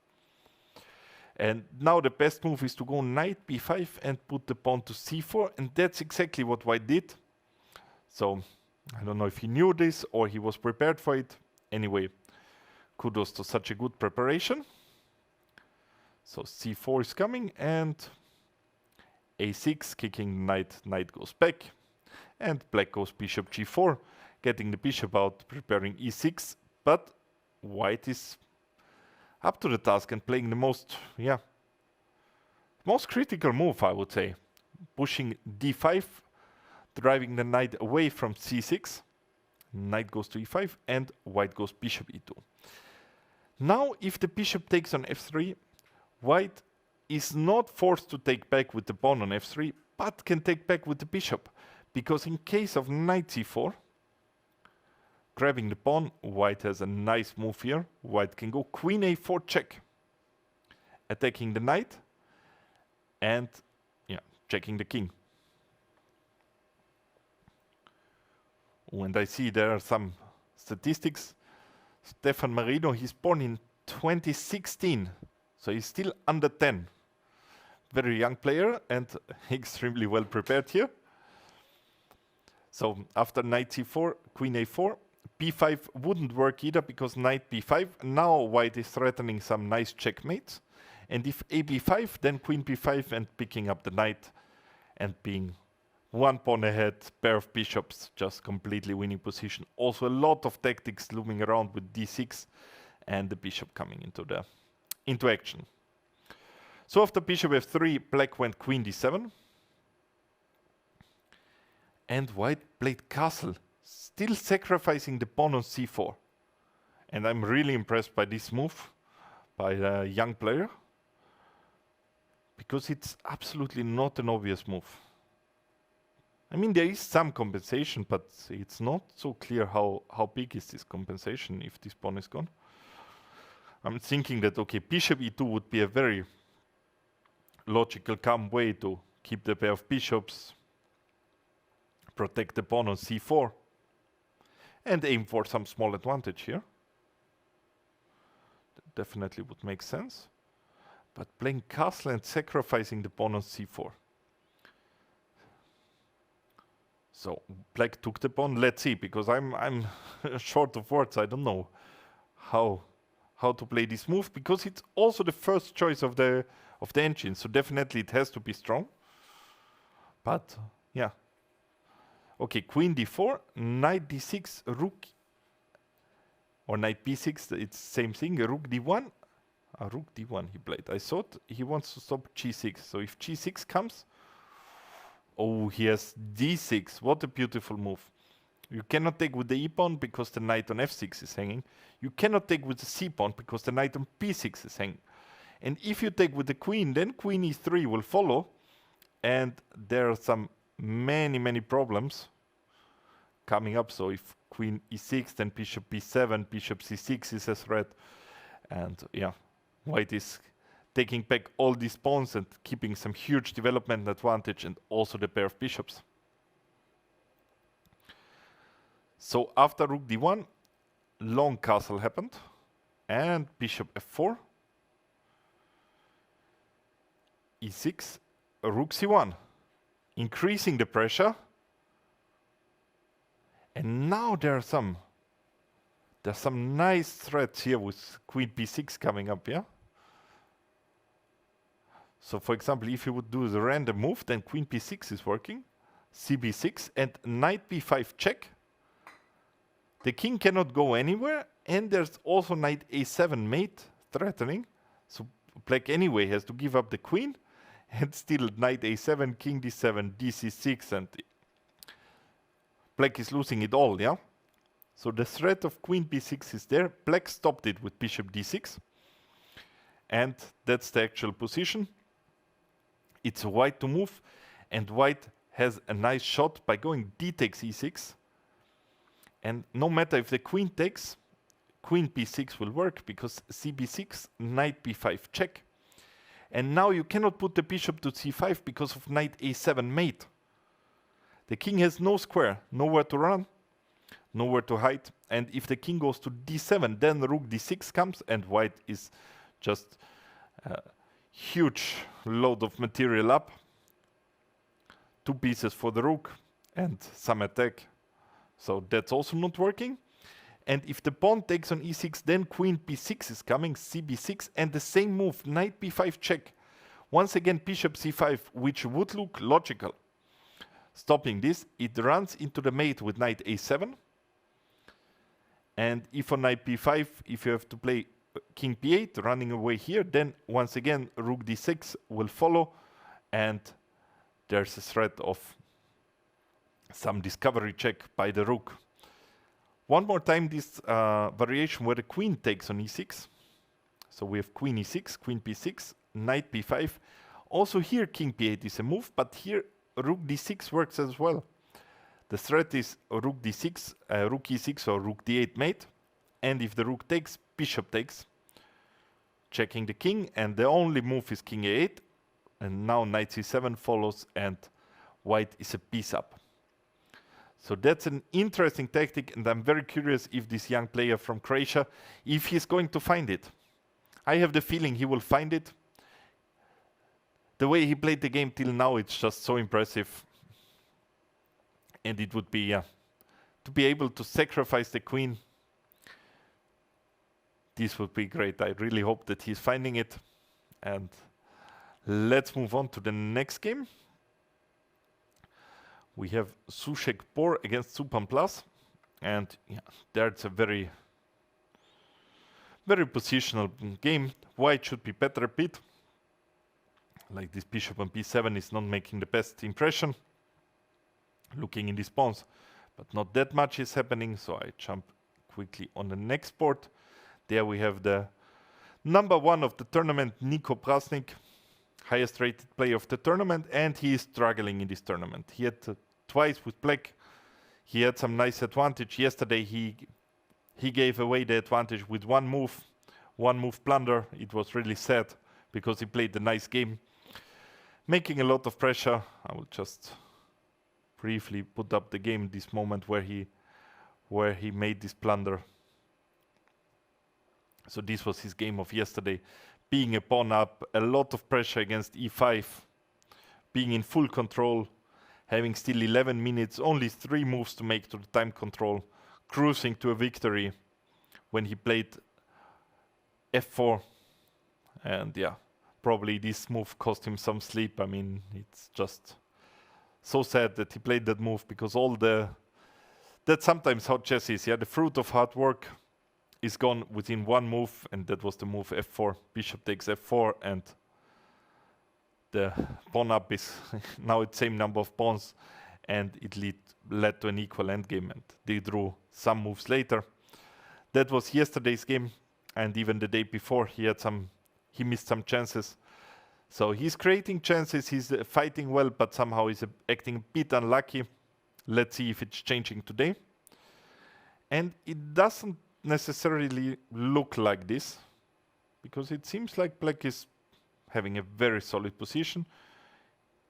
And now the best move is to go knight b5 and put the pawn to c4, and that's exactly what White did. So I don't know if he knew this or he was prepared for it. Anyway, kudos to such a good preparation. So c4 is coming and a6, kicking knight, knight goes back. And Black goes bishop g4, getting the bishop out, preparing e6. But White is up to the task and playing the most critical move, I would say. Pushing d5, driving the knight away from c6. Knight goes to e5 and White goes bishop e2. Now, if the bishop takes on f3, White is not forced to take back with the pawn on f3, but can take back with the bishop. Because in case of knight c4, grabbing the pawn, White has a nice move here. White can go queen a4 check, attacking the knight and checking the king. And I see there are some statistics. Stefan Marino, he's born in 2016, so he's still under 10. Very young player and extremely well prepared here. So after knight c4, queen a4, b5 wouldn't work either because knight b5. Now White is threatening some nice checkmates. And if a b5, then queen b5 and picking up the knight and being one pawn ahead, pair of bishops, just completely winning position. Also a lot of tactics looming around with d6 and the bishop coming into action. So after bishop f3, Black went queen d7. And White played castle, still sacrificing the pawn on c4. And I'm really impressed by this move by a young player, because it's absolutely not an obvious move. I mean, there is some compensation, but it's not so clear how big is this compensation if this pawn is gone. I'm thinking that, okay, bishop e2 would be a very logical, calm way to keep the pair of bishops, protect the pawn on c4, and aim for some small advantage here. That definitely would make sense. But playing castle and sacrificing the pawn on c4. So Black took the pawn. Let's see, because I'm short of words. I don't know how to play this move, because it's also the first choice of the engine. So definitely it has to be strong. But yeah. Okay, queen d4, knight d6, rook, or knight b6, it's same thing, rook d1. Rook d1 he played. I thought he wants to stop g6. So if g6 comes, oh, he has d6. What a beautiful move. You cannot take with the e-pawn because the knight on f6 is hanging. You cannot take with the c-pawn because the knight on b6 is hanging. And if you take with the queen, then queen e3 will follow. And there are some many problems coming up. So if queen e6, then bishop b7, bishop c6 is a threat. And yeah, White is taking back all these pawns and keeping some huge development advantage, and also the pair of bishops. So after rook d1, long castle happened, and bishop f4, e6, rook c1, increasing the pressure. And now there's some nice threats here with queen b6 coming up, yeah? So for example, if you would do the random move, then queen p6 is working, cb6, and knight b5 check. The king cannot go anywhere, and there's also knight a7 mate threatening. So black anyway has to give up the queen, and still knight a7, king d7, dc6, and black is losing it all, yeah? So the threat of queen b6 is there. Black stopped it with bishop d6. And that's the actual position. It's white to move, and white has a nice shot by going d takes e6. And no matter if the queen takes, queen b6 will work, because cb6, knight b5 check. And now you cannot put the bishop to c5 because of knight a7 mate. The king has no square, nowhere to run, nowhere to hide. And if the king goes to d7, then rook d6 comes, and white is just a huge load of material up. 2 pieces for the rook and some attack. So that's also not working. And if the pawn takes on e6, then queen b6 is coming, cb6, and the same move, knight b5 check. Once again, bishop c5, which would look logical. Stopping this, it runs into the mate with knight a7. And if on knight b5, if you have to play king b8, running away here, then once again, rook d6 will follow, and there's a threat of some discovery check by the rook. One more time, this variation where the queen takes on e6. So we have queen e6, queen b6, knight b5. Also here, king b8 is a move, but here rook d6 works as well. The threat is rook d6, rook e6 or rook d8 mate. And if the rook takes, bishop takes, checking the king. And the only move is king a8. And now knight c7 follows, and white is a piece up. So that's an interesting tactic, and I'm very curious if this young player from Croatia, if he's going to find it. I have the feeling he will find it. The way he played the game till now, it's just so impressive. And it would be, to be able to sacrifice the queen, this would be great. I really hope that he's finding it. And let's move on to the next game. We have Sushek Bor against Supan Plus, and there's a very positional game. White should be better a bit. Like this bishop on b7 is not making the best impression. Looking in these pawns, but not that much is happening, so I jump quickly on the next board. There we have the number 1 of the tournament, Niko Prasnik, highest rated player of the tournament, and he is struggling in this tournament. He had twice with black, he had some nice advantage. Yesterday he gave away the advantage with one move blunder. It was really sad because he played a nice game, making a lot of pressure. I will just briefly put up the game this moment where he made this blunder. So this was his game of yesterday, being a pawn up, a lot of pressure against e5, being in full control, having still 11 minutes, only 3 moves to make to the time control, cruising to a victory when he played f4. And yeah, probably this move cost him some sleep. I mean, it's just so sad that he played that move, because that's sometimes how chess is. Yeah, the fruit of hard work is gone within one move, and that was the move f4. Bishop takes f4, and the pawn up is now it's same number of pawns, and it led to an equal endgame, and they drew some moves later. That was yesterday's game, and even the day before he missed some chances. So he's creating chances, he's fighting well, but somehow he's acting a bit unlucky. Let's see if it's changing today. And it doesn't necessarily look like this, because it seems like black is having a very solid position.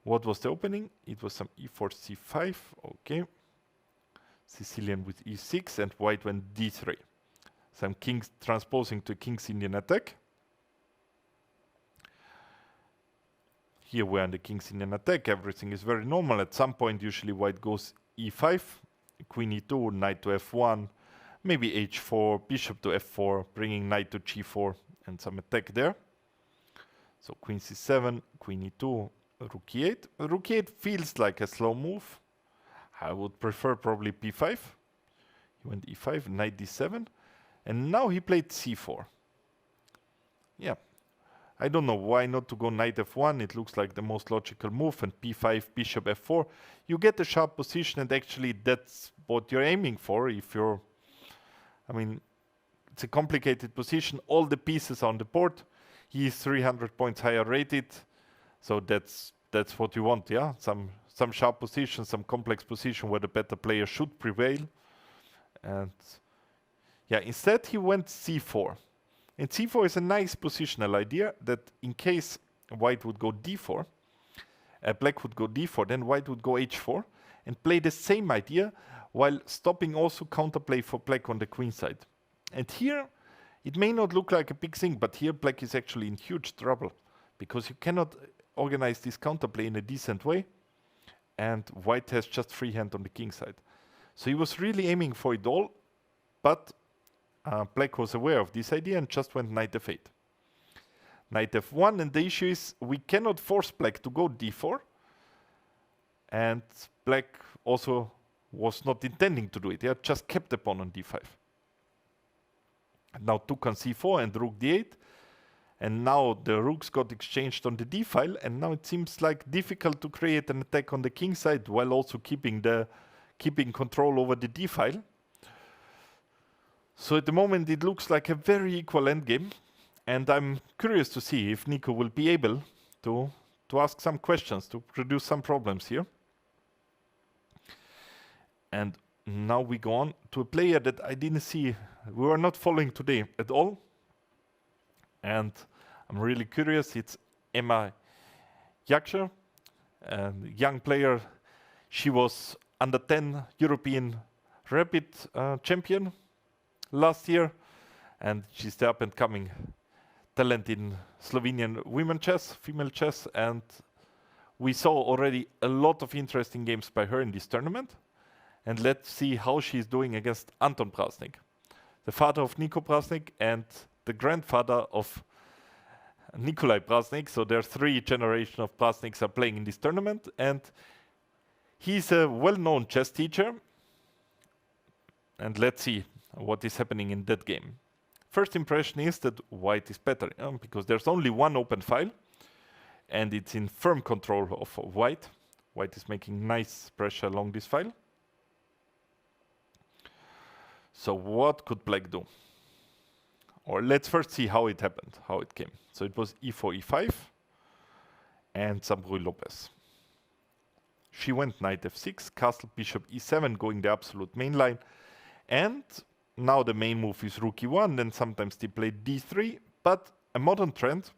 What was the opening? It was some e4, c5, okay. Sicilian with e6, and white went d3. Some kings transposing to King's Indian attack. Here we're on the King's Indian attack, everything is very normal. At some point usually white goes e5, queen e2, knight to f1, maybe h4, bishop to f4, bringing knight to g4, and some attack there. So queen c7, queen e2, rook e8. Rook e8 feels like a slow move. I would prefer probably b5. He went e5, knight d7, and now he played c4. Yeah, I don't know why not to go knight f1. It looks like the most logical move, and b5, bishop f4. You get a sharp position, and actually that's what you're aiming for. If you're, I mean, it's a complicated position. All the pieces on the board. He is 300 points higher rated, so that's what you want. Yeah, some sharp position, some complex position where the better player should prevail. And yeah, instead he went c4. And c4 is a nice positional idea that in case white would go d4, black would go d4, then white would go h4 and play the same idea while stopping also counterplay for black on the queen side. And here, it may not look like a big thing, but here black is actually in huge trouble because you cannot organize this counterplay in a decent way, and white has just free hand on the king side. So he was really aiming for it all, but black was aware of this idea and just went knight f8. Knight f1, and the issue is we cannot force black to go d4, and black also was not intending to do it. He had just kept the pawn on d5. Now took on c4 and rook d8, and now the rooks got exchanged on the d file, and now it seems like difficult to create an attack on the king side while also keeping control over the d file. So at the moment it looks like a very equal endgame, and I'm curious to see if Nico will be able to ask some questions, to produce some problems here. And now we go on to a player that I didn't see, we were not following today at all. And I'm really curious, it's Emma Jakscher, a young player. She was under 10 European Rapid champion last year, and she's the up and coming talent in Slovenian women chess, female chess, and we saw already a lot of interesting games by her in this tournament. And let's see how she's doing against Anton Prasnik, the father of Nico Prasnik and the grandfather of Nikolai Prasnik. So there are 3 generations of Prasniks are playing in this tournament, and he's a well-known chess teacher. And let's see what is happening in that game. First impression is that white is better, because there's only one open file, and it's in firm control of white. White is making nice pressure along this file. So what could black do? Or let's first see how it happened, how it came. So it was e4, e5, and some Ruy Lopez. She went knight f6, castle, bishop e7, going the absolute main line. And now the main move is rook e1, then sometimes they play d3, but a modern trend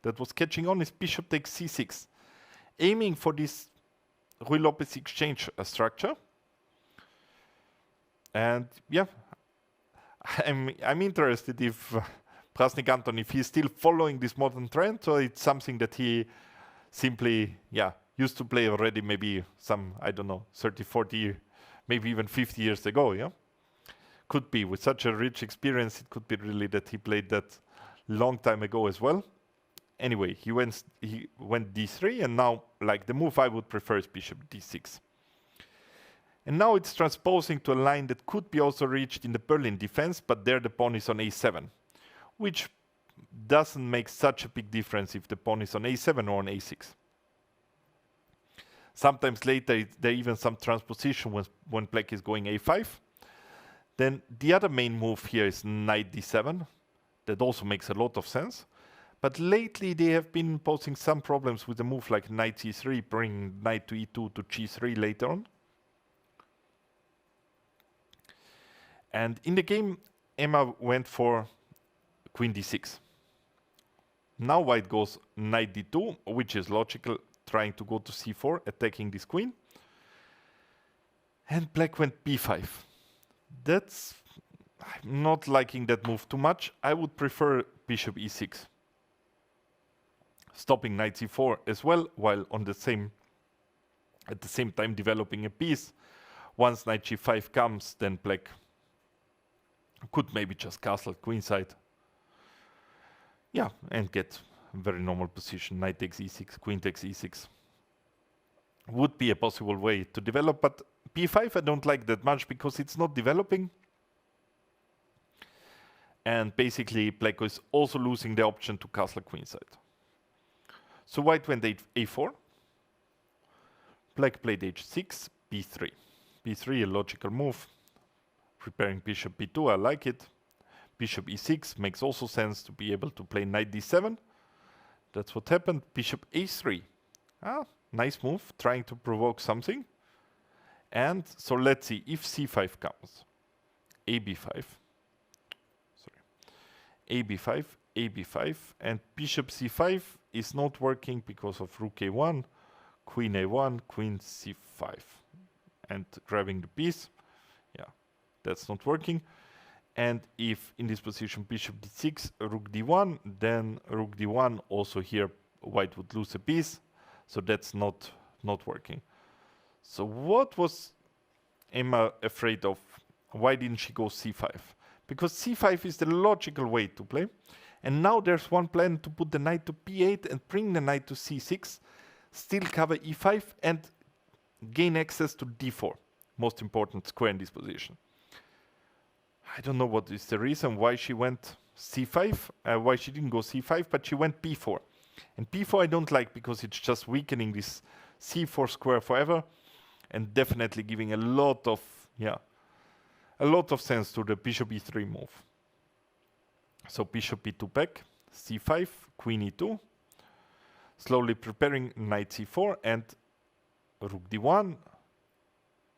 that was catching on is bishop takes c6, aiming for this Ruy Lopez exchange structure. And yeah, I'm interested if Prasnik Anton, if he's still following this modern trend, or it's something that he simply, used to play already maybe some, I don't know, 30, 40, maybe even 50 years ago, yeah? Could be, with such a rich experience, it could be really that he played that long time ago as well. Anyway, he went d3, and now, like, the move I would prefer is bishop d6. And now it's transposing to a line that could be also reached in the Berlin defense, but there the pawn is on a7, which doesn't make such a big difference if the pawn is on a7 or on a6. Sometimes later there even some transposition when black is going a5. Then the other main move here is knight d7. That also makes a lot of sense. But lately they have been posing some problems with a move like knight c3, bringing knight to e2 to g3 later on. And in the game, Emma went for queen d6. Now white goes knight d2, which is logical, trying to go to c4, attacking this queen. And black went b5. I'm not liking that move too much. I would prefer bishop e6. Stopping knight c4 as well, while at the same time developing a piece. Once knight g5 comes, then black could maybe just castle queenside. Yeah, and get very normal position. Knight takes e6, queen takes e6. Would be a possible way to develop, but b5 I don't like that much because it's not developing. And basically black is also losing the option to castle queenside. So white went a4. Black played h6, b3. b3, a logical move. Preparing bishop b2, I like it. Bishop e6 makes also sense to be able to play knight d7. That's what happened. Bishop a3. Nice move, trying to provoke something. And so let's see if c5 comes. ab5. ab5, ab5, and bishop c5 is not working because of rook a1, queen a1, queen c5. And grabbing the piece, yeah, that's not working. And if in this position bishop d6, rook d1, then rook d1, also here white would lose a piece. So that's not working. So what was Emma afraid of? Why didn't she go c5? Because c5 is the logical way to play. And now there's one plan to put the knight to b8 and bring the knight to c6, still cover e5 and gain access to d4. Most important square in this position. I don't know what is the reason why she went c5, why she didn't go c5, but she went b4. And b4 I don't like because it's just weakening this c4 square forever and definitely giving a lot of sense to the bishop e3 move. So bishop b2 back, c5, queen e2, slowly preparing knight c4 and rook d1,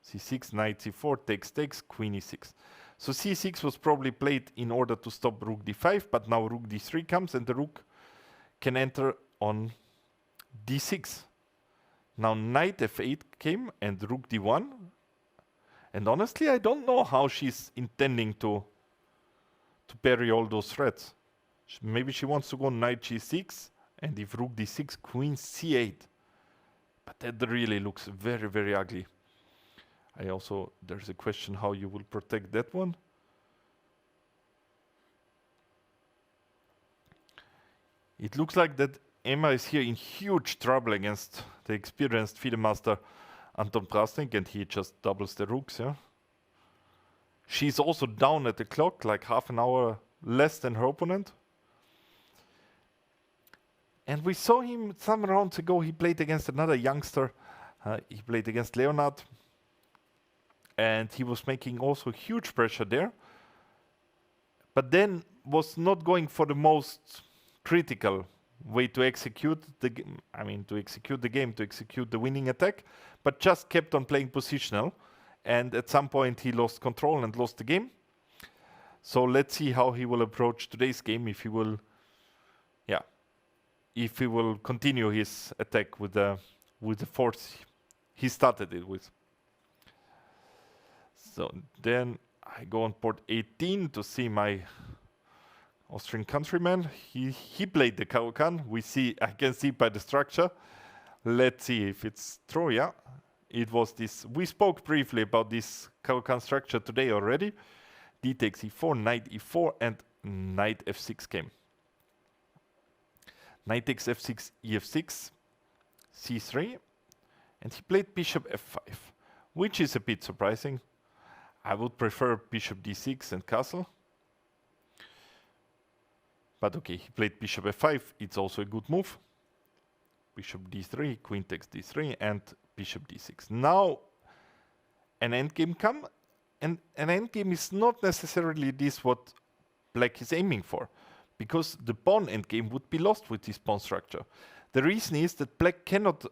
c6, knight c4, takes, queen e6. So c6 was probably played in order to stop rook d5, but now rook d3 comes and the rook can enter on d6. Now knight f8 came and rook d1. And honestly, I don't know how she's intending to parry all those threats. Maybe she wants to go knight g6 and if rook d6, queen c8. But that really looks very, very ugly. There's a question how you will protect that one. It looks like that Emma is here in huge trouble against the experienced FIDE master Anton Prasnik, and he just doubles the rooks, yeah. She's also down at the clock, like half an hour less than her opponent. And we saw him some rounds ago, he played against another youngster. He played against Leonard. And he was making also huge pressure there. But then was not going for the most critical way to execute the game. I mean, to execute the winning attack, but just kept on playing positional. And at some point he lost control and lost the game. So let's see how he will approach today's game, if he will continue his attack with the force he started it with. So then I go on port 18 to see my Austrian countryman. He played the Caro-Kann. I can see by the structure. Let's see if it's true, yeah. It was this, we spoke briefly about this Caro-Kann structure today already. D takes e4, knight e4, and knight f6 came. Knight takes f6, ef6, c3, and he played bishop f5, which is a bit surprising. I would prefer bishop d6 and castle. But okay, he played bishop f5, it's also a good move. Bishop d3, queen takes d3, and bishop d6. Now an endgame come, and an endgame is not necessarily this what black is aiming for, because the pawn endgame would be lost with this pawn structure. The reason is that black cannot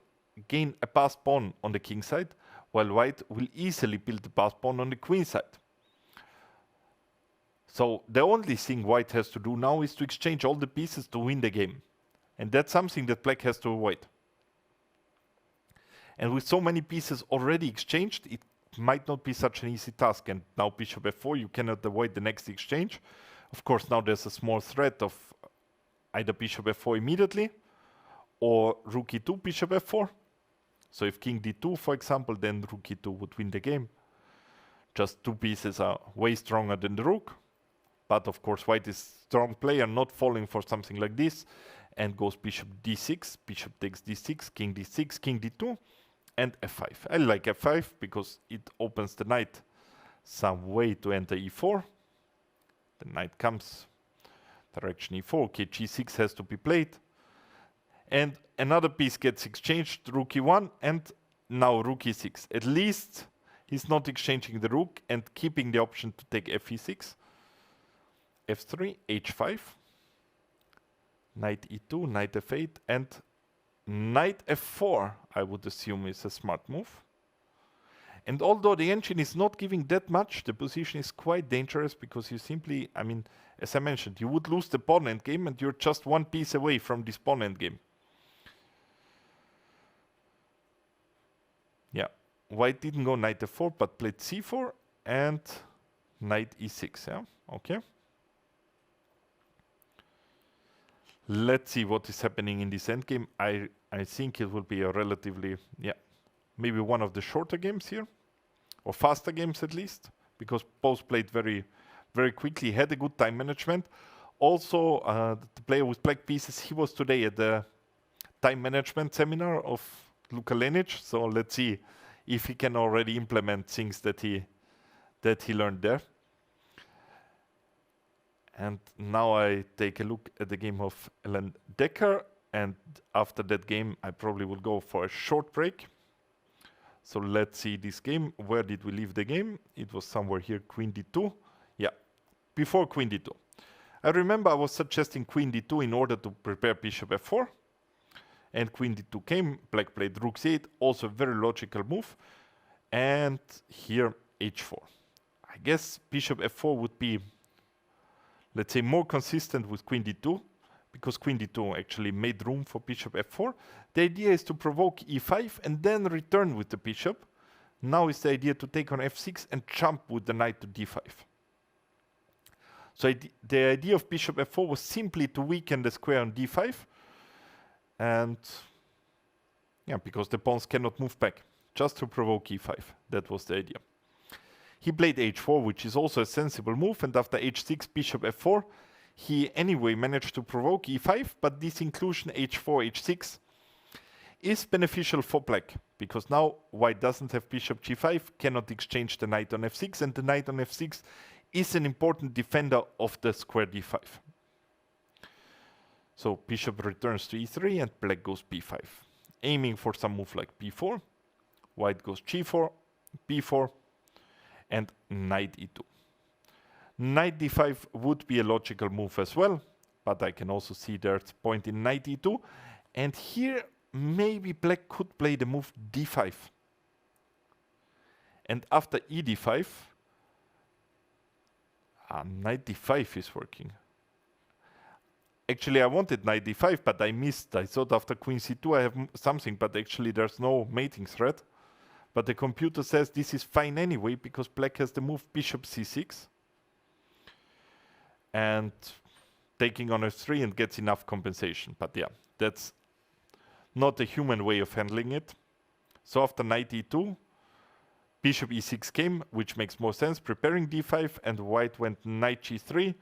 gain a passed pawn on the king side, while white will easily build the passed pawn on the queen side. So the only thing white has to do now is to exchange all the pieces to win the game. And that's something that black has to avoid. And with so many pieces already exchanged, it might not be such an easy task. And now bishop f4, you cannot avoid the next exchange. Of course, now there's a small threat of either bishop f4 immediately, or rook e2, bishop f4. So if king d2, for example, then rook e2 would win the game. Just two pieces are way stronger than the rook. But of course, white is a strong player, not falling for something like this. and goes bishop d6, bishop takes d6, king d6, king d2, and f5. I like f5 because it opens the knight some way to enter e4. The knight comes, direction e4, okay, g6 has to be played. And another piece gets exchanged, rook e1, and now rook e6. At least he's not exchanging the rook and keeping the option to take f e6. f3, h5, knight e2, knight f8, and knight f4, I would assume, is a smart move. And although the engine is not giving that much, the position is quite dangerous because you simply, I mean, as I mentioned, you would lose the pawn endgame and you're just one piece away from this pawn endgame. Yeah, white didn't go knight f4, but played c4 and knight e6, yeah, okay. Let's see what is happening in this endgame. I think it will be a relatively, maybe one of the shorter games here, or faster games at least, because both played very, very quickly, had a good time management. Also, the player with black pieces, he was today at the time management seminar of Luka Lenic, so let's see if he can already implement things that he learned there. And now I take a look at the game of Alan Decker, and after that game I probably will go for a short break. So let's see this game. Where did we leave the game? It was somewhere here, queen d2. Yeah, before queen d2. I remember I was suggesting queen d2 in order to prepare bishop f4. And queen d2 came, black played rook c8, also a very logical move. And here h4. I guess bishop f4 would be, let's say, more consistent with queen d2, because queen d2 actually made room for bishop f4. The idea is to provoke e5 and then return with the bishop. Now is the idea to take on f6 and jump with the knight to d5. So the idea of bishop f4 was simply to weaken the square on d5. And yeah, because the pawns cannot move back, just to provoke e5. That was the idea. He played h4, which is also a sensible move, and after h6, bishop f4, he anyway managed to provoke e5, but this inclusion h4, h6 is beneficial for black, because now white doesn't have bishop g5, cannot exchange the knight on f6, and the knight on f6 is an important defender of the square d5. So bishop returns to e3 and black goes b5, aiming for some move like b4, white goes g4, b4, and knight e2. Knight d5 would be a logical move as well, but I can also see there's a point in knight e2, and here maybe black could play the move d5. And after e d5, knight d5 is working. Actually, I wanted knight d5, but I missed. I thought after queen c2 I have something, but actually there's no mating threat. But the computer says this is fine anyway, because black has the move bishop c6. And taking on f3 and gets enough compensation. But yeah, that's not a human way of handling it. So after knight e2, bishop e6 came, which makes more sense, preparing d5, and white went knight g3,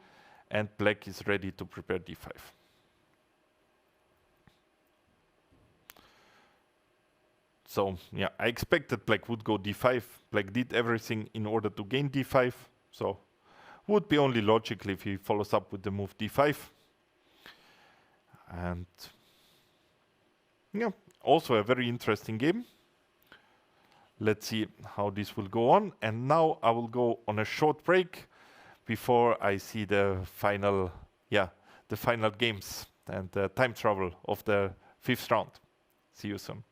and black is ready to prepare d5. So yeah, I expected black would go d5. Black did everything in order to gain d5, so would be only logical if he follows up with the move d5. And yeah, also a very interesting game. Let's see how this will go on. And now I will go on a short break before I see the final, the final games and the time travel of the 5th round. See you soon.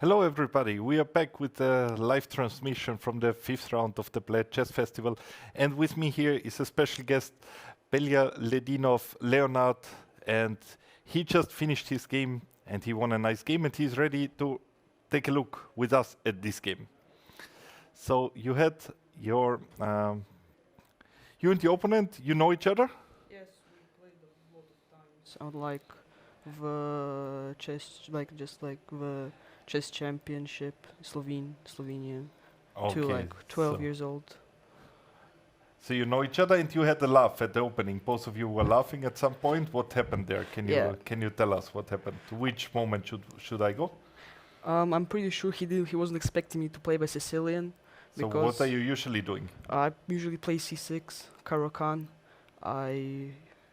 Hello, everybody. We are back with the live transmission from the 5th round of the Bled Chess Festival. And with me here is a special guest, Belja Ledinov Leonard. And he just finished his game and he won a nice game and he's ready to take a look with us at this game. So you had your, you and the opponent, you know each other? Yes, we played a lot of times on like the chess, like just like the chess championship, Slovenia, to like 12 years old. So you know each other and you had a laugh at the opening. Both of you were laughing at some point. What happened there? Can you tell us what happened? To which moment should I go? I'm pretty sure he wasn't expecting me to play by Sicilian. So what are you usually doing? I usually play c6, Caro-Kann. I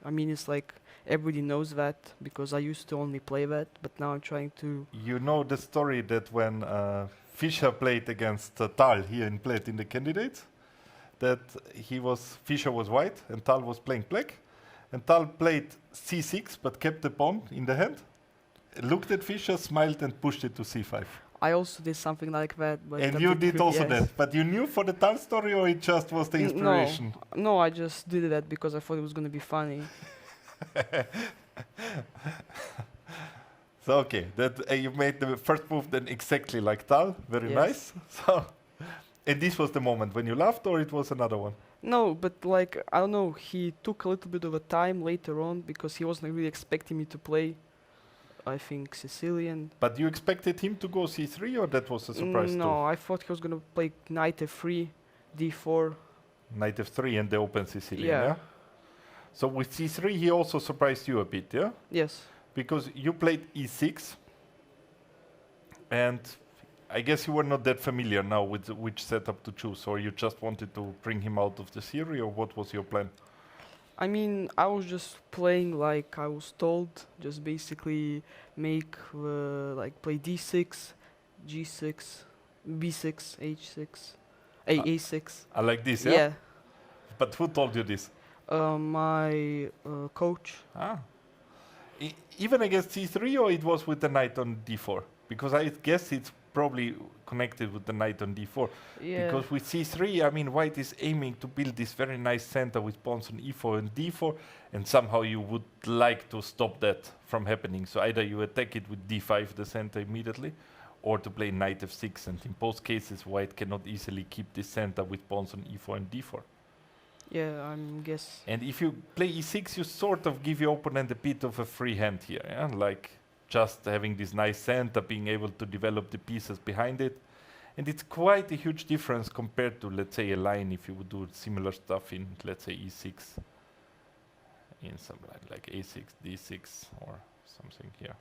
mean, it's like everybody knows that because I used to only play that, but now I'm trying to. You know the story that when Fischer played against Tal here in Bled in the candidates, that Fischer was white and Tal was playing black, and Tal played c6 but kept the pawn in the hand, looked at Fischer, smiled and pushed it to c5. I also did something like that. But And you did also that, but you knew for the Tal story or it just was the inspiration? No, I just did that because I thought it was going to be funny. So okay, that you made the first move then exactly like Tal, very Yes. nice. So, and this was the moment when you laughed, or it was another one? No, but like, I don't know, he took a little bit of a time later on because he wasn't really expecting me to play, I think, Sicilian. But you expected him to go c3, or that was a surprise No, I thought he was going to play knight f3, d4. too? Knight f3 and the open Sicilian, Yeah. yeah? So with c3 he also surprised you a bit, yeah? Yes. Because you played e6, and I guess you were not that familiar now with which setup to choose, or you just wanted to bring him out of the series, or what was your plan? I mean, I was just playing like I was told, just basically make, like, play d6, g6, b6, h6, a6. I like this, yeah? Yeah. But who told you this? My coach. Ah. Even against c3, or it was with the knight on d4? Because I guess it's probably connected with the knight on d4. Yeah. Because with c3, I mean, white is aiming to build this very nice center with pawns on e4 and d4, and somehow you would like to stop that from happening. So either you attack it with d5, the center, immediately, or to play knight f6, and in both cases, white cannot easily keep this center with pawns on e4 and d4. Yeah, I guess. And if you play e6, you sort of give your opponent a bit of a free hand here, yeah? Like just having this nice center, being able to develop the pieces behind it. And it's quite a huge difference compared to, let's say, a line if you would do similar stuff in, let's say, e6, in some line like a6, d6, or something here.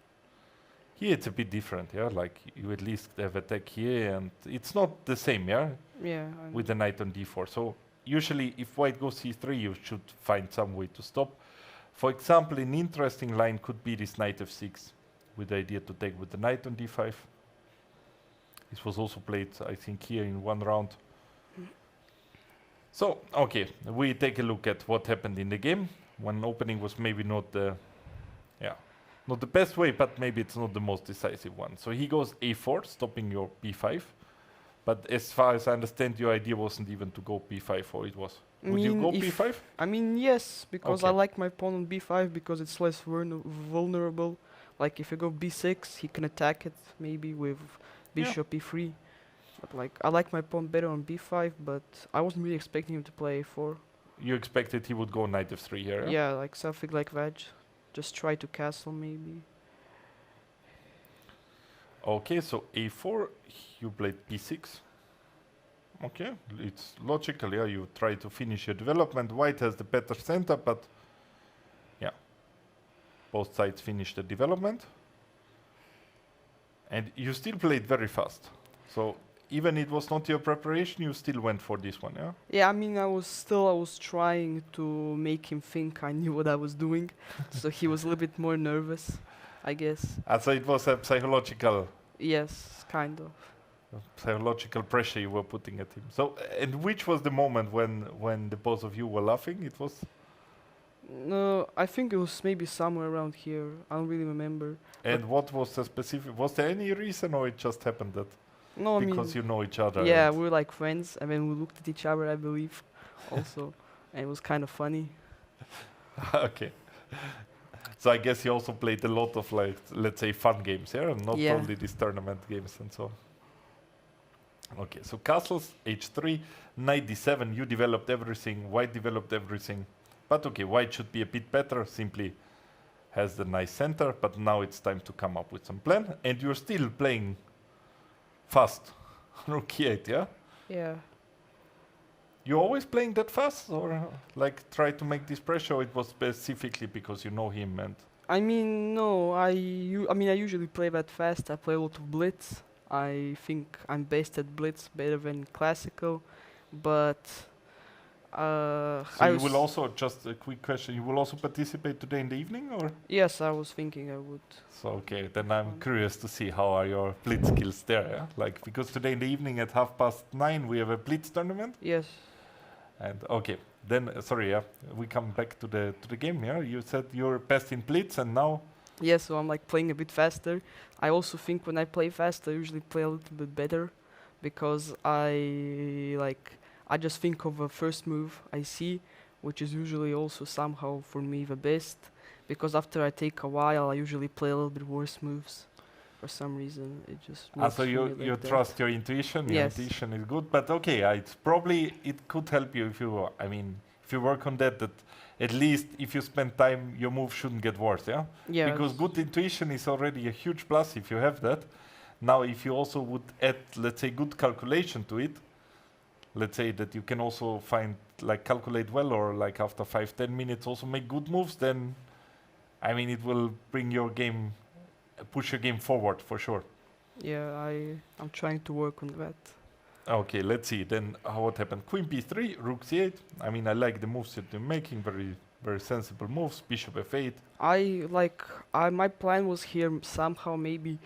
Here it's a bit different, yeah? Like you at least have attack here, and it's not the same, yeah? Yeah. With the knight on d4. So usually if white goes c3, you should find some way to stop. For example, an interesting line could be this knight f6, with the idea to take with the knight on d5. This was also played, I think, here in one round. So, okay, we take a look at what happened in the game. One opening was maybe not the, not the best way, but maybe it's not the most decisive one. So he goes a4, stopping your b5. But as far as I understand, your idea wasn't even to go b5, or it was. Would you go b5? I mean, yes, because I Okay. like my pawn on b5 because it's less vulnerable. Like if you go b6, he can attack it maybe with bishop e3. But like I like my pawn better on b5, but I wasn't really expecting him to play a4. You expected he would go knight f3 here, Yeah, like something like that. Just try to castle maybe. Okay, so a4, you played b6. Okay, it's logical, yeah, you try to finish your development. White has the better center, but yeah, both sides finished the development. And you still played very fast. So even it was not your preparation, you still went for this one, yeah? Yeah, I mean, I was trying to make him think I knew what I was doing, so he was a little bit more nervous, I guess. So it was a psychological Yes, kind of. psychological pressure you were putting at him. So, and which was the moment when the both of you were laughing? It was No, I think it was maybe somewhere around here. I don't really remember. And what was the specific? Was there any reason, or it just happened that No, I mean, because you know each other? yeah, and- we were like friends, and then we looked at each other, I believe, also, and it was kind of funny. Okay. So I guess you also played a lot of like, let's say, fun games, yeah, and not Yeah. only these tournament games and so on. Okay, so castles, h3, knight d7. You developed everything. White developed everything. But okay, white should be a bit better. Simply has the nice center. But now it's time to come up with some plan. And you're still playing fast. Rook e8, yeah. Yeah. You always playing that fast, or like try to make this pressure? Or it was specifically because you know him and. I mean, no, I mean, I usually play that fast. I play a lot of blitz. I think I'm best at blitz, better than classical, but So I you was will also, just a quick question, you will also participate today in the evening, or? yes, I was thinking I would. So okay, then I'm curious to see how are your blitz skills there, yeah? Like, because today in the evening at 9:30 we have a blitz tournament, Yes, and okay, then sorry, yeah, we come back to the game, yeah? You said you're best in blitz, and now yes. So I'm like playing a bit faster. I also think when I play fast, I usually play a little bit better, because I just think of a first move I see, which is usually also somehow for me the best, because after I take a while, I usually play a little bit worse moves. For some reason, it just works so for you me like you that. trust your intuition. Your Yes. intuition is good, but okay, it's probably it could help you if you, I mean, if you work on that. That at least if you spend time, your move shouldn't get worse. Yeah. Yeah, Because good intuition is already a huge plus if you have that. Now, if you also would add, let's say, good calculation to it, let's say that you can also find, like, calculate well, or like after 5-10 minutes also make good moves, then, I mean, it will bring your game, push your game forward for sure. yeah. I'm trying to work on that. Okay, let's see. Then what happened? Queen b3, rook c8. I mean, I like the moves that you're making, very, very sensible moves. Bishop f8. My plan was here somehow maybe,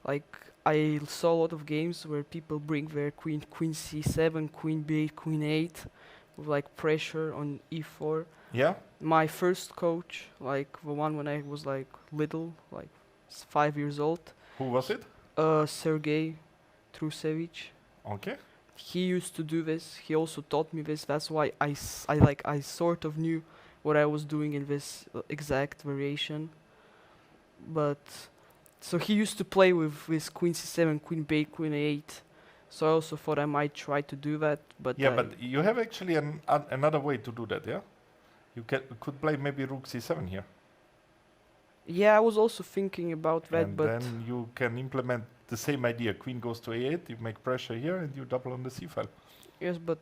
like I saw a lot of games where people bring their queen c7, queen b8, queen 8, with like pressure on e4. Yeah. My first coach, like the one when I was like little, like 5 years old, Who was it? Sergei Trusevich. Okay. He used to do this. He also taught me this. That's why I sort of knew what I was doing in this exact variation. But so he used to play with this queen c7, queen b8, queen a8. So I also thought I might try to do that. But Yeah, but you have actually another way to do that, yeah? You could play maybe rook c7 here. yeah, I was also thinking about that. And But then you can implement the same idea. Queen goes to a8, you make pressure here, and you double on the c file. yes, but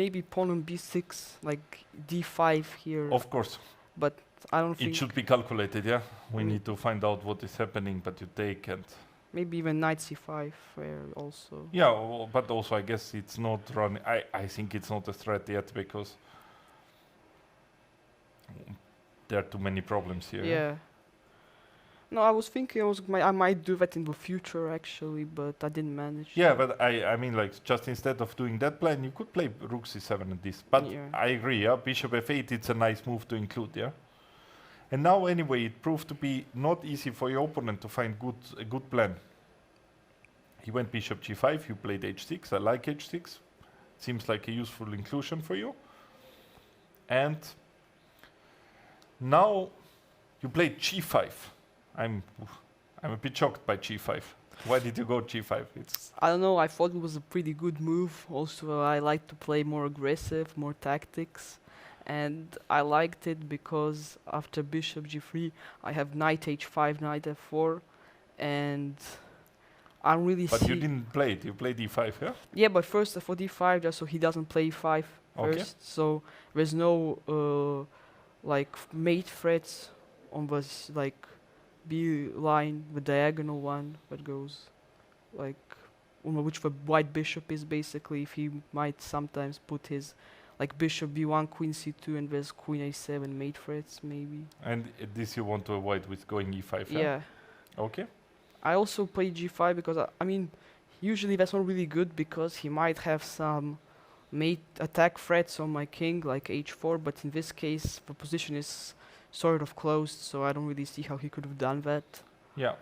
maybe pawn on b6, like d5 here. Of course, But I don't it think should be calculated, yeah? We Mm. need to find out what is happening, but you take and... maybe even knight c5 there also. Yeah, but also I guess it's not running... I think it's not a threat yet, because there are too many problems here. Yeah. No, I was thinking I might do that in the future actually, but I didn't manage. Yeah, but I mean, like, just instead of doing that plan, you could play rook c7 and this. But Yeah. I agree, yeah, bishop f8, it's a nice move to include, yeah? And now, anyway, it proved to be not easy for your opponent to find a good plan. He went bishop g5, you played h6, I like h6. Seems like a useful inclusion for you. And now you played g5. I'm a bit shocked by g5. Why did you go g5? It's I don't know, I thought it was a pretty good move. Also, I like to play more aggressive, more tactics. And I liked it because after bishop g3, I have knight h5, knight f4. And I really But see... you didn't play it. You played e5, yeah? Yeah, but first for d5, just so he doesn't play e5 Okay. first. So there's no like mate threats on this like B line, the diagonal one that goes like on which the white bishop is basically. If he might sometimes put his like bishop b1, queen c2, and there's queen a7 mate threats maybe. And this you want to avoid with going e5, Yeah. Okay. I also play g5 because I mean, usually that's not really good because he might have some made attack threats on my king, like h4, but in this case, the position is sort of closed, so I don't really see how he could have done that. Yeah,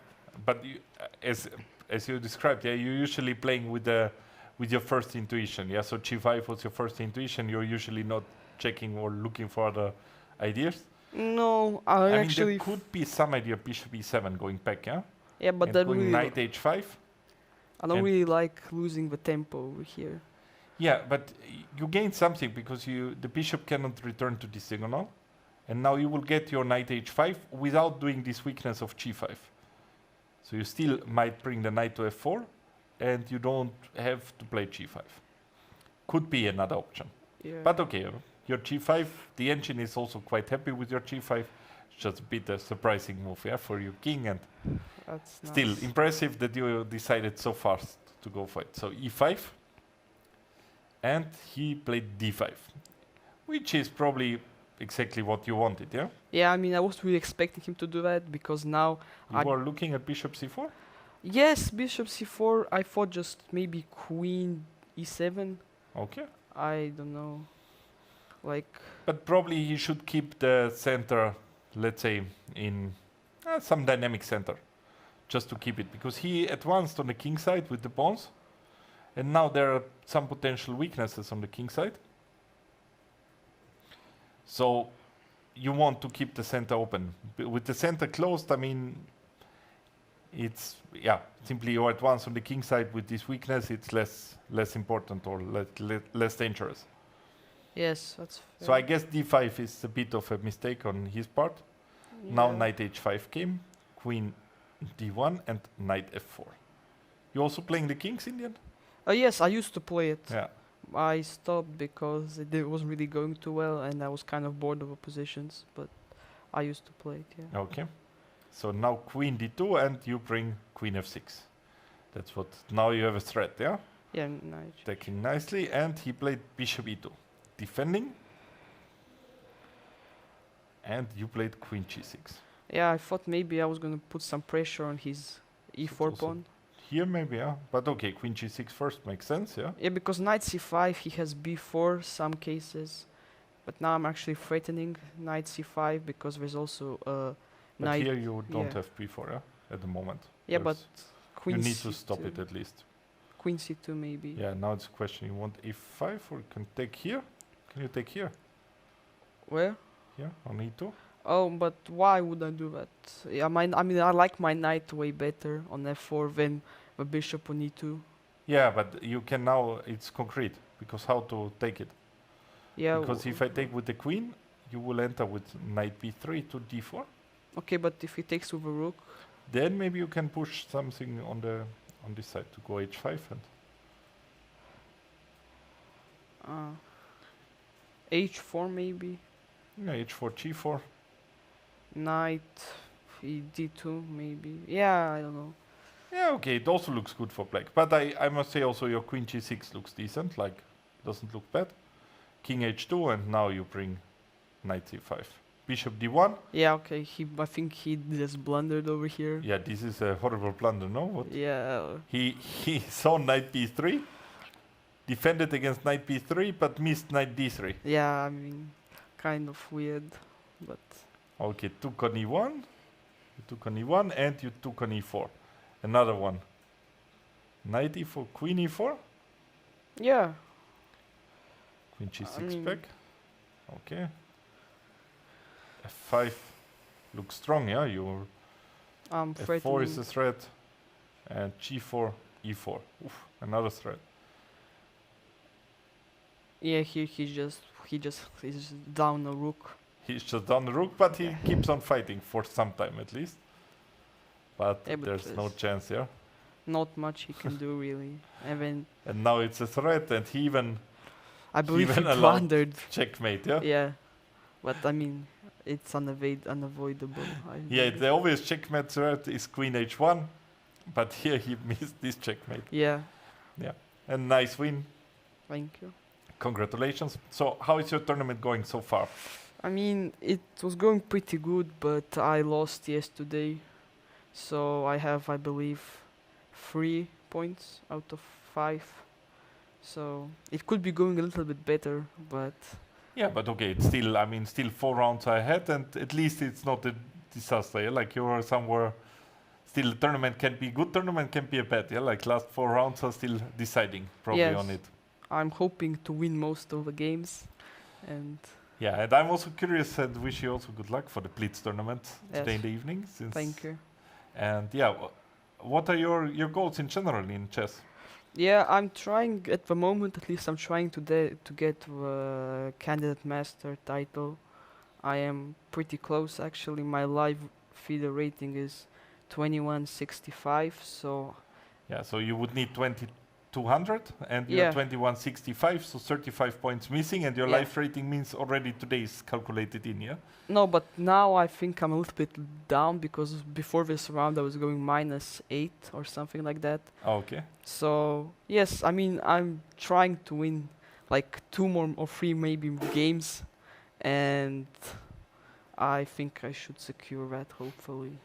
but you, as you described, yeah, you're usually playing with your first intuition. Yeah, so g5 was your first intuition. You're usually not checking or looking for other ideas. No, I mean, actually, there could be some idea bishop e7 going back, yeah, yeah, but and that going really, knight h5. I don't and- really like losing the tempo over here. Yeah, but you gain something because the bishop cannot return to this diagonal, and now you will get your knight h5 without doing this weakness of g5. So you still might bring the knight to f4, and you don't have to play g5. Could be another option. Yeah. But okay, your g5, the engine is also quite happy with your g5. It's just a bit a surprising move, yeah, for your king, and That's still nice. impressive that you decided so fast to go for it. So e5, and he played d5, which is probably exactly what you wanted, yeah? Yeah, I mean, I was really expecting him to do that because now, You I- were looking at bishop c4? yes, bishop c4. I thought just maybe queen e7. Okay. I don't know, like But probably he should keep the center, let's say, in some dynamic center, just to keep it, because he advanced on the king side with the pawns, and now there are some potential weaknesses on the king side. So you want to keep the center open. With the center closed, I mean, it's, yeah, simply you advance on the king side with this weakness, it's less important or less dangerous. yes, that's fair. So I guess d5 is a bit of a mistake on his part. Now Yeah. knight h5 came, queen d1, and knight f4. You also playing the kings in the end? Yes, I used to play it. Yeah. I stopped because it wasn't really going too well, and I was kind of bored of the positions. But I used to play it. Yeah. Okay. So now queen d2, and you bring queen f6. That's what. Now you have a threat, yeah? Yeah, nice. Attacking nicely, and he played bishop e2, defending. And you played queen g6. Yeah, I thought maybe I was gonna put some pressure on his e4 also- pawn. Here maybe, yeah. But okay, queen g6 first makes sense, yeah? Yeah, because knight c5 he has b4 some cases, but now I'm actually threatening knight c5 because there's also But knight. here you don't yeah. have b4, yeah? At the moment. Yeah, but There's- queen you need to c2. stop it at least. Queen c2 maybe. Yeah, now it's a question, you want e5 or you can take here? Can you take here? Where? Here, on e2? Oh, but why would I do that? Yeah, I mean, I like my knight way better on f4 than the bishop on e2. Yeah, but you can now, it's concrete, because how to take it? Yeah. Because if I take with the queen, you will enter with knight b3 to d4. Okay, but if he takes with a rook, Then maybe you can push something on this side to go h5 and h4 maybe, yeah, h4, g4. knight d2 maybe. Yeah, I don't know. Yeah, okay, it also looks good for black. But I must say also your queen g6 looks decent, like doesn't look bad. King h2, and now you bring knight c5. Bishop d1. Yeah, okay. I think he just blundered over here. Yeah, this is a horrible blunder, no? What? Yeah. He saw knight b3, defended against knight b3, but missed knight d3. Yeah, I mean, kind of weird, but Okay, took on e1, you took on e1, and you took on e4. Another one. Knight e4, queen e4, yeah. queen g6 mean- back. Okay. f5 looks strong, yeah? Your I'm f4 threatening. is a threat, and g4, e4. Oof, another threat. Yeah, he's just down a rook. He's just down the rook, but he keeps on fighting for some time at least. But Yeah, but there's no there's- chance, yeah? Not much he can do really. And then And now it's a threat, and he even I believe he even allowed- blundered. checkmate, yeah? Yeah, but I mean, it's unavoidable. Yeah, believe. the obvious checkmate threat is queen h1, but here he missed this checkmate. Yeah, And nice win. thank you. Congratulations. So how is your tournament going so far? I mean, it was going pretty good, but I lost yesterday. So I have, I believe, 3 points out of 5. So it could be going a little bit better, but Yeah, but okay, it's still, I mean, still 4 rounds ahead, and at least it's not a disaster. Yeah? Like you're somewhere, still the tournament can be good, tournament can be a bad. Yeah, like last 4 rounds are still deciding probably Yes. on it. I'm hoping to win most of the games. And Yeah, and I'm also curious and wish you also good luck for the Blitz tournament today in Yes. the evening. thank you. And yeah, what are your goals in general in chess? Yeah, I'm trying at the moment. At least I'm trying to get the candidate master title. I am pretty close actually. My live feeder rating is 2165. So Yeah, so you would need 2200 and you're Yeah. 2165, so 35 points missing, and your Yeah. life rating means already today is calculated in, yeah? no, but now I think I'm a little bit down because before this round I was going -8 or something like that. Okay. So yes, I mean I'm trying to win like 2 more or 3 maybe games, and I think I should secure that hopefully.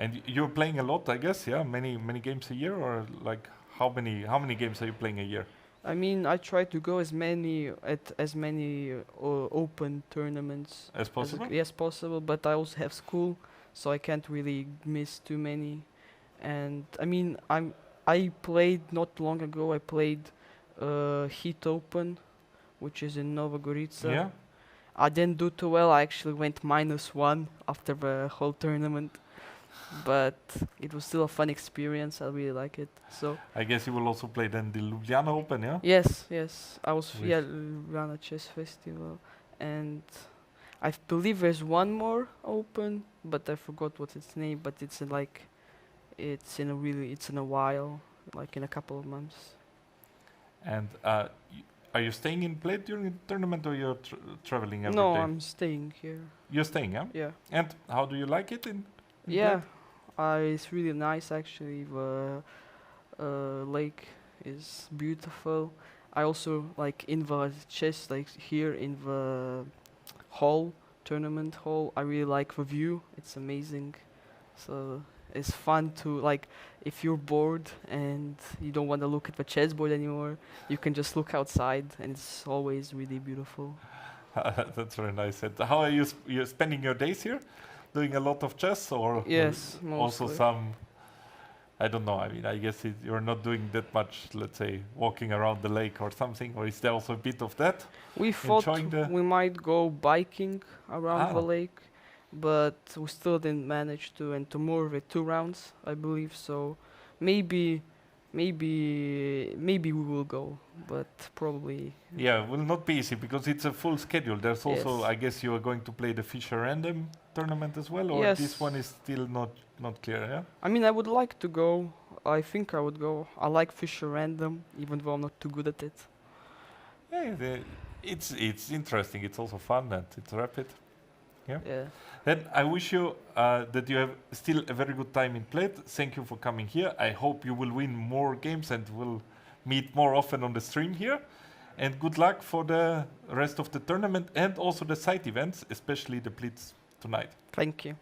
And you're playing a lot, I guess, yeah? Many games a year, or like how many games are you playing a year? I mean I try to go as many open tournaments As possible? yes possible, but I also have school, so I can't really miss too many. And I mean I played not long ago. I played Heat Open, which is in Novogorica. Yeah? I didn't do too well. I actually went -1 after the whole tournament, but it was still a fun experience. I really like it. So I guess you will also play then the Ljubljana Open, yeah? yes, I was With- Bled Chess Festival, and I believe there's one more open, but I forgot what its name. But it's in a while, like in a couple of months. And are you staying in Bled during the tournament, or you're traveling every No, day? I'm staying here. You're staying, yeah? Yeah. And how do you like it in Yeah, Bled? it's really nice actually. The lake is beautiful. I also like in the chess, like here in the tournament hall. I really like the view. It's amazing. So it's fun to like if you're bored and you don't want to look at the chessboard anymore, you can just look outside, and it's always really beautiful. That's very nice. And how are you're spending your days here? Doing a lot of chess, or Yes, also mostly. some? I don't know. I mean, I guess you're not doing that much. Let's say walking around the lake or something, or is there also a bit of that? We thought Enjoying the- we might go biking around the Ah. lake, but we still didn't manage to. And tomorrow with 2 rounds, I believe. So maybe we will go, but probably Yeah, will not be easy because it's a full schedule. There's also, Yes. I guess, you are going to play the Fisher Random tournament as well, or this Yes. one is still not clear. Yeah. I mean, I would like to go. I think I would go. I like Fisher Random, even though I'm not too good at it. Yeah, it's interesting. It's also fun and it's rapid. Yeah. Then I wish you that you have still a very good time in Bled. Thank you for coming here. I hope you will win more games and will meet more often on the stream here. And good luck for the rest of the tournament and also the side events, especially the Blitz tonight. Thank you.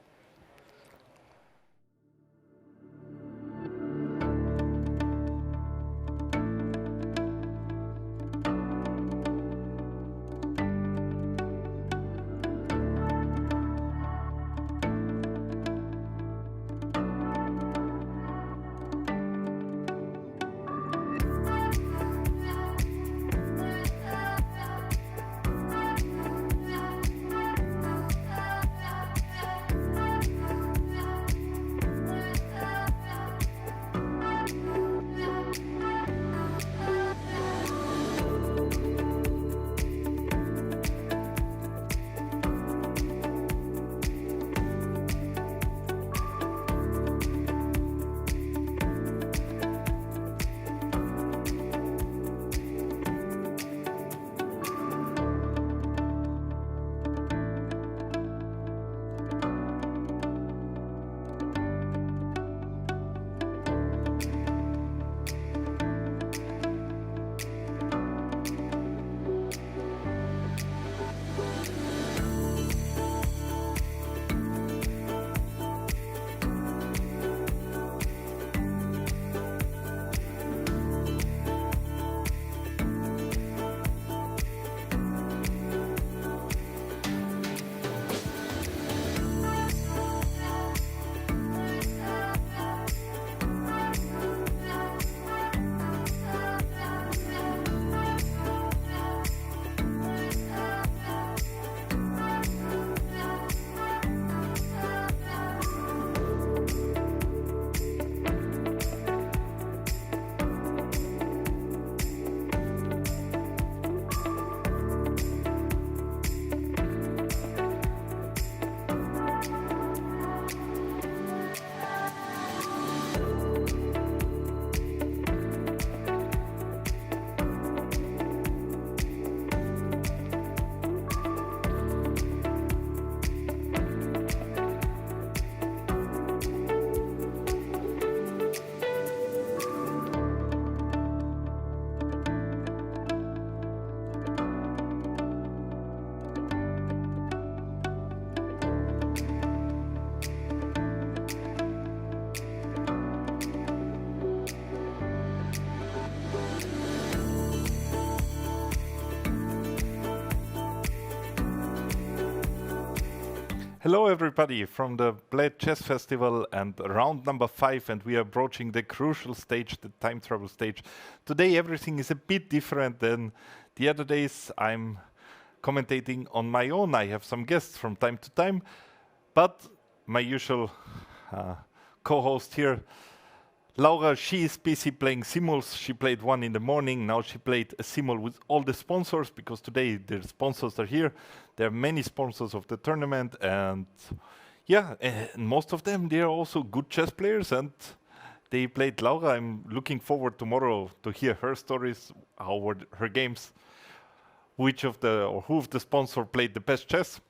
Hello everybody from the Bled Chess Festival and round number 5, and we are approaching the crucial stage, the time travel stage. Today everything is a bit different than the other days. I'm commentating on my own. I have some guests from time to time, but my usual co-host here, Laura, she is busy playing simuls. She played one in the morning. Now she played a simul with all the sponsors, because today the sponsors are here. There are many sponsors of the tournament, and yeah, and most of them, they are also good chess players, and they played Laura. I'm looking forward tomorrow to hear her stories, how were her games, who of the sponsor played the best chess.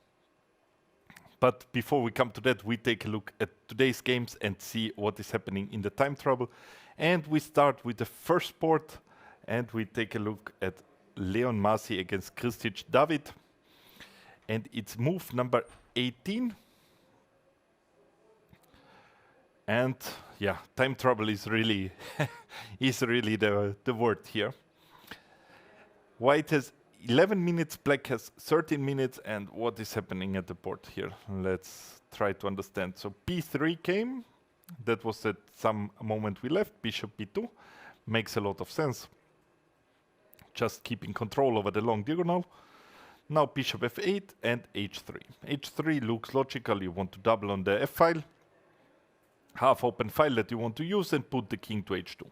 But before we come to that, we take a look at today's games and see what is happening in the time travel. And we start with the first board, and we take a look at Leon Masi against Kristic David. And it's move number 18. And yeah, time travel is really the word here. White has 11 minutes, black has 13 minutes, and what is happening at the board here? Let's try to understand. So b3 came, that was at some moment we left, bishop b2, makes a lot of sense. Just keeping control over the long diagonal. Now bishop f8 and h3. h3 looks logical, you want to double on the f file, half open file that you want to use, and put the king to h2.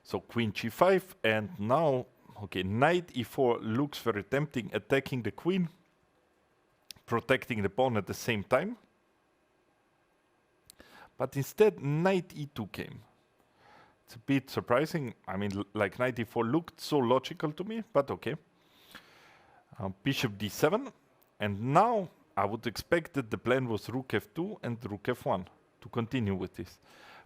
So queen g5, and now okay, knight e4 looks very tempting, attacking the queen, protecting the pawn at the same time. But instead, knight e2 came. It's a bit surprising. I mean, like knight e4 looked so logical to me, but okay. Bishop d7, and now I would expect that the plan was rook f2 and rook f1 to continue with this.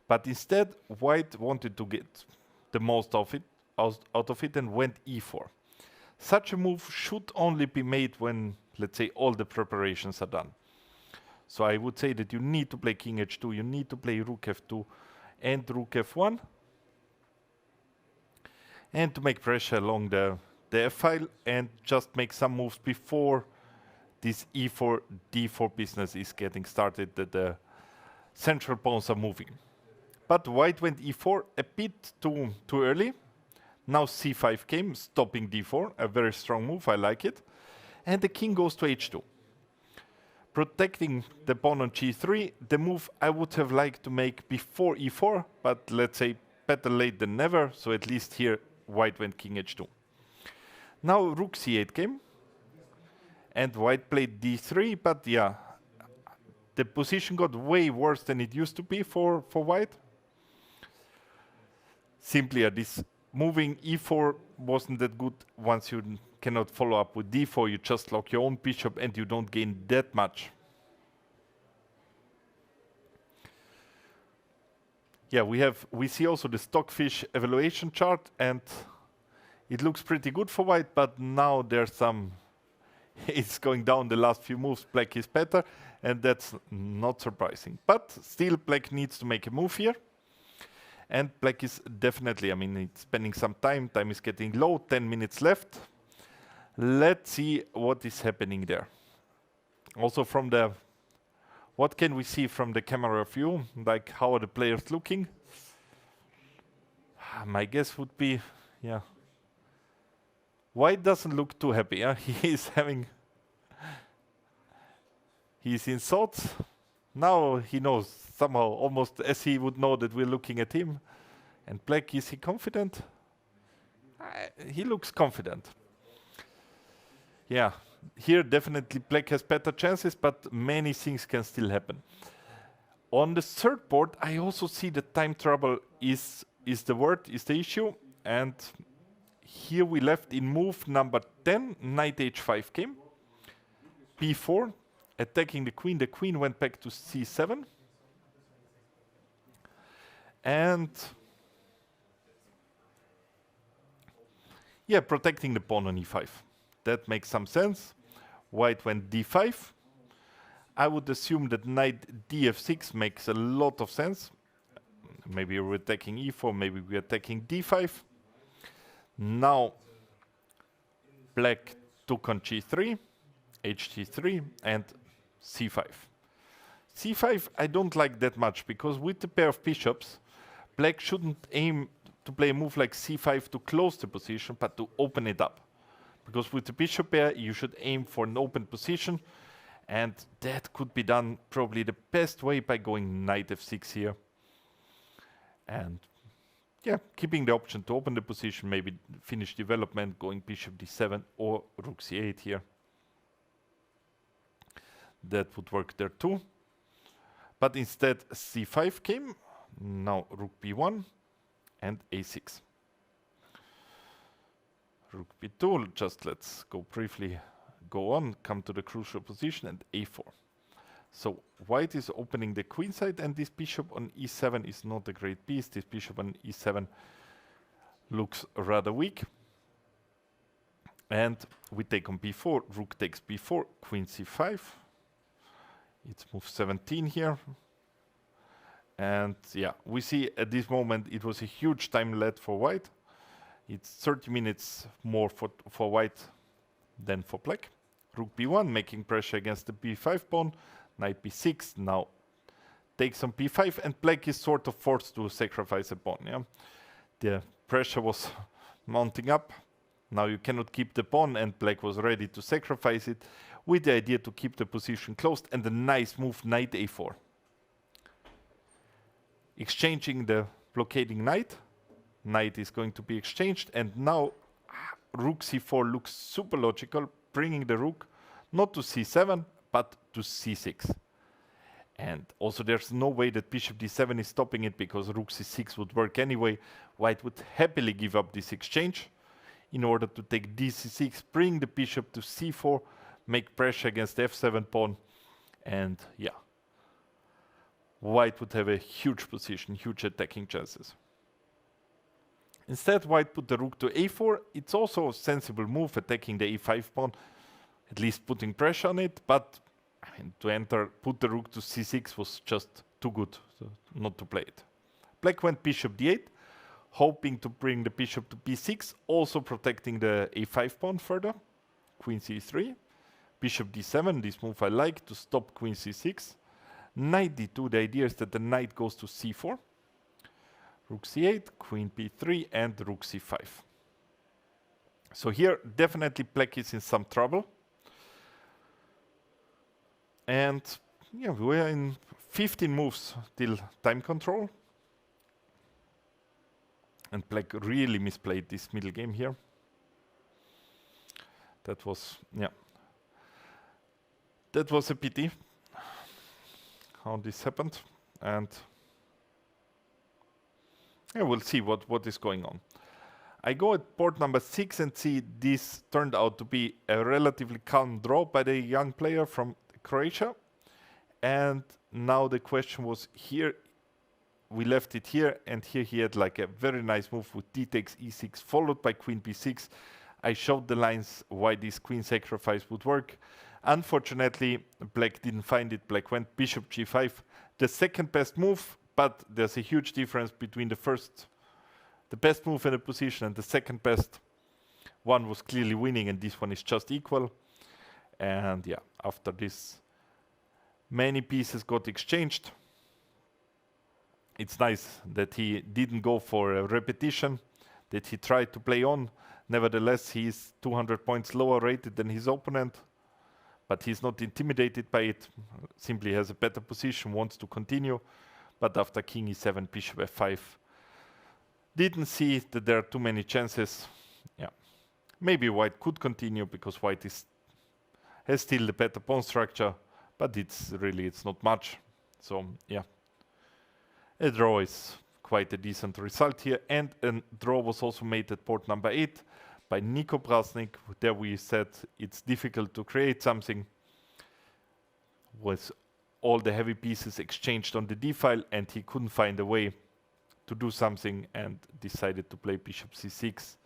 But instead, white wanted to get the most of it, out of it, and went e4. Such a move should only be made when, let's say, all the preparations are done. So I would say that you need to play king h2, you need to play rook f2 and rook f1, and to make pressure along the f file, and just make some moves before this e4 d4 business is getting started, that the central pawns are moving. But white went e4 a bit too early. Now c5 came, stopping d4, a very strong move, I like it. And the king goes to h2. Protecting the pawn on g3, the move I would have liked to make before e4, but let's say better late than never, so at least here white went king h2. Now rook c8 came, and white played d3, but yeah, the position got way worse than it used to be for white. Simply this moving e4 wasn't that good. Once you cannot follow up with d4, you just lock your own bishop and you don't gain that much. Yeah, we see also the Stockfish evaluation chart, and it looks pretty good for white, but now there's some it's going down the last few moves. Black is better, and that's not surprising. But still, black needs to make a move here. And black is definitely, I mean, it's spending some time. Time is getting low, 10 minutes left. Let's see what is happening there. Also from the, what can we see from the camera view? Like, how are the players looking? My guess would be, yeah. White doesn't look too happy. He's in thoughts. Now he knows somehow, almost as he would know that we're looking at him. And black, is he confident? He looks confident. Yeah, here definitely black has better chances, but many things can still happen. On the third board, I also see that time trouble is the issue. And here we left in move number 10, knight h5 came. b4, attacking the queen. The queen went back to c7. And yeah, protecting the pawn on e5. That makes some sense. White went d5. I would assume that knight df6 makes a lot of sense. Maybe we're attacking e4, maybe we're attacking d5. Now black took on g3. HT3 and C5. C5 I don't like that much because with the pair of bishops, black shouldn't aim to play a move like C5 to close the position, but to open it up. Because with the bishop pair, you should aim for an open position, and that could be done probably the best way by going knight f6 here. And yeah, keeping the option to open the position, maybe finish development, going bishop d7 or rook c8 here. That would work there too. But instead c5 came, now rook b1 and a6. Rook b2, just let's go briefly go on, come to the crucial position, and a4. So white is opening the queen side, and this bishop on e7 is not a great piece. This bishop on e7 looks rather weak. And we take on b4, rook takes b4, queen c5. It's move 17 here. And yeah, we see at this moment it was a huge time led for white. It's 30 minutes more for white than for black. Rook b1, making pressure against the b5 pawn. Knight b6 now takes on b5, and black is sort of forced to sacrifice a pawn. Yeah? The pressure was mounting up. Now you cannot keep the pawn, and black was ready to sacrifice it with the idea to keep the position closed, and a nice move, knight a4. Exchanging the blockading knight. Knight is going to be exchanged, and now rook c4 looks super logical, bringing the rook not to c7 but to c6. And also there's no way that bishop d7 is stopping it, because rook c6 would work anyway. White would happily give up this exchange in order to take d6, bring the bishop to c4, make pressure against the f7 pawn, and yeah, white would have a huge position, huge attacking chances. Instead, white put the rook to a4. It's also a sensible move, attacking the a5 pawn, at least putting pressure on it, but I mean, to put the rook to c6 was just too good not to play it. Black went bishop d8, hoping to bring the bishop to b6, also protecting the a5 pawn further. Queen c3, bishop d7, this move I like to stop queen c6. Knight d2, the idea is that the knight goes to c4. Rook c8, queen b3, and rook c5. So here, definitely black is in some trouble. And yeah, we are in 15 moves till time control. And black really misplayed this middle game here. That was, yeah. That was a pity how this happened. And yeah, we'll see what is going on. I go at board number 6 and see this turned out to be a relatively calm draw by the young player from Croatia. And now the question was here, we left it here, and here he had like a very nice move with d takes e6 followed by queen b6. I showed the lines why this queen sacrifice would work. Unfortunately, black didn't find it. Black went bishop g5, the second best move, but there's a huge difference between the best move in the position and the second best. One was clearly winning, and this one is just equal. And yeah, after this, many pieces got exchanged. It's nice that he didn't go for a repetition, that he tried to play on. Nevertheless, he is 200 points lower rated than his opponent, but he's not intimidated by it, simply has a better position, wants to continue. But after king e7, bishop f5, didn't see that there are too many chances. Yeah, maybe white could continue because white has still the better pawn structure, but it's not much. So yeah, a draw is quite a decent result here, and a draw was also made at board number 8 by Nico Brasnik. There we said it's difficult to create something with all the heavy pieces exchanged on the d-file, and he couldn't find a way to do something and decided to play bishop c6,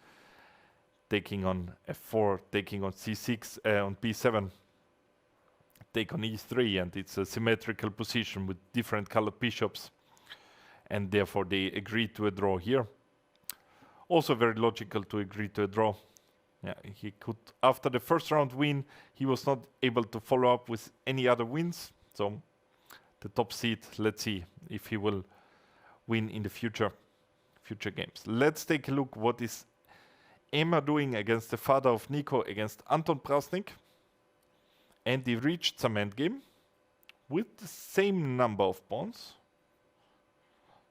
taking on f4, taking on c6, on b7, take on e3, and it's a symmetrical position with different colored bishops, and therefore they agreed to a draw here. Also very logical to agree to a draw. yeah, he could, after the first round win, he was not able to follow up with any other wins. So the top seed, let's see if he will win in the future games. Let's take a look what is Emma doing against the father of Nico, against Anton Prasnik. And he reached some endgame with the same number of pawns.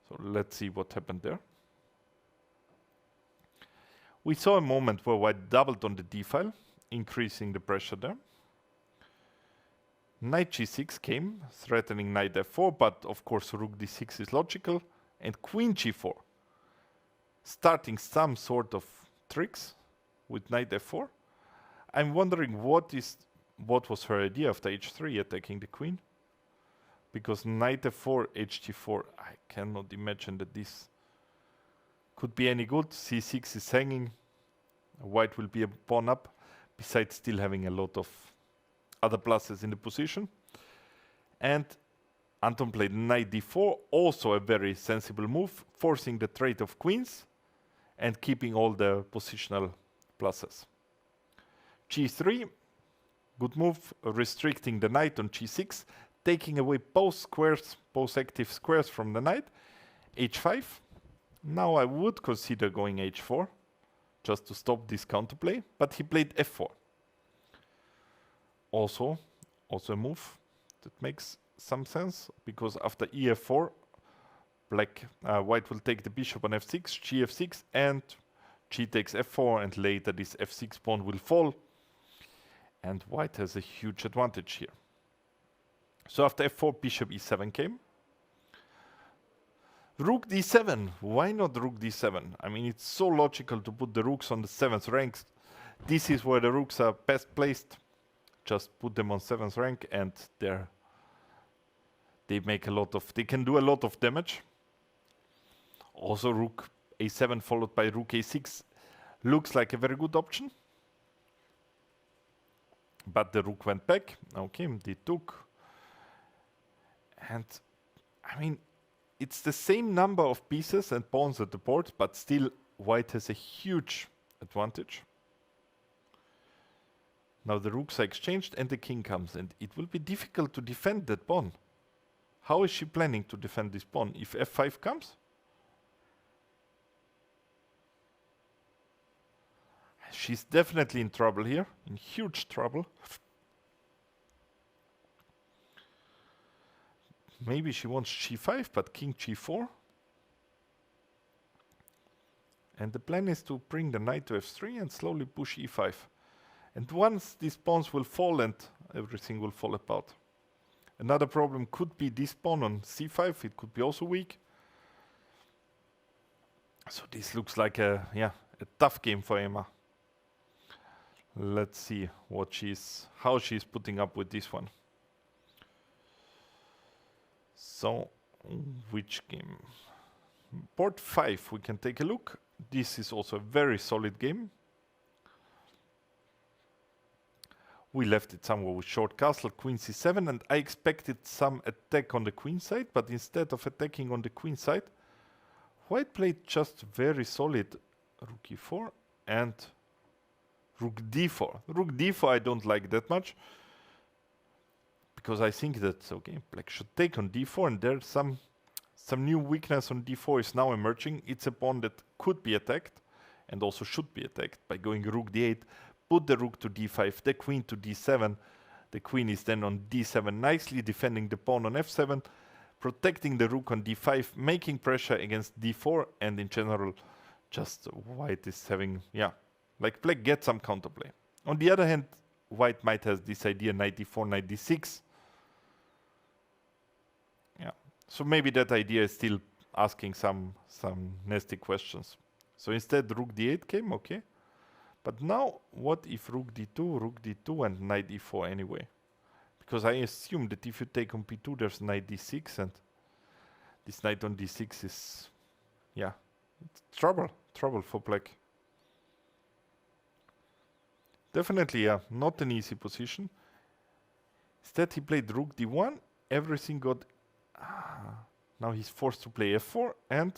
So let's see what happened there. We saw a moment where white doubled on the d file, increasing the pressure there. Knight g6 came, threatening knight f4, but of course rook d6 is logical, and queen g4, starting some sort of tricks with knight f4. I'm wondering what was her idea after h3 attacking the queen, because knight f4, hg4, I cannot imagine that this could be any good. c6 is hanging, white will be a pawn up, besides still having a lot of other pluses in the position. And Anton played knight d4, also a very sensible move, forcing the trade of queens and keeping all the positional pluses. g3, good move, restricting the knight on g6, taking away both squares, both active squares from the knight. h5, now I would consider going h4, just to stop this counterplay, but he played f4. Also a move that makes some sense, because after ef4, white will take the bishop on f6, gf6, and g takes f4, and later this f6 pawn will fall, and white has a huge advantage here. So after f4, bishop e7 came. Rook d7, why not rook d7? I mean, it's so logical to put the rooks on the 7th ranks. This is where the rooks are best placed. Just put them on 7th rank and they can do a lot of damage. Also rook a7 followed by rook a6 looks like a very good option. But the rook went back. Okay, they took. And I mean, it's the same number of pieces and pawns at the board, but still white has a huge advantage. Now the rooks are exchanged and the king comes, and it will be difficult to defend that pawn. How is she planning to defend this pawn if f5 comes? She's definitely in trouble here, in huge trouble. Maybe she wants g5, but king g4. And the plan is to bring the knight to f3 and slowly push e5. And once these pawns will fall and everything will fall apart. Another problem could be this pawn on c5, it could be also weak. So this looks like a tough game for Emma. Let's see how she's putting up with this one. So, which game? Board 5, we can take a look. This is also a very solid game. We left it somewhere with short castle, queen c7, and I expected some attack on the queen side, but instead of attacking on the queen side, white played just very solid rook e4 and rook d4. Rook d4 I don't like that much, because I think that, okay, black should take on d4, and there's some new weakness on d4 is now emerging. It's a pawn that could be attacked, and also should be attacked by going rook d8, put the rook to d5, the queen to d7. The queen is then on d7, nicely defending the pawn on f7, protecting the rook on d5, making pressure against d4, and in general, just white is having, like black gets some counterplay. On the other hand, white might have this idea, knight d4, knight d6. So maybe that idea is still asking some nasty questions. So instead rook d8 came, okay. But now, what if rook d2, and knight e4 anyway? Because I assume that if you take on p2, there's knight d6, and this knight on d6 is, it's trouble for black. Definitely, not an easy position. Instead, he played rook d1, everything got... now he's forced to play f4, and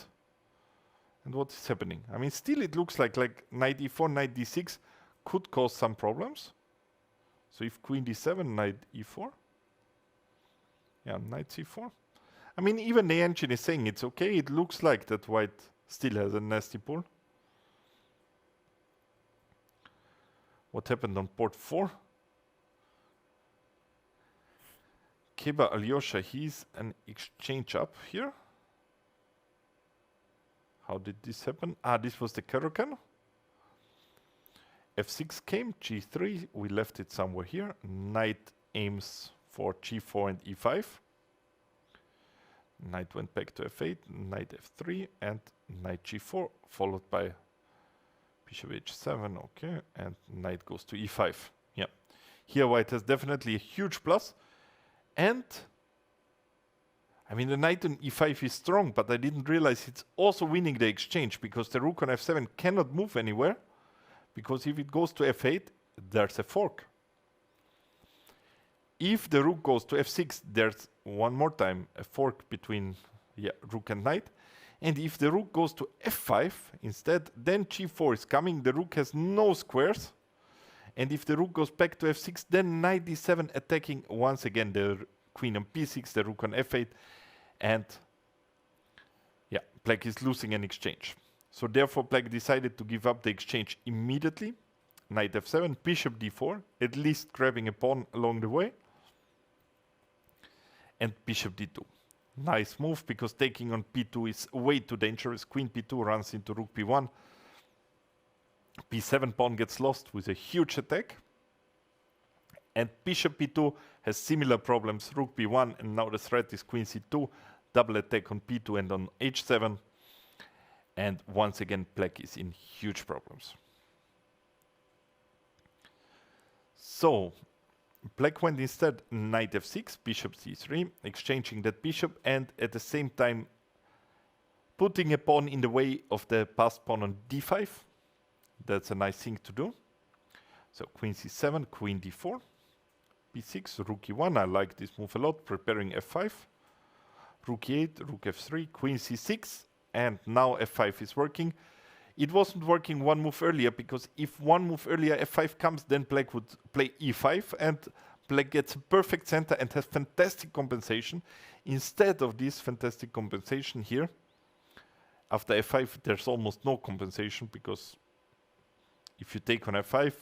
what is happening? I mean, still it looks like knight e4, knight d6 could cause some problems. So if queen d7, knight e4. Yeah, knight c4. I mean, even the engine is saying it's okay. It looks like that white still has a nasty pull. What happened on port 4? Keba Alyosha, he's an exchange up here. How did this happen? Ah, this was the Caro-Kann. f6 came, g3, we left it somewhere here. Knight aims for g4 and e5. Knight went back to f8, knight f3, and knight g4, followed by bishop h7, okay, and knight goes to e5. Yeah, here white has definitely a huge plus, and I mean the knight on e5 is strong, but I didn't realize it's also winning the exchange because the rook on f7 cannot move anywhere, because if it goes to f8, there's a fork. If the rook goes to f6, there's one more time a fork between rook and knight. And if the rook goes to f5 instead, then g4 is coming. The rook has no squares. And if the rook goes back to f6, then knight d7 attacking once again the queen on b6, the rook on f8. And yeah, black is losing an exchange. So therefore black decided to give up the exchange immediately. Knight f7, bishop d4, at least grabbing a pawn along the way. And bishop d2. Nice move, because taking on p2 is way too dangerous. Queen p2 runs into rook b1. b7 pawn gets lost with a huge attack. And bishop b2 has similar problems. Rook b1, and now the threat is queen c2. Double attack on p2 and on h7. And once again, black is in huge problems. So black went instead knight f6, bishop c3, exchanging that bishop, and at the same time putting a pawn in the way of the passed pawn on d5. That's a nice thing to do. So queen c7, queen d4, b6, rook e1. I like this move a lot, preparing f5. Rook e8, rook f3, queen c6, and now f5 is working. It wasn't working one move earlier, because if one move earlier f5 comes, then black would play e5, and black gets a perfect center and has fantastic compensation. Instead of this fantastic compensation here, after f5 there's almost no compensation, because if you take on f5,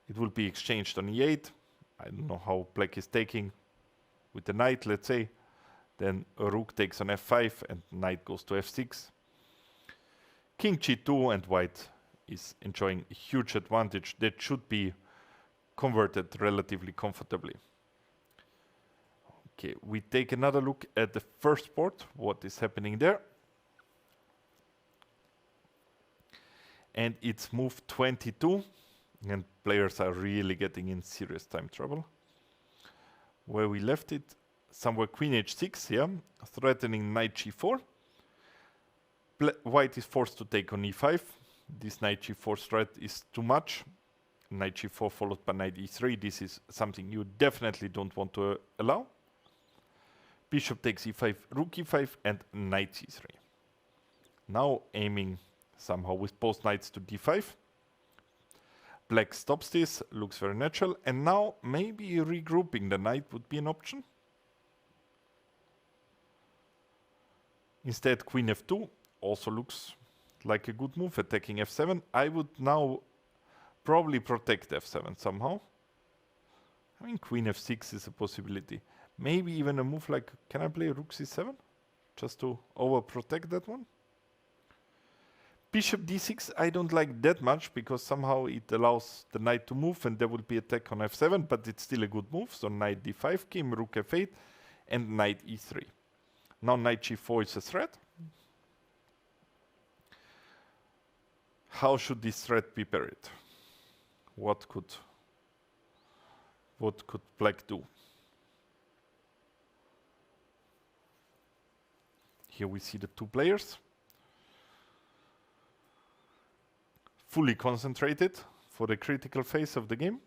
it will be exchanged on e8. I don't know how black is taking with the knight, let's say. Then a rook takes on f5 and knight goes to f6. King g2, and white is enjoying a huge advantage that should be converted relatively comfortably. Okay, we take another look at the first board, what is happening there. And it's move 22, and players are really getting in serious time trouble. Where we left it, somewhere queen h6, yeah, threatening knight g4. White is forced to take on e5. This knight g4 threat is too much. Knight g4 followed by knight e3. This is something you definitely don't want to allow. Bishop takes e5, rook e5, and knight c3. Now aiming somehow with both knights to d5. Black stops this, looks very natural, and now maybe regrouping the knight would be an option. Instead, queen f2 also looks like a good move, attacking f7. I would now probably protect f7 somehow. I mean, queen f6 is a possibility. Maybe even a move like, can I play rook c7? Just to overprotect that one. Bishop d6 I don't like that much, because somehow it allows the knight to move and there will be attack on f7, but it's still a good move. So knight d5 came, rook f8, and knight e3. Now knight g4 is a threat. How should this threat be buried? What could black do? Here we see the two players. Fully concentrated for the critical phase of the game.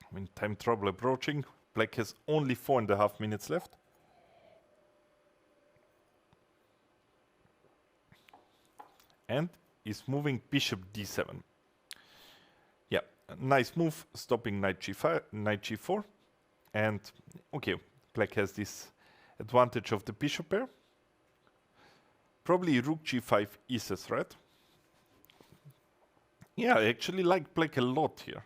I mean, time trouble approaching. Black has only 4.5 minutes left. And is moving bishop d7. Yeah, nice move, stopping knight g5, knight g4. And okay, black has this advantage of the bishop pair. Probably rook g5 is a threat. Yeah, I actually like black a lot here.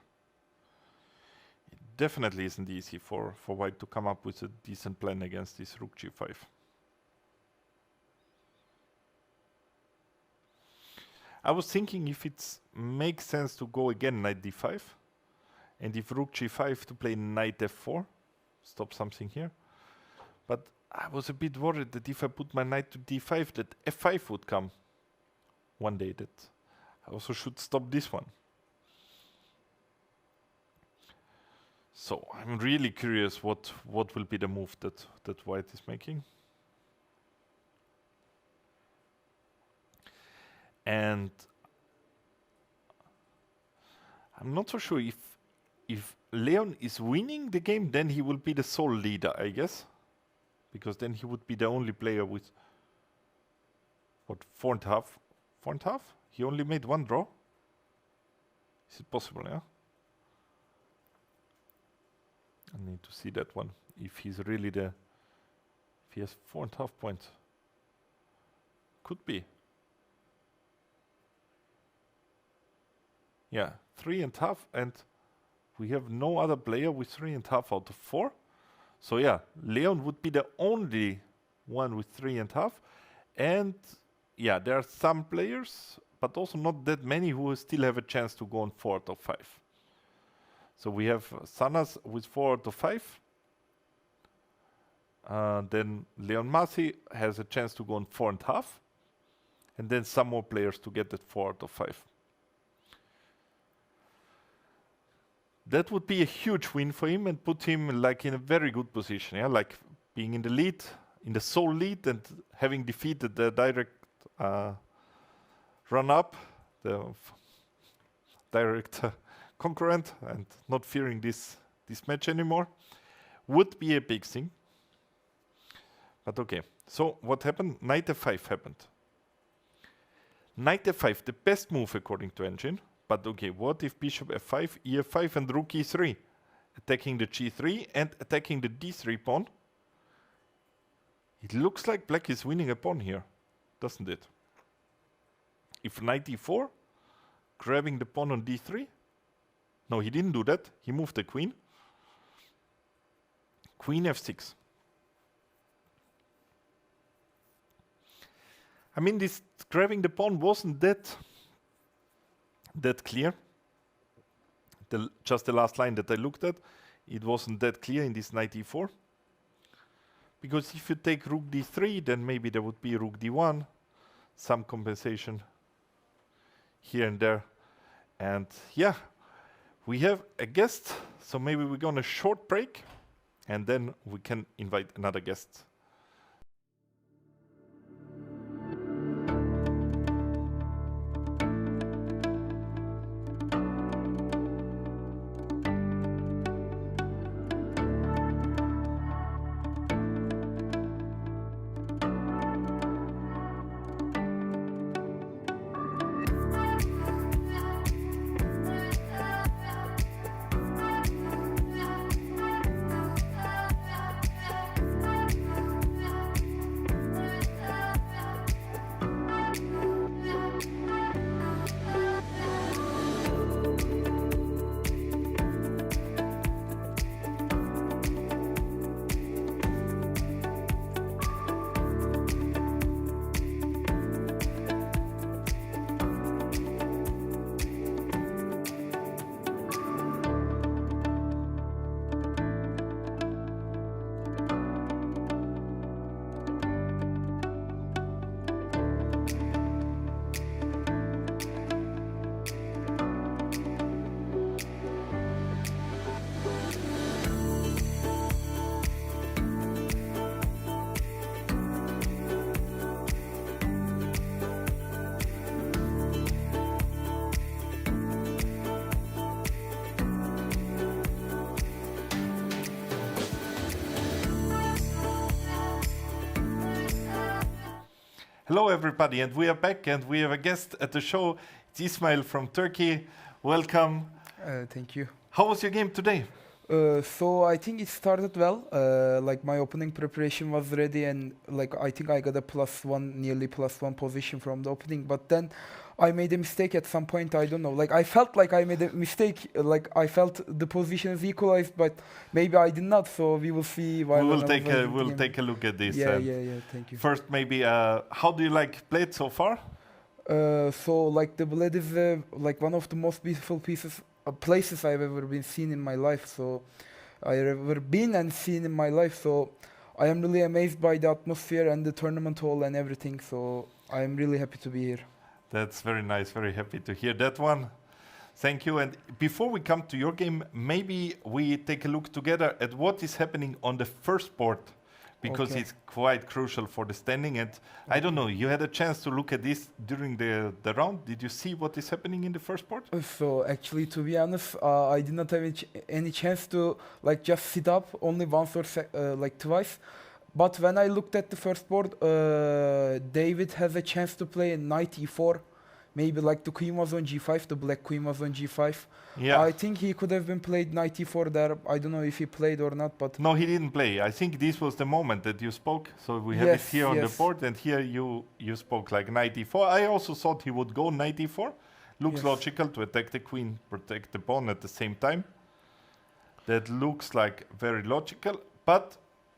It definitely isn't easy for white to come up with a decent plan against this rook g5. I was thinking if it makes sense to go again knight d5, and if rook g5 to play knight f4, stop something here. But I was a bit worried that if I put my knight to d5, that f5 would come one day. That I also should stop this one. So I'm really curious what will be the move that white is making. And I'm not so sure if Leon is winning the game, then he will be the sole leader, I guess. Because then he would be the only player with, what, 4.5? 4.5? He only made one draw? Is it possible, yeah? I need to see that one. If he's really if he has 4.5 points. Could be. Yeah, 3.5, and we have no other player with 3.5 out of 4. So yeah, Leon would be the only one with 3.5. And yeah, there are some players, but also not that many who still have a chance to go on 4 out of 5. So we have Sanas with 4 out of 5. Then Leon Masi has a chance to go on 4.5. And then some more players to get that 4 out of 5. That would be a huge win for him and put him like in a very good position, yeah, like being in the lead, in the sole lead, and having defeated the direct run-up, the direct concurrent, and not fearing this match anymore, would be a big thing. But okay, so what happened? Knight f5 happened. Knight f5, the best move according to Engine. But okay, what if bishop f5, e5, and rook e3? Attacking the g3 and attacking the d3 pawn. It looks like black is winning a pawn here, doesn't it? If knight e4, grabbing the pawn on d3. No, he didn't do that. He moved the queen. Queen f6. I mean, this grabbing the pawn wasn't that clear. Just the last line that I looked at, it wasn't that clear in this knight e4. Because if you take rook d3, then maybe there would be rook d1, some compensation here and there. And yeah, we have a guest, so maybe we're going to short break, and then we can invite another guest. Hello, everybody, and we are back, and we have a guest at the show. It's Ismail from Turkey. Welcome. Thank you. How was your game today? So I think it started well. Like my opening preparation was ready, and like I think I got a +1, nearly +1 position from the opening. But then I made a mistake at some point. I don't know. Like I felt like I made a mistake. Like I felt the position is equalized, but maybe I did not. So we will see. We will take a look at this. Yeah. Thank you. First, maybe how do you like Bled so far? So like the Bled is like one of the most beautiful places I've ever been seen in my life. So I've ever been and seen in my life. So I am really amazed by the atmosphere and the tournament hall and everything. So I am really happy to be here. That's very nice. Very happy to hear that one. Thank you. And before we come to your game, maybe we take a look together at what is happening on the first board, because Okay. it's quite crucial for the standing. And I don't know, you had a chance to look at this during the round. Did you see what is happening in the first board? So actually, to be honest, I did not have any chance to like just sit up only once or like twice. But when I looked at the first board, David has a chance to play knight e4. Maybe like the queen was on g5, the black queen was on g5. Yeah. I think he could have been played knight e4 there. I don't know if he played or not, but No, he didn't play. I think this was the moment that you spoke. So we have it Yes, here on the yes. board, and here you spoke like knight e4. I also thought he would go knight e4. Looks Yes. logical to attack the queen, protect the pawn at the same time. That looks like very logical. But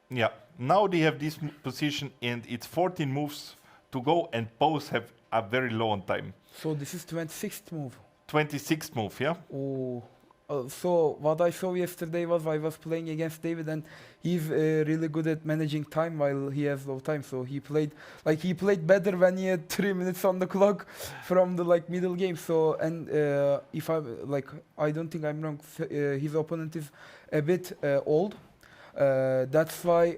yeah, now they have this position, and it's 14 moves to go, and both have a very low on time. so this is 26th move. 26th move, yeah? Oh, so what I saw yesterday was I was playing against David, and he's really good at managing time while he has low time. So he played better when he had 3 minutes on the clock from the like middle game. So and if I don't think I'm wrong. His opponent is a bit old. That's why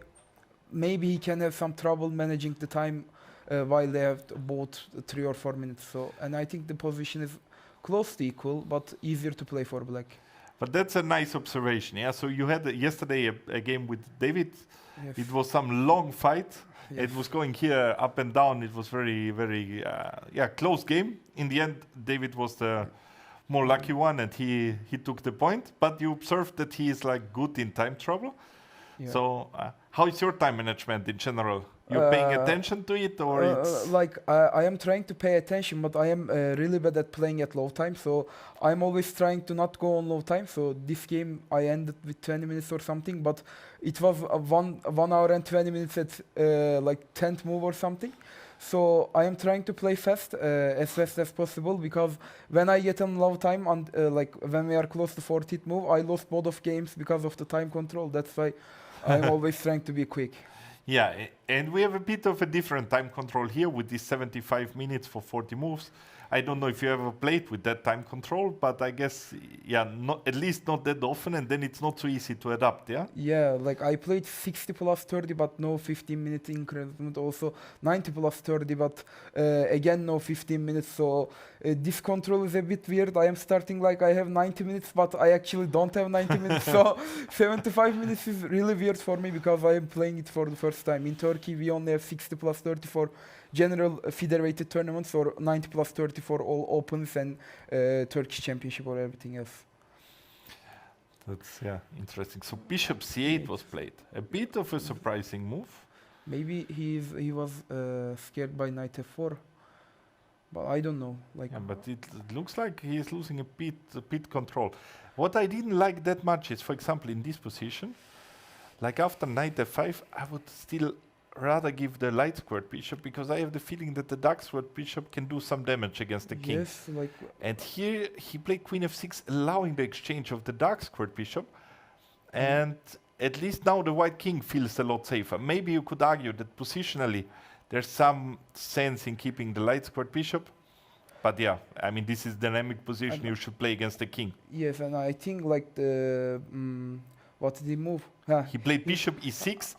maybe he can have some trouble managing the time while they have both 3 or 4 minutes. So and I think the position is close to equal, but easier to play for black. But that's a nice observation, yeah? So you had yesterday a game with David. Yes. It was some long fight. Yes. It was going here up and down. It was very, very, close game. In the end, David was the more lucky one, and he took the point. But you observed that he is like good in time trouble. Yeah. So how is your time management in general? You're paying attention to it, or it's like I am trying to pay attention, but I am really bad at playing at low time. So I'm always trying to not go on low time. So this game I ended with 20 minutes or something, but it was 1 hour and 20 minutes at like 10th move or something. So I am trying to play fast as possible, because when I get on low time and like when we are close to 40th move, I lost both of games because of the time control. That's why I'm always trying to be quick. yeah. And we have a bit of a different time control here with these 75 minutes for 40 moves. I don't know if you ever played with that time control, but I guess, at least not that often, and then it's not so easy to adapt, yeah? Yeah, like I played 60 plus 30, but no 15-minute increment. Also 90 plus 30, but again no 15 minutes. So this control is a bit weird. I am starting like I have 90 minutes, but I actually don't have 90 minutes. So 75 minutes is really weird for me, because I am playing it for the first time. In Turkey, we only have 60 plus 30 for general federated tournaments, or 90 plus 30 for all opens and Turkish championship or everything else. That's interesting. So bishop c8 was played. A bit of a surprising move. Maybe he was scared by knight f4, but I don't know. Like Yeah, but it looks like he is losing a bit control. What I didn't like that much is, for example, in this position, like after knight f5, I would still rather give the light squared bishop, because I have the feeling that the dark squared bishop can do some damage against the king. yes, like And here he played queen f6, allowing the exchange of the dark squared bishop. And at least now the white king feels a lot safer. Maybe you could argue that positionally there's some sense in keeping the light squared bishop. But yeah, I mean, this is dynamic position you should play against the king. yes, and I think like the what did he move? He played bishop e6,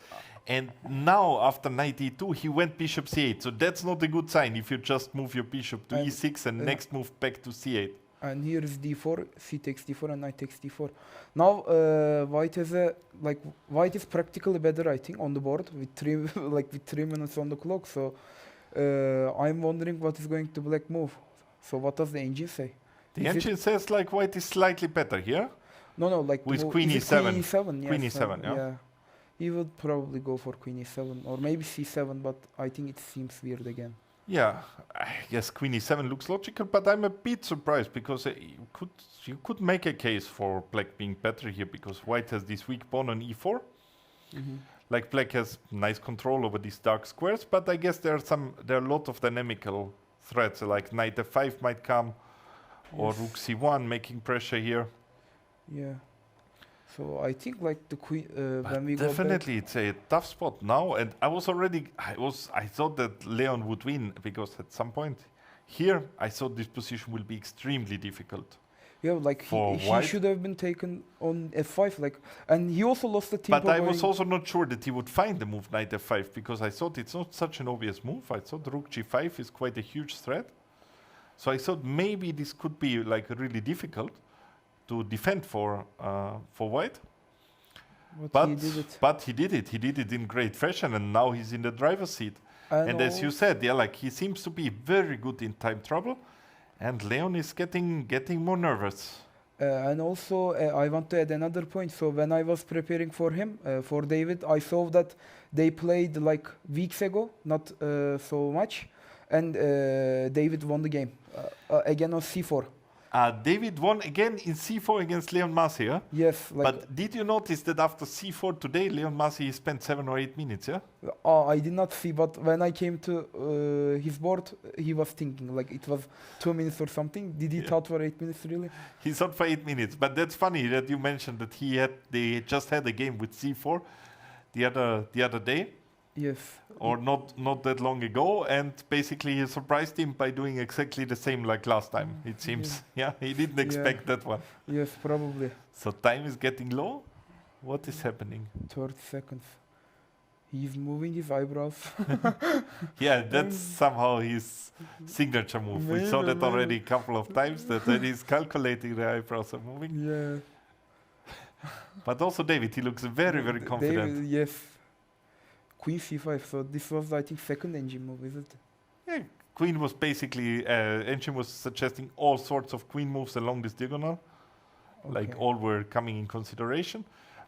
and now after knight e2 he went bishop c8. So that's not a good sign if you just move your bishop to And, e6 and next move back to c8. And here is d4, c takes d4, and knight takes d4. Now white has white is practically better, I think, on the board with 3 3 minutes on the clock. So I'm wondering what is going to black move. So what does the engine say? The Is it- engine says like white is slightly better here. No, like the With move- queen is it e7. Queen e7, Queen yes, e7, yeah. He would probably go for queen e7 or maybe c7, but I think it seems weird again. Yeah, I guess queen e7 looks logical, but I'm a bit surprised because you could make a case for black being better here because white has this weak pawn on e4. Like black has nice control over these dark squares, but I guess there are a lot of dynamical threats like knight f5 might come or Yes. rook c1 making pressure here. Yeah. So I think like the queen But when we definitely it's a tough spot now, and I thought that Leon would win because at some point here I thought this position will be extremely difficult. like for he white. should have been taken on f5 like, and he also lost the tempo. But I was going- also not sure that he would find the move knight f5 because I thought it's not such an obvious move. I thought rook g5 is quite a huge threat. So I thought maybe this could be like really difficult to defend for white. but he did it. But he did it. He did it in great fashion, and now he's in the driver's seat. And as you said, yeah, like he seems to be very good in time trouble, and Leon is getting more nervous. And also, I want to add another point. So when I was preparing for him, for David, I saw that they played like weeks ago, not so much, and David won the game again on c4. David won again in c4 against Leon Massi, yeah? Yes, like But did you notice that after c4 today, Leon Massi spent 7 or 8 minutes, yeah? I did not see, but when I came to his board, he was thinking like it was 2 minutes or something. Did he Yeah. thought for 8 minutes really? He thought for 8 minutes, but that's funny that you mentioned that they just had a game with c4 the other day, Yes. or not that long ago, and basically he surprised him by doing exactly the same like last time. It seems, yeah, he didn't expect that one. Yes, probably. So time is getting low. What is happening? 30 seconds. He's moving his eyebrows. Yeah, that's somehow his signature move. We saw that already a couple of times that he's calculating the eyebrows are moving. Yeah. But also David, he looks very, very confident. David, yes. Queen c5. So this was, I think, second engine move, is it? Yeah, queen was basically, Engine was suggesting all sorts of queen moves along this diagonal. Like Okay. all were coming in consideration.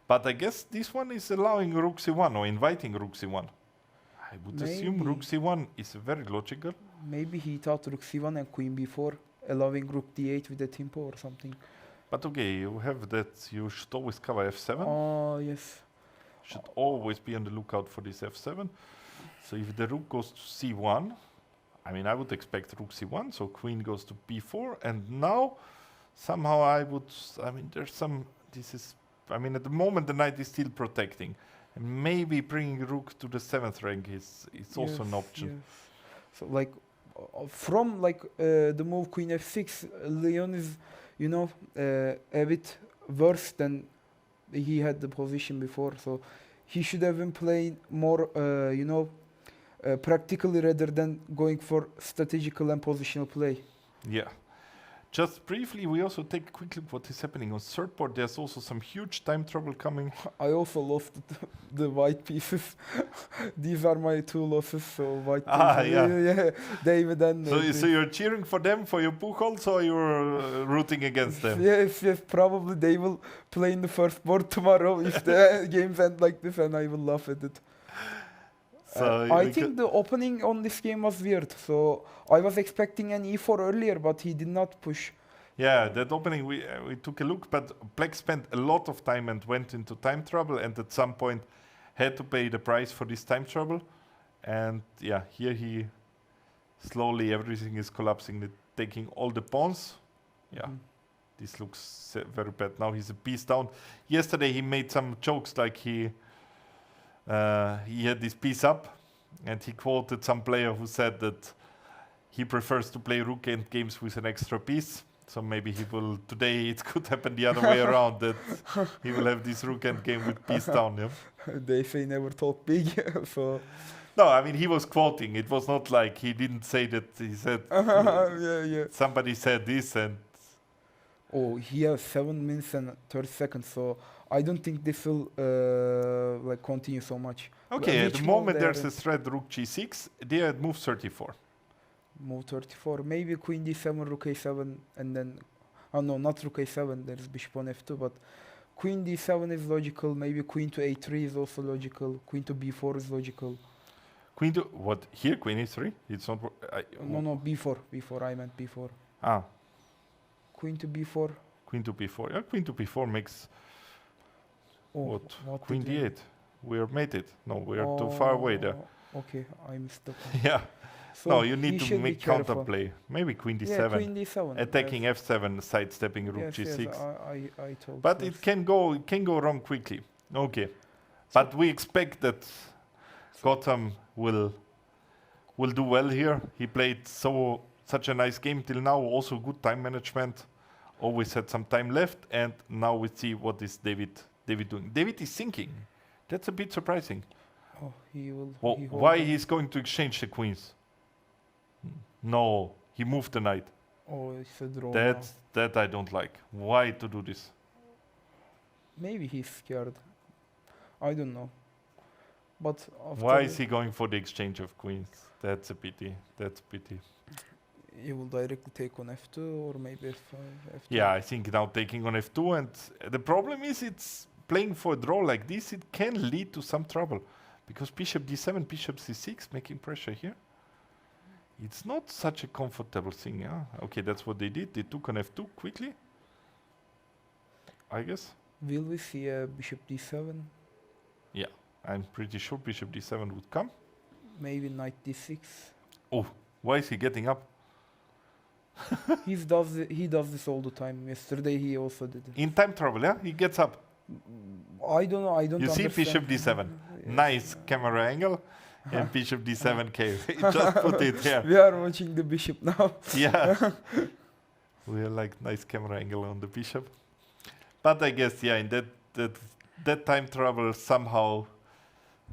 But I guess this one is allowing rook c1 or inviting rook c1. I would assume Maybe. rook c1 is very logical. Maybe he thought rook c1 and queen b4, allowing rook d8 with the tempo or something. But okay, you have that, you should always cover f7. Oh, yes. Should always be on the lookout for this f7. So if the rook goes to c1, I mean, I would expect rook c1, so queen goes to b4, and now somehow there's some, at the moment the knight is still protecting, and maybe bringing rook to the 7th rank is also an Yes, option. yes. So like from like the move queen f6, Leon is, a bit worse than he had the position before. So he should have been playing more, practically rather than going for strategical and positional play. Yeah. Just briefly, we also take a quick look what is happening on third board. There's also some huge time trouble coming. I also lost the white pieces. These are my two losses. So white pieces. Yeah. David and So you're cheering for them for your Pujols, or you're rooting against them? Yes, probably they will play in the first board tomorrow if the games end like this, and I will laugh at it. So I think the opening on this game was weird. So I was expecting an e4 earlier, but he did not push. Yeah, that opening we took a look, but Black spent a lot of time and went into time trouble, and at some point had to pay the price for this time trouble. And yeah, here he slowly everything is collapsing, taking all the pawns. Yeah, this looks very bad. Now he's a piece down. Yesterday he made some jokes like he had this piece up, and he quoted some player who said that he prefers to play rook end games with an extra piece. So maybe he will today. It could happen the other way around, that he will have this rook end game with piece down. Yeah. They say never talk big. So No, I mean he was quoting. It was not like he didn't say that. He said yeah. somebody said this, and Oh, he has 7 minutes and 30 seconds. So I don't think this will like continue so much. Okay, at Which the move moment they're there's in? a threat rook g6. They are at move 34. Move 34. Maybe queen d7, rook a7, and then... Oh no, not rook a7, there's bishop on f2, but queen d7 is logical, maybe queen to a3 is also logical, queen to b4 is logical. Queen to what? Here, queen e3. It's not. No, b4, I meant b4. Ah, Queen to b4. queen to b4. Yeah, queen to b4 makes Oh, what? Queen did we- d8. We are mated. No, we are too far away there. Okay, I missed that. Yeah. So No, you he need to should be make careful. counterplay. Maybe queen d7. Yeah, queen d7. Attacking f7, sidestepping rook yes, g6. Yes, I told. But yes. it can go wrong quickly. Okay. But we expect that Gotham will do well here. He played such a nice game till now. Also good time management. Always had some time left, and now we see what is David doing. David is thinking. That's a bit surprising. Oh, he will. Well, he why hold he's going to exchange the queens? No, he moved the knight. on. Oh, it's a draw. now. That I don't like. Why to do this? Maybe he's scared. I don't know. But Why after is he going for the exchange of queens? That's a pity. That's a pity. he will directly take on f2 or maybe f5. F2. Yeah, I think now taking on f2, and the problem is it's playing for a draw like this, it can lead to some trouble. Because bishop d7, bishop c6, making pressure here. It's not such a comfortable thing, yeah? Okay, that's what they did. They took on f2 quickly, I guess. Will we see a bishop d7? Yeah, I'm pretty sure bishop d7 would come. Maybe knight d6. Oh, why is he getting up? He does this all the time. Yesterday he also did it. In time trouble, yeah? He gets up. I don't know. I don't You see understand. bishop d7. Yes. Nice camera angle. And bishop d7 came. Just put it here. We are watching the bishop now. Yeah. We are like nice camera angle on the bishop. But I guess, yeah, in that time trouble somehow,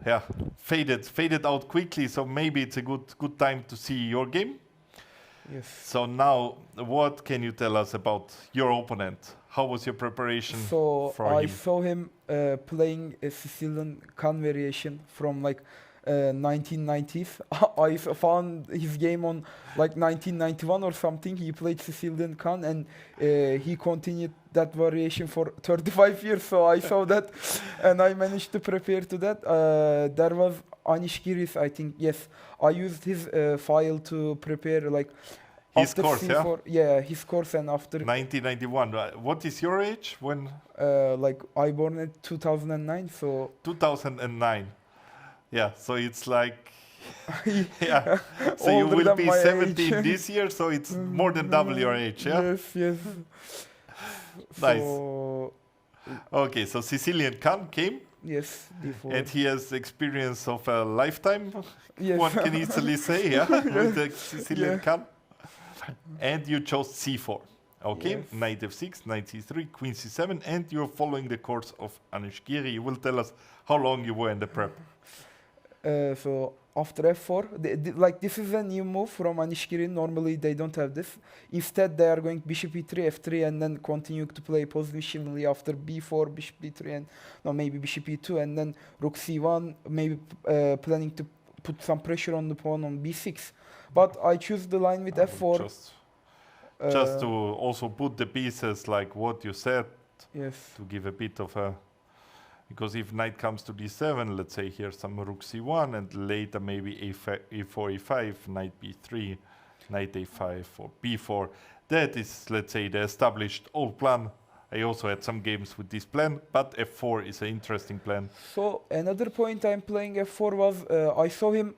yeah, faded out quickly. So maybe it's a good time to see your game. Yes. So now, what can you tell us about your opponent? How was your preparation So for I him? saw him playing a Sicilian Khan variation from like 1990s. I found his game on like 1991 or something. He played Sicilian Khan and he continued that variation for 35 years. So I saw that and I managed to prepare to that. There was Anish Giris, I think. Yes, I used his file to prepare like His after course, yeah? C4. Yeah, his course and after 1991. What is your age? When? like I born in 2009. So 2009. Yeah, so it's like, yeah. So you Older will than be my 17 age. this year, so it's more than double your age, yeah? Yes. Nice. So, Okay, so Sicilian Khan came, yes, D4. and he has experience of a lifetime, Yes. one can easily say, yeah, with the Sicilian Yeah. Khan. And you chose c4. Okay, Yes. knight f6, knight c3, queen c7, and you're following the course of Anish Giri. You will tell us how long you were in the prep. So after f4, like this is a new move from Anish Girin. Normally they don't have this. Instead they are going bishop e3, f3, and then continue to play positionally after b4, bishop d3, and no, maybe bishop e2, and then rook c1. Maybe planning to put some pressure on the pawn on b6. But I choose the line with f4. Just to also put the pieces like what you said, Yes. to give a bit of a, because if knight comes to d7, let's say here some rook c1, and later maybe a4, e5, knight b3, knight a5, or b4, that is, let's say, the established old plan. I also had some games with this plan, but f4 is an interesting plan. So another point I'm playing f4 was I saw him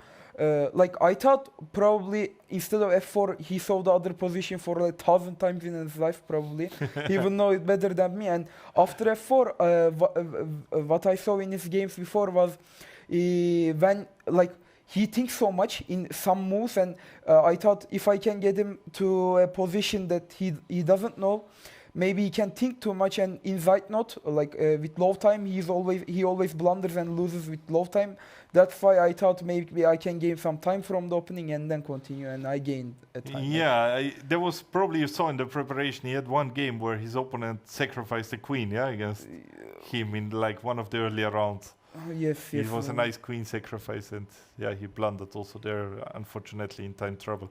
like I thought probably instead of f4 he saw the other position for like 1,000 times in his life probably. He would know it better than me. And after f4, what I saw in his games before was when like he thinks so much in some moves, and I thought if I can get him to a position that he doesn't know. Maybe he can think too much, and in Zeit not like with low time he always blunders and loses with low time. That's why I thought maybe I can gain some time from the opening and then continue, and I gained a time. Yeah, there was probably, you saw in the preparation, he had one game where his opponent sacrificed the queen, yeah, against him in like one of the earlier rounds. Yes, yes. It was a nice queen sacrifice, and yeah, he blundered also there, unfortunately, in time trouble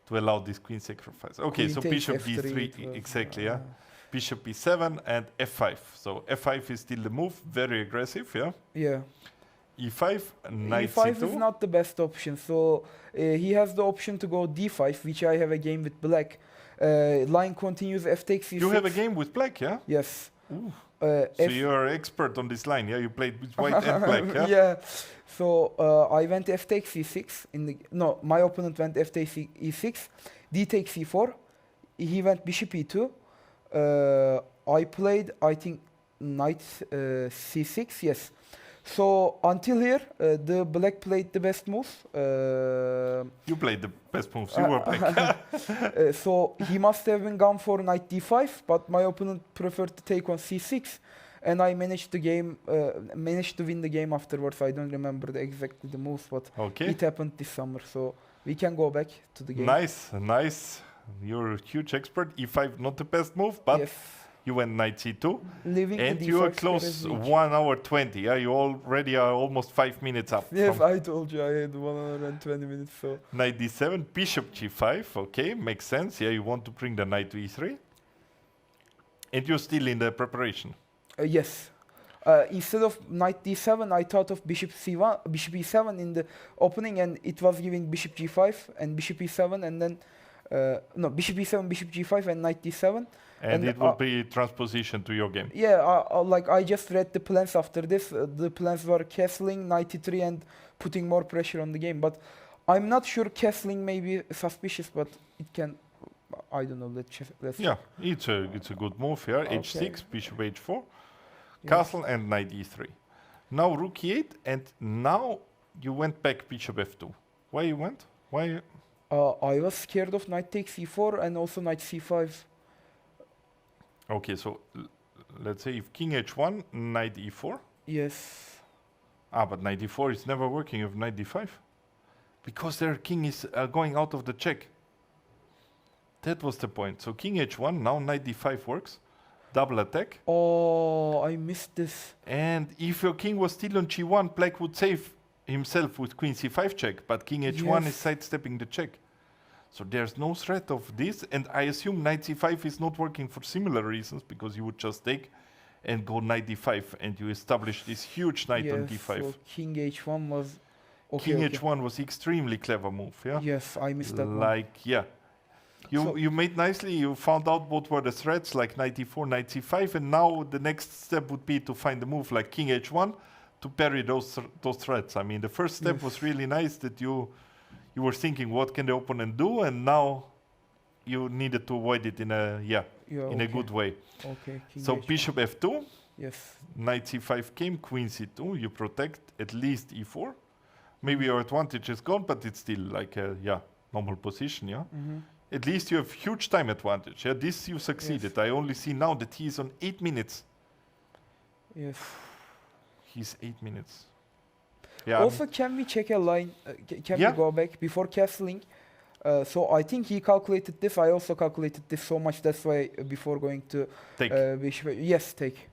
to allow this queen sacrifice. Okay, Queen so takes bishop F3, d3, it was, exactly, yeah. Bishop b7 and f5. So f5 is still the move, very aggressive, yeah. Yeah. e5, knight E5 c2. is not the best option, so he has the option to go d5, which I have a game with black. Line continues, f takes e6. You have a game with black, yeah? Yes. So you're expert on this line, yeah? You played with white and black, yeah? Yeah. So I went f takes e6 in the no, my opponent went f takes e6, d takes e4. He went bishop e2. I played, I think, knight c6. Yes. So until here, the black played the best moves. You played the best moves. You were black. So he must have been gone for knight d5, but my opponent preferred to take on c6, and I managed to win the game afterwards. I don't remember exactly the moves, but Okay. it happened this summer. So we can go back to the game. Nice, nice. You're a huge expert. e5, not the best move, but Yes. you went knight c2. Leaving And the you are d5 close square as 1 hour 20. Yeah, you already are almost 5 minutes up. Yes, From I told you I had 120 minutes. So knight d7, bishop g5. Okay, makes sense. Yeah, you want to bring the knight to e3. And you're still in the preparation. yes. Instead of knight d7, I thought of bishop c1, bishop e7 in the opening, and it was giving bishop g5 and bishop e7, and then no, bishop e7, bishop g5, and knight d7. And it will be transposition to your game. Yeah, like I just read the plans after this. The plans were castling, knight e3, and putting more pressure on the game. But I'm not sure castling may be suspicious, but it can. I don't know. Let's Yeah, it's a good move here. Okay. h6, bishop h4, Yes. castle, and knight e3. Now rook e8, and now you went back bishop f2. Why you went? Why? I was scared of knight takes e4 and also knight c5. Okay, so let's say if king h1, knight e4. Yes. But knight e4 is never working with knight d5 because their king is going out of the check. That was the point. So king h1, now knight d5 works. Double attack. Oh, I missed this. And if your king was still on g1, black would save himself with queen c5 check, but king h1 is Yes. sidestepping the check. So there's no threat of this, and I assume knight c5 is not working for similar reasons, because you would just take and go knight d5, and you establish this huge knight on Yes, d5. so king h1 was. Okay, King okay. h1 was extremely clever move, yeah? Yes, I missed that one. Like, yeah. So- You made nicely, you found out what were the threats, like knight e4, knight c5, and now the next step would be to find a move like king h1 to parry those threats. I mean, the first step Yes. was really nice that you were thinking, what can the opponent do? And now you needed to avoid it in a, Yeah, in a okay. good way. Okay, king So h1. bishop f2, Yes. knight c5 came, queen c2, you protect at least e4. Maybe your advantage is gone, but it's still like a, normal position, yeah? At least you have huge time advantage. Yeah, this you succeeded. I only see now that he is on 8 minutes. Yes. He's 8 minutes. Yeah. Also, can we check a line? Can Yeah. we go back before castling? So I think he calculated this. I also calculated this so much. That's why before going to Take. bishop, yes, take.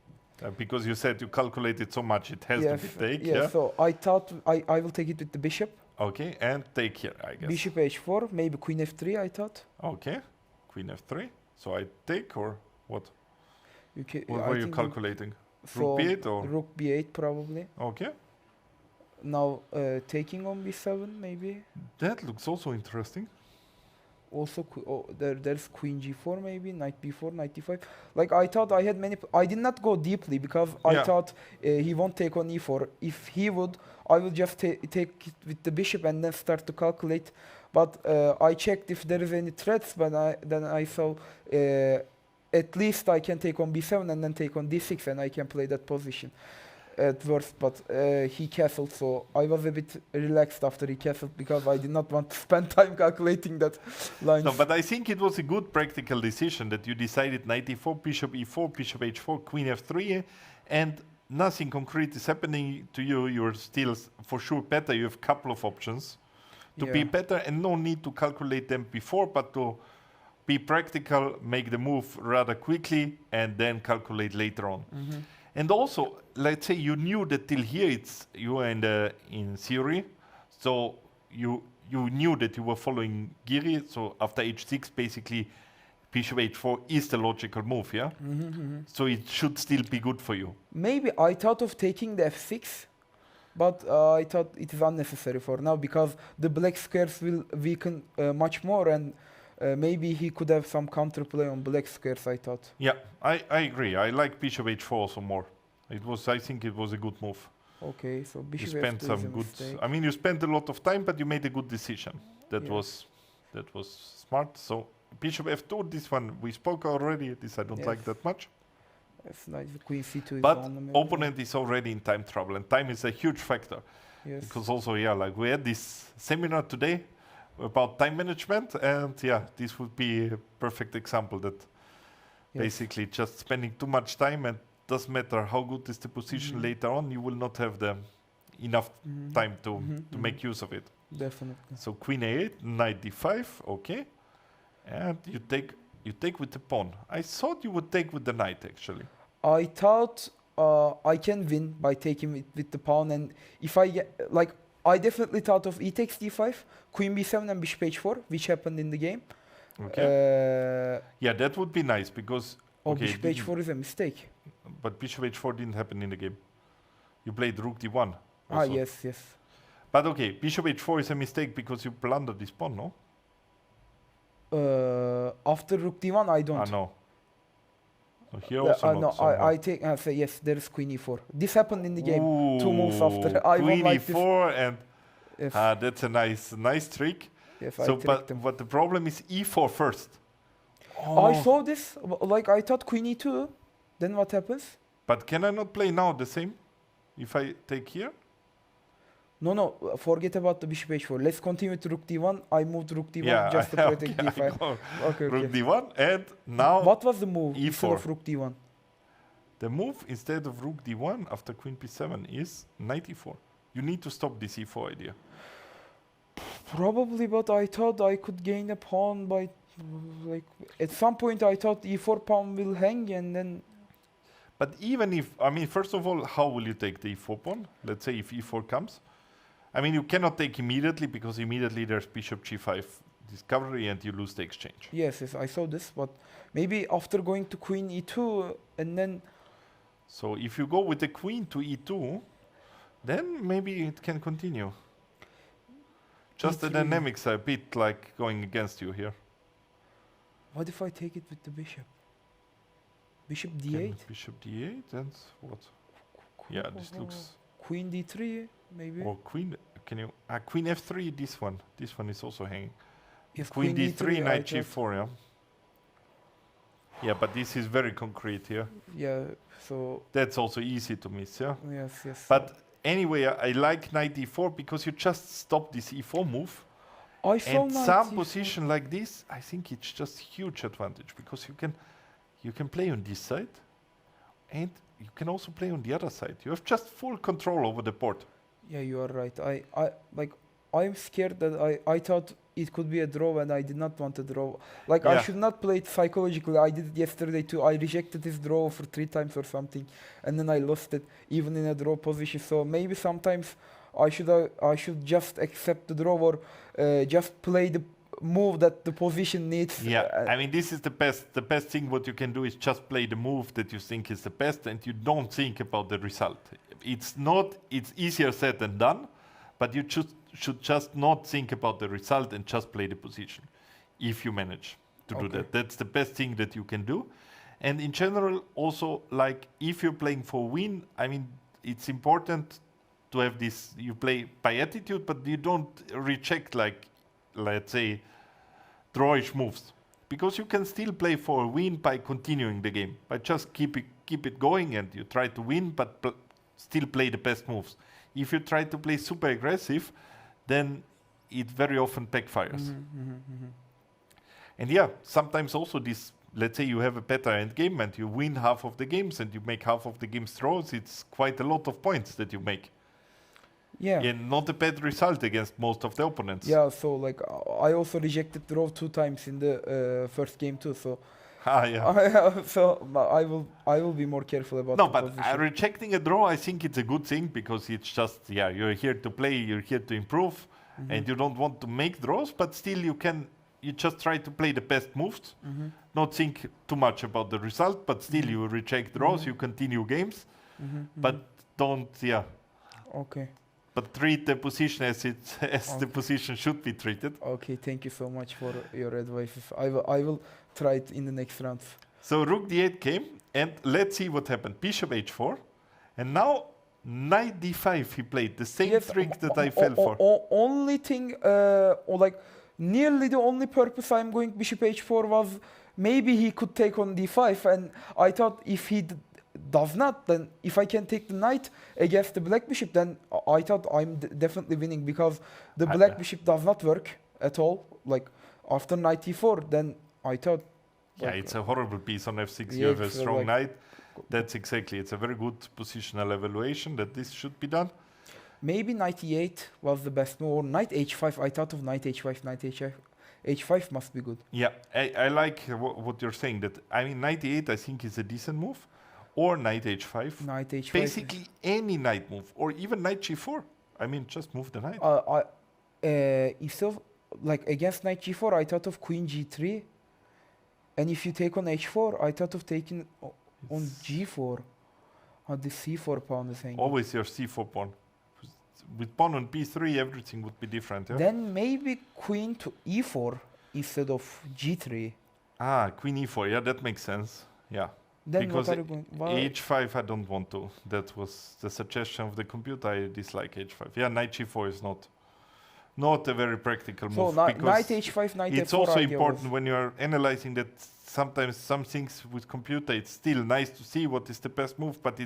Because you said you calculated so much, it has Yes, to be take. yes. Yeah. So I thought I will take it with the bishop. Okay, and take here, I guess. Bishop h4, maybe queen f3. I thought. Okay, queen f3. So I take, or what? You ca- What I were you think calculating? so Rook b8 or? Rook b8 probably. Okay, Now taking on b7 maybe. that looks also interesting. Also, there's queen g4 maybe, knight b4, knight d5. Like I thought I had many. I did not go deeply because I Yeah. thought he won't take on e4. If he would, I will just take it with the bishop and then start to calculate. But I checked if there is any threats, but then I saw at least I can take on b7 and then take on d6, and I can play that position at worst. But he castled, so I was a bit relaxed after he castled because I did not want to spend time calculating that line. No, but I think it was a good practical decision that you decided knight e4, bishop e4, bishop h4, queen f3, and nothing concrete is happening to you. You're still for sure better. You have a couple of options to be Yeah. better, and no need to calculate them before, but to be practical, make the move rather quickly, and then calculate later on. And also, let's say you knew that till here you were in theory, so you knew that you were following Giri. So after h6, basically, bishop h4 is the logical move, yeah. So it should still be good for you. Maybe I thought of taking the f6, but I thought it is unnecessary for now because the black squares will weaken much more, and maybe he could have some counterplay on black squares, I thought. Yeah, I agree. I like bishop h4 also more. I think it was a good move. Okay, so You bishop spent f2 some is a good. mistake. I mean, you spent a lot of time, but you made a good decision. That Yeah. was smart. So bishop f2. This one we spoke already. This I don't like Yes. that much. That's nice. The queen c2 is But on the middle. opponent is already in time trouble, and time is a huge factor. Yes. Because also, yeah, like we had this seminar today about time management, and yeah, this would be a perfect example that Yes. basically just spending too much time, and doesn't matter how good is the position later on, you will not have the enough time to make use of it. Definitely. So queen a8, knight d5, okay, and you take with the pawn. I thought you would take with the knight actually. I thought I can win by taking it with the pawn, and if I get, like, I definitely thought of e takes d5, queen b7 and bishop h4, which happened in the game. Okay. Yeah, that would be nice because okay, Bishop h4 is a mistake. but bishop h4 didn't happen in the game. You played rook d1. Ah, also. yes. But okay, bishop h4 is a mistake because you blundered this pawn, no? After rook d1, I don't. Ah, no. So here also no, not somehow. I take. Say yes. There is queen e4. This happened in the game. 2 moves after. I Queen won like e4 and this. that's a nice trick. Yes, So, I tricked him. but the problem is e4 first. I saw this. Like I thought queen e2. Then what happens? But can I not play now the same? If I take here? No. Forget about the bishop h4. Let's continue with rook d1. I moved rook d1 Yeah, just to protect okay, I d5. go Okay. rook d1 and now What was the move instead e4. of rook d1? the move instead of rook d1 after queen p7 is knight e4. You need to stop this e4 idea. Probably, but I thought I could gain a pawn by, like, at some point I thought e4 pawn will hang, and then But even if, I mean, first of all, how will you take the e4 pawn? Let's say if e4 comes. I mean, you cannot take immediately because immediately there's bishop g5 discovery and you lose the exchange. yes, I saw this, but maybe after going to queen e2 and then So if you go with the queen to e2, then maybe it can continue. Just the E3. dynamics are a bit like going against you here. what if I take it with the bishop? Bishop Can d8, bishop d8 and what? Yeah, this looks. queen d3 maybe. Or queen. Can you? Queen f3. This one. This one is also hanging. Yes, Queen d3, I knight thought. g4. Yeah. Yeah, but this is very concrete here. Yeah, so That's also easy to miss. Yeah. yes. But anyway, I like knight d4 because you just stop this e4 move. I saw And knight some e4. position like this, I think it's just huge advantage because you can play on this side, and you can also play on the other side. You have just full control over the board. Yeah, you are right. I'm scared that I thought it could be a draw, and I did not want a draw. Like, I Yeah. should not play it psychologically. I did it yesterday too. I rejected this draw for 3 times or something, and then I lost it even in a draw position. So maybe sometimes I should just accept the draw, or just play the move that the position needs. Yeah, I mean, this is the best. The best thing what you can do is just play the move that you think is the best, and you don't think about the result. It's easier said than done, but you should just not think about the result and just play the position, if you manage to do Okay. that. That's the best thing that you can do. And in general, also, like, if you're playing for win, I mean, it's important to have this, you play by attitude, but you don't reject, like, let's say, drawish moves. Because you can still play for a win by continuing the game, by just keep it going, and you try to win, but still play the best moves. If you try to play super aggressive, then it very often backfires. And yeah, sometimes also this, let's say you have a better end game and you win half of the games and you make half of the game's draws, it's quite a lot of points that you make. Yeah. And not a bad result against most of the opponents. Yeah, so like I also rejected draw 2 times in the first game too. So Ah, yeah. So I will be more careful about No, the but position. rejecting a draw, I think it's a good thing because it's just, yeah, you're here to play, you're here to improve, and you don't want to make draws, but still you just try to play the best moves, not think too much about the result, but still you reject draws, you continue games, but don't, yeah, Okay. but treat the position as the position should be treated. Okay, thank you so much for your advice. I will try it in the next round. So rook d8 came, and let's see what happened. Bishop h4, and now knight d5 he played, the same trick that I fell for. Only thing, or like nearly the only purpose I'm going bishop h4 was maybe he could take on d5, and I thought if he does not, then if I can take the knight against the black bishop, then I thought I'm definitely winning because the black bishop does not work at all. Like after knight e4, then I thought. Yeah, like, it's a horrible piece on f6. yeah, You have a it's strong like- knight. That's exactly. It's a very good positional evaluation that this should be done. Maybe knight e8 was the best move, or knight h5. I thought of knight h5, knight h5. h5 must be good. Yeah, I like what you're saying. That I mean, knight e8 I think is a decent move, or knight h5. Knight h5. Basically any knight move, or even knight g4. I mean, just move the knight. Instead of, like against knight g4, I thought of queen g3. And if you take on h4, I thought of taking on g4. The c4 pawn is hanging. Always your c4 pawn. With pawn on b3, everything would be different. Yeah? Then maybe queen to e4 instead of g3. Queen e4. Yeah, that makes sense. Yeah. Then Because what are you going? h5 I don't want to. That was the suggestion of the computer. I dislike h5. Yeah, knight g4 is not a very practical So move. knight because h5, knight it's f4 also idea important was- when you are analyzing that sometimes some things with computer, it's still nice to see what is the best move, but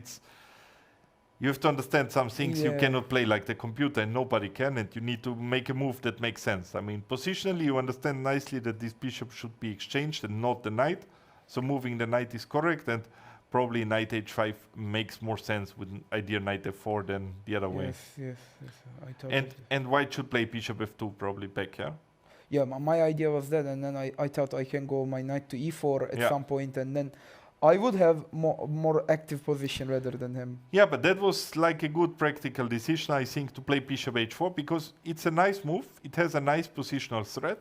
you have to understand some things you Yeah. cannot play like the computer, and nobody can, and you need to make a move that makes sense. I mean, positionally, you understand nicely that this bishop should be exchanged and not the knight. So moving the knight is correct, and probably knight h5 makes more sense with idea knight f4 than the other way. Yes. I thought And white should play bishop f2 probably back, yeah? yeah, my idea was that, and then I thought I can go my knight to e4 at Yeah. some point, and then I would have more active position rather than him. Yeah, but that was like a good practical decision, I think, to play bishop h4 because it's a nice move, it has a nice positional threat,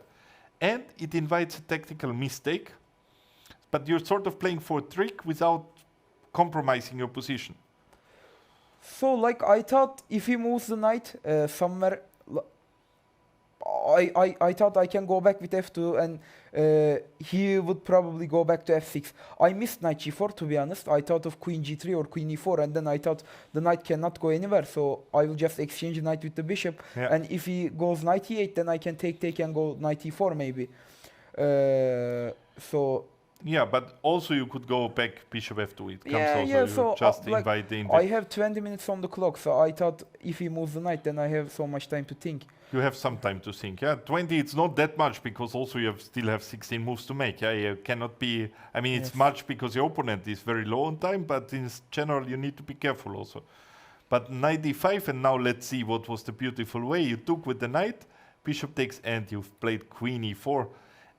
and it invites a tactical mistake, but you're sort of playing for a trick without compromising your position. So, like, I thought if he moves the knight somewhere, I thought I can go back with f2, and he would probably go back to f6. I missed knight g4, to be honest. I thought of queen g3 or queen e4, and then I thought the knight cannot go anywhere, so I will just exchange the knight with the bishop. Yeah. And if he goes knight e8, then I can take and go knight e4 maybe. So Yeah, but also you could go back bishop f2. It comes also, yeah. you So just like, invite the I index. have 20 minutes on the clock, so I thought if he moves the knight, then I have so much time to think. You have some time to think. Yeah, 20, it's not that much because also you still have 16 moves to make. Yeah, you cannot be, I mean, it's Yes. much because your opponent is very low on time, but in general, you need to be careful also. But knight d5, and now let's see what was the beautiful way. You took with the knight, bishop takes, and you've played queen e4,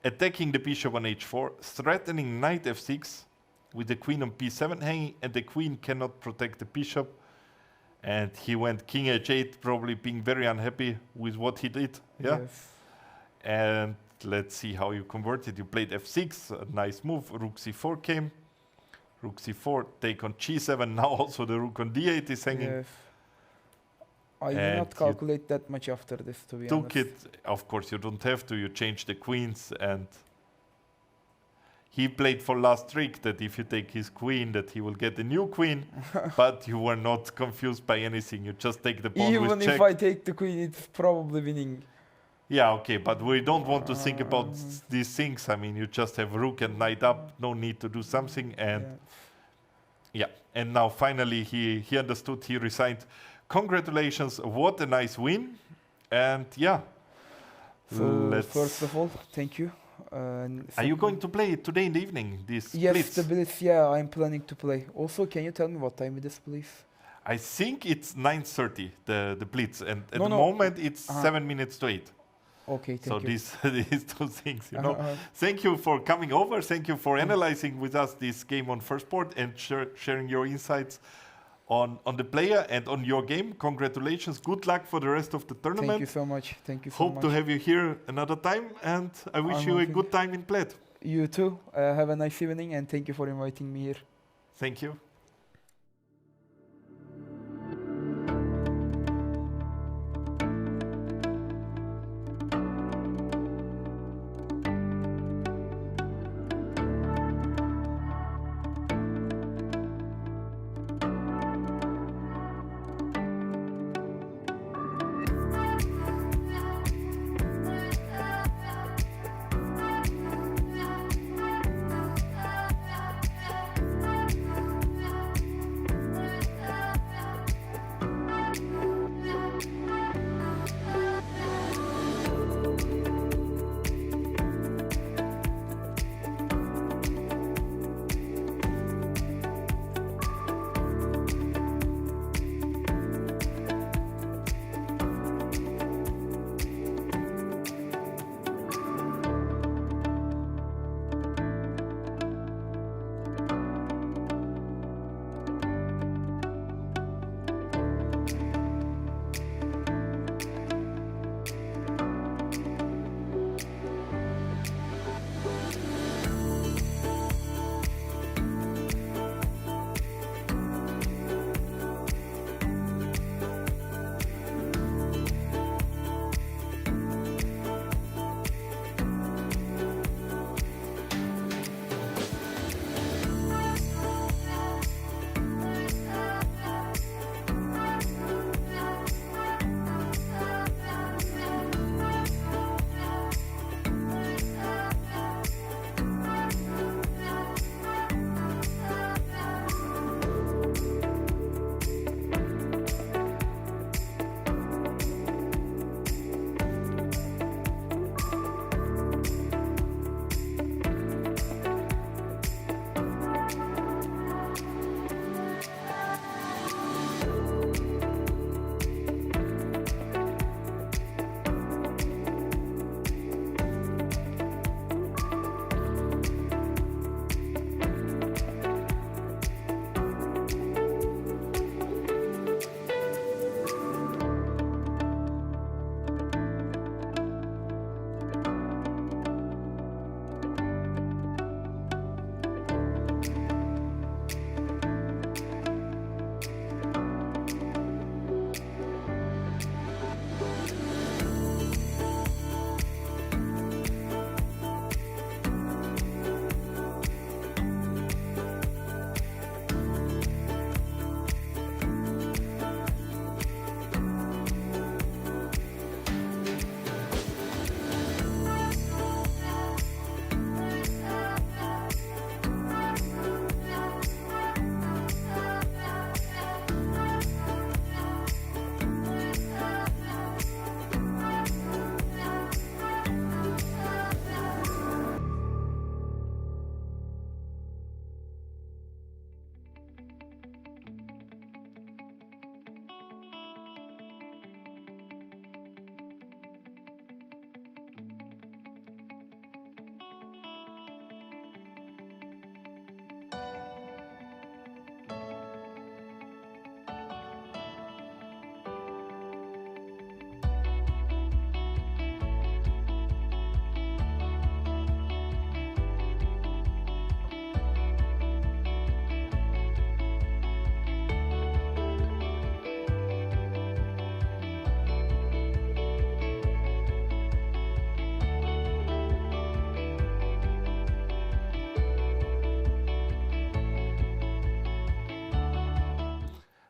attacking the bishop on h4, threatening knight f6 with the queen on b7 hanging, and the queen cannot protect the bishop. And he went king h8, probably being very unhappy with what he did. Yeah. Yes. And let's see how you converted. You played f6, a nice move. Rook c4 came. Rook c4, take on g7. Now also the rook on d8 is hanging. Yes. I did And not you calculate that much after this, to be honest. Took it. Of course, you don't have to. You change the queens, and he played for last trick that if you take his queen, that he will get a new queen. But you were not confused by anything. You just take the pawn Even with if check. I take the queen, it's probably winning. Yeah, okay, but we don't want to think about these things. I mean, you just have rook and knight up. No need to do something, and Yeah. and now finally he understood. He resigned. Congratulations! What a nice win, and yeah. So first of all, thank you. Are you going to play it today in the evening? This Yes, Blitz? the Blitz. Yeah, I'm planning to play. Also, can you tell me what time it is, please? I think it's 9:30. The Blitz, and at No, the no. moment it's Uh-huh. 7 minutes to 8. Okay, So thank you. these two things, you know. Uh-huh. Thank you for coming over. Thank you for analyzing with us this game on first board and sharing your insights on the player and on your game. Congratulations. Good luck for the rest of the tournament. Thank you so much. Thank you so Hope much. to have you here another time, and I wish I'm you a hoping- good time in Bled. You too. Have a nice evening, and thank you for inviting me here. Thank you.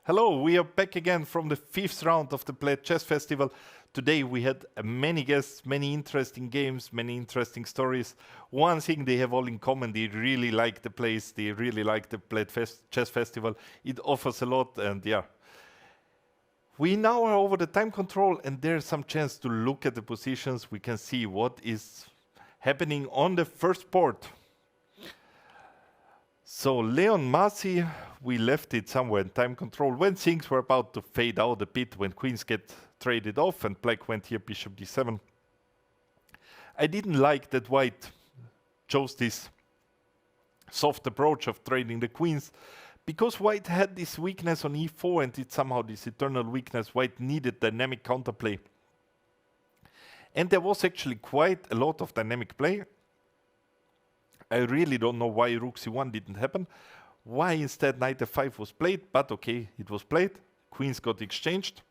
Hello, we are back again from the 5th round of the Bled Chess Festival. Today we had many guests, many interesting games, many interesting stories. One thing they have all in common, they really like the place, they really like the Bled Chess Festival. It offers a lot, and yeah. We now are over the time control, and there's some chance to look at the positions. We can see what is happening on the first board. So Leon Masi, we left it somewhere in time control when things were about to fade out a bit, when queens get traded off and black went here bishop d7. I didn't like that white chose this soft approach of trading the queens, because white had this weakness on e4 and it's somehow this eternal weakness. White needed dynamic counterplay. And there was actually quite a lot of dynamic play. I really don't know why rook c1 didn't happen. Why instead knight f5 was played, but okay, it was played. Queens got exchanged.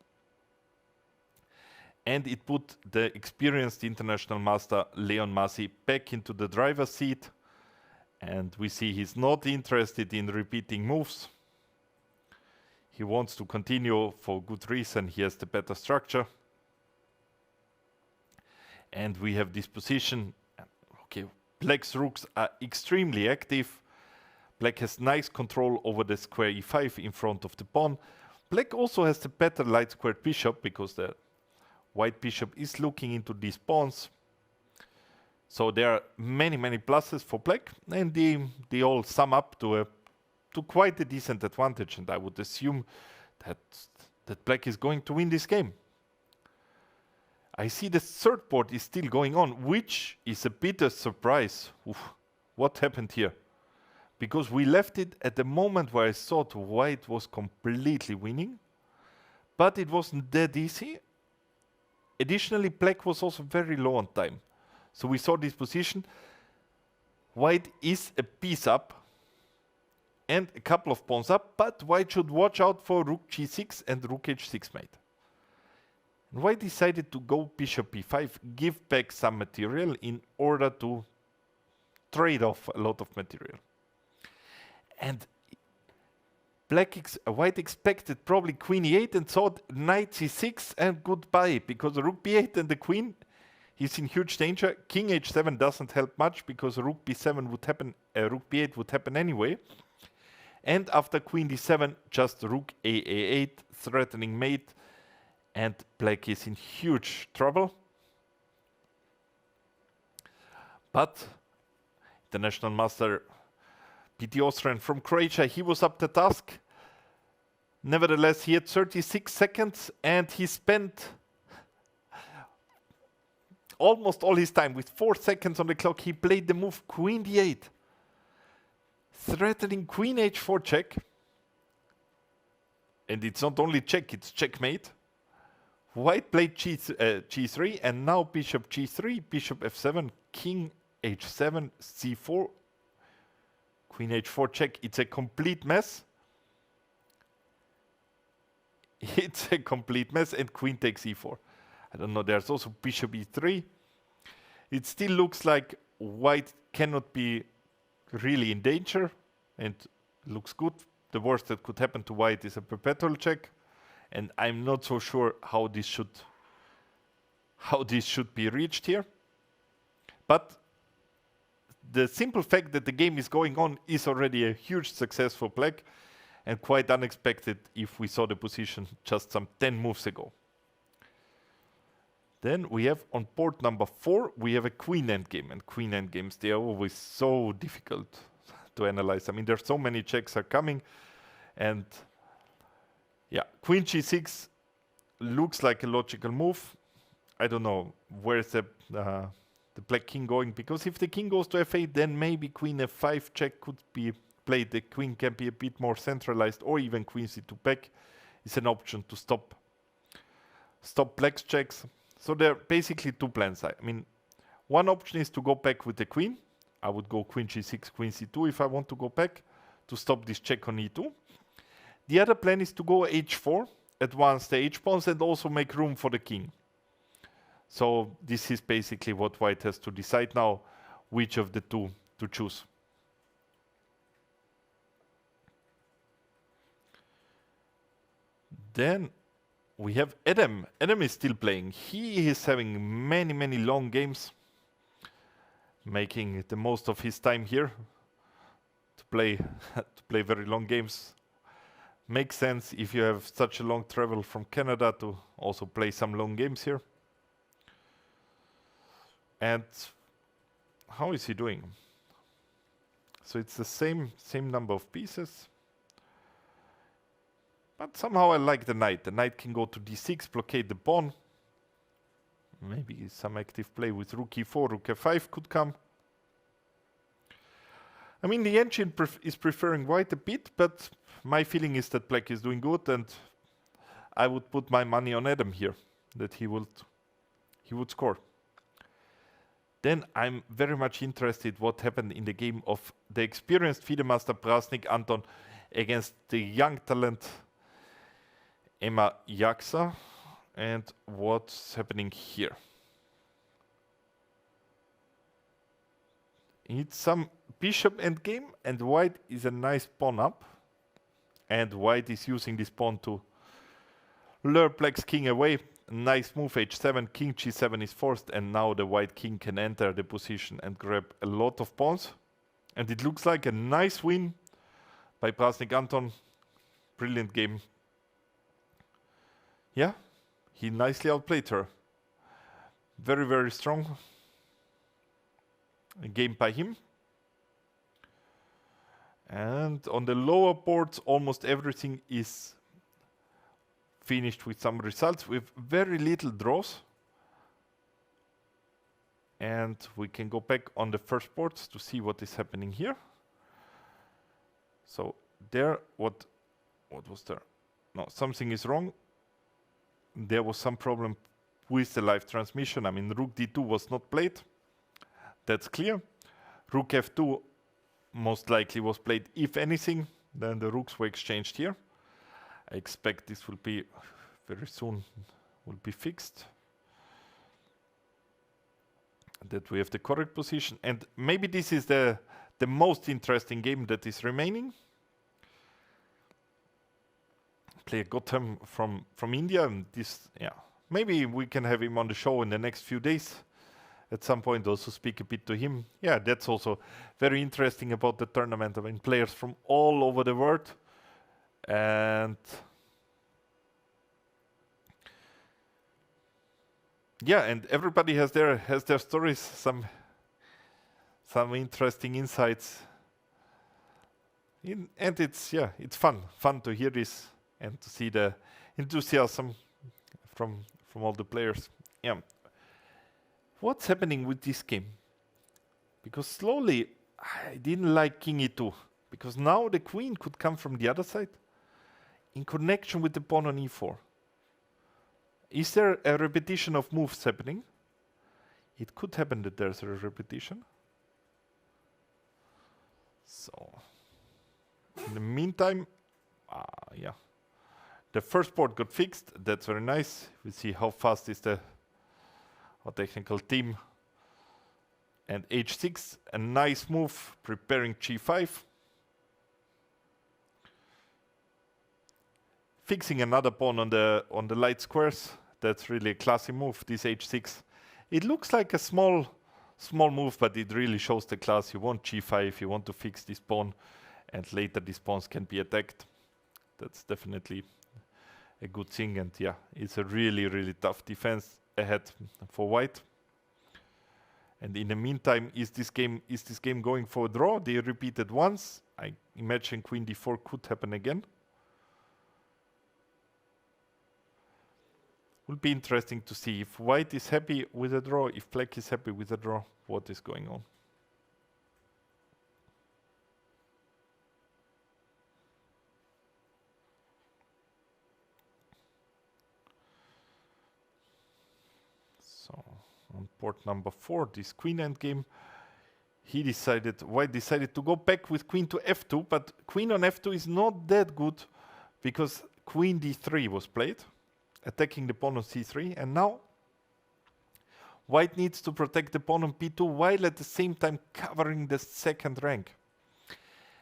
And it put the experienced international master Leon Massi back into the driver's seat. And we see he's not interested in repeating moves. He wants to continue for good reason. He has the better structure. And we have this position. Okay, black's rooks are extremely active. Black has nice control over the square e5 in front of the pawn. Black also has the better light squared bishop because the white bishop is looking into these pawns. So there are many, many pluses for black, and they all sum up to quite a decent advantage. And I would assume that black is going to win this game. I see the third board is still going on, which is a bit of surprise. Oof, what happened here? Because we left it at the moment where I thought white was completely winning, but it wasn't that easy. Additionally, black was also very low on time. So we saw this position. White is a piece up and a couple of pawns up, but white should watch out for rook g6 and rook h6 mate. And white decided to go bishop b5, give back some material in order to trade off a lot of material. And white expected probably queen e8 and thought knight c6 and goodbye, because rook b8 and the queen, he's in huge danger. King h7 doesn't help much because rook b7 would happen, rook b8 would happen anyway. And after queen d7, just rook a8, threatening mate, and black is in huge trouble. But international master Pete Ostren from Croatia, he was up to task. Nevertheless, he had 36 seconds and he spent almost all his time with 4 seconds on the clock. He played the move queen d8, threatening queen h4 check. And it's not only check, it's checkmate. White played g3 and now bishop g3, bishop f7, king h7, c4, queen h4 check. It's a complete mess. It's a complete mess, and queen takes e4. I don't know, there's also bishop e3. It still looks like white cannot be really in danger and looks good. The worst that could happen to white is a perpetual check, and I'm not so sure how this should be reached here. But the simple fact that the game is going on is already a huge success for black, and quite unexpected if we saw the position just some 10 moves ago. Then we have on board number 4, we have a queen endgame, and queen endgames, they are always so difficult to analyze. I mean, there's so many checks are coming, and yeah, queen g6 looks like a logical move. I don't know, where's the black king going, because if the king goes to f8, then maybe queen f5 check could be played. The queen can be a bit more centralized, or even queen c2 back is an option to stop black's checks. So there are basically two plans. I mean, one option is to go back with the queen. I would go queen g6, queen c2 if I want to go back to stop this check on e2. The other plan is to go h4, advance the h-pawns, and also make room for the king. So this is basically what white has to decide now, which of the two to choose. Then we have Adam. Adam is still playing. He is having many, many long games, making the most of his time here to play very long games. Makes sense if you have such a long travel from Canada to also play some long games here. And how is he doing? So it's the same number of pieces. But somehow I like the knight. The knight can go to d6, blockade the pawn. maybe some active play with rook e4, rook f5 could come. I mean, the engine is preferring white a bit, but my feeling is that black is doing good, and I would put my money on Adam here, that he would score. Then I'm very much interested what happened in the game of the experienced FIDE master Brasnik Anton against the young talent Emma Jaksa, and what's happening here. It's some bishop endgame, and white is a nice pawn up, and white is using this pawn to lure black's king away. Nice move, h7, king g7 is forced, and now the white king can enter the position and grab a lot of pawns. And it looks like a nice win by Brasnik Anton. Brilliant game. Yeah, he nicely outplayed her. Very, very strong game by him. And on the lower boards, almost everything is finished with some results with very little draws. And we can go back on the first boards to see what is happening here. So there, what was there? No, something is wrong. There was some problem with the live transmission. I mean, rook d2 was not played. That's clear. Rook f2 most likely was played. If anything, then the rooks were exchanged here. I expect this will be very soon will be fixed. That we have the correct position, and maybe this is the most interesting game that is remaining. Player Gotham from India, and this, yeah, maybe we can have him on the show in the next few days. At some point, also speak a bit to him. Yeah, that's also very interesting about the tournament. I mean, players from all over the world, and yeah, and everybody has their stories, some interesting insights. And it's fun to hear this and to see the enthusiasm from all the players. Yeah. What's happening with this game? Because slowly I didn't like king e2, because now the queen could come from the other side in connection with the pawn on e4. Is there a repetition of moves happening? It could happen that there's a repetition. So, in the meantime, yeah, the first board got fixed. That's very nice. We see how fast is our technical team. And h6, a nice move, preparing g5. Fixing another pawn on the light squares. That's really a classy move, this h6. It looks like a small move, but it really shows the class. You want g5, you want to fix this pawn, and later these pawns can be attacked. That's definitely a good thing, and yeah, it's a really, really tough defense ahead for white. And in the meantime, is this game going for a draw? They repeated once. I imagine queen d4 could happen again. Will be interesting to see if white is happy with a draw, if black is happy with a draw, what is going on. So on board number 4, this queen endgame, white decided to go back with queen to f2, but queen on f2 is not that good because queen d3 was played, attacking the pawn on c3, and now white needs to protect the pawn on p2 while at the same time covering the second rank.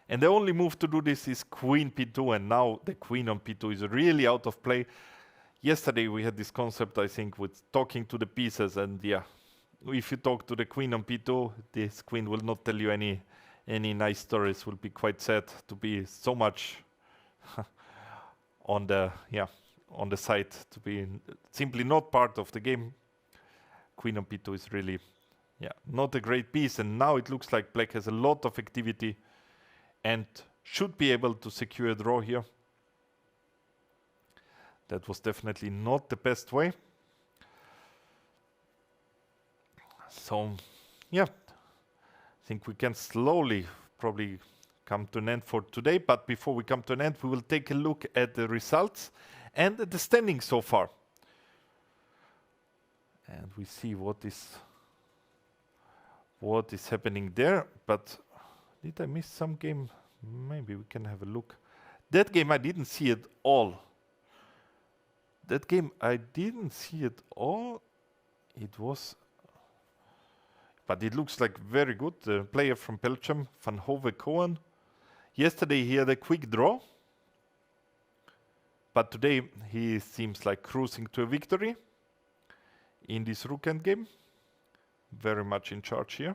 And the only move to do this is queen p2, and now the queen on p2 is really out of play. Yesterday we had this concept, I think, with talking to the pieces, and yeah, if you talk to the queen on p2, this queen will not tell you any nice stories. Will be quite sad to be so much on the side, to be simply not part of the game. Queen on p2 is really, not a great piece, and now it looks like black has a lot of activity and should be able to secure a draw here. That was definitely not the best way. So, yeah, I think we can slowly probably come to an end for today. But before we come to an end, we will take a look at the results and at the standings so far. And we see what is happening there. But did I miss some game? Maybe we can have a look. That game I didn't see at all. That game I didn't see at all. It was, but it looks like very good. The player from Belgium, Van Hove Cohen. Yesterday he had a quick draw, but today he seems like cruising to a victory in this rook endgame. Very much in charge here.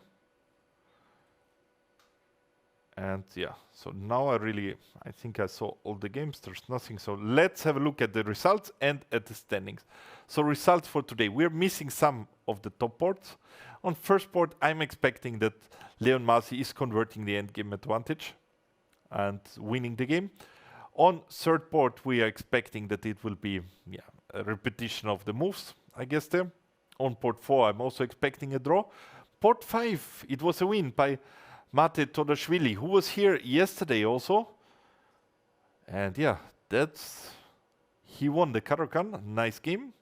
And yeah, so now I think I saw all the games. There's nothing. So let's have a look at the results and at the standings. So results for today. We're missing some of the top boards. On first board, I'm expecting that Leon Masi is converting the endgame advantage and winning the game. On third board, we are expecting that it will be a repetition of the moves, I guess there. On board 4, I'm also expecting a draw. Board 5, it was a win by Mate Todashvili, who was here yesterday also. And yeah, he won the Karakan, nice game.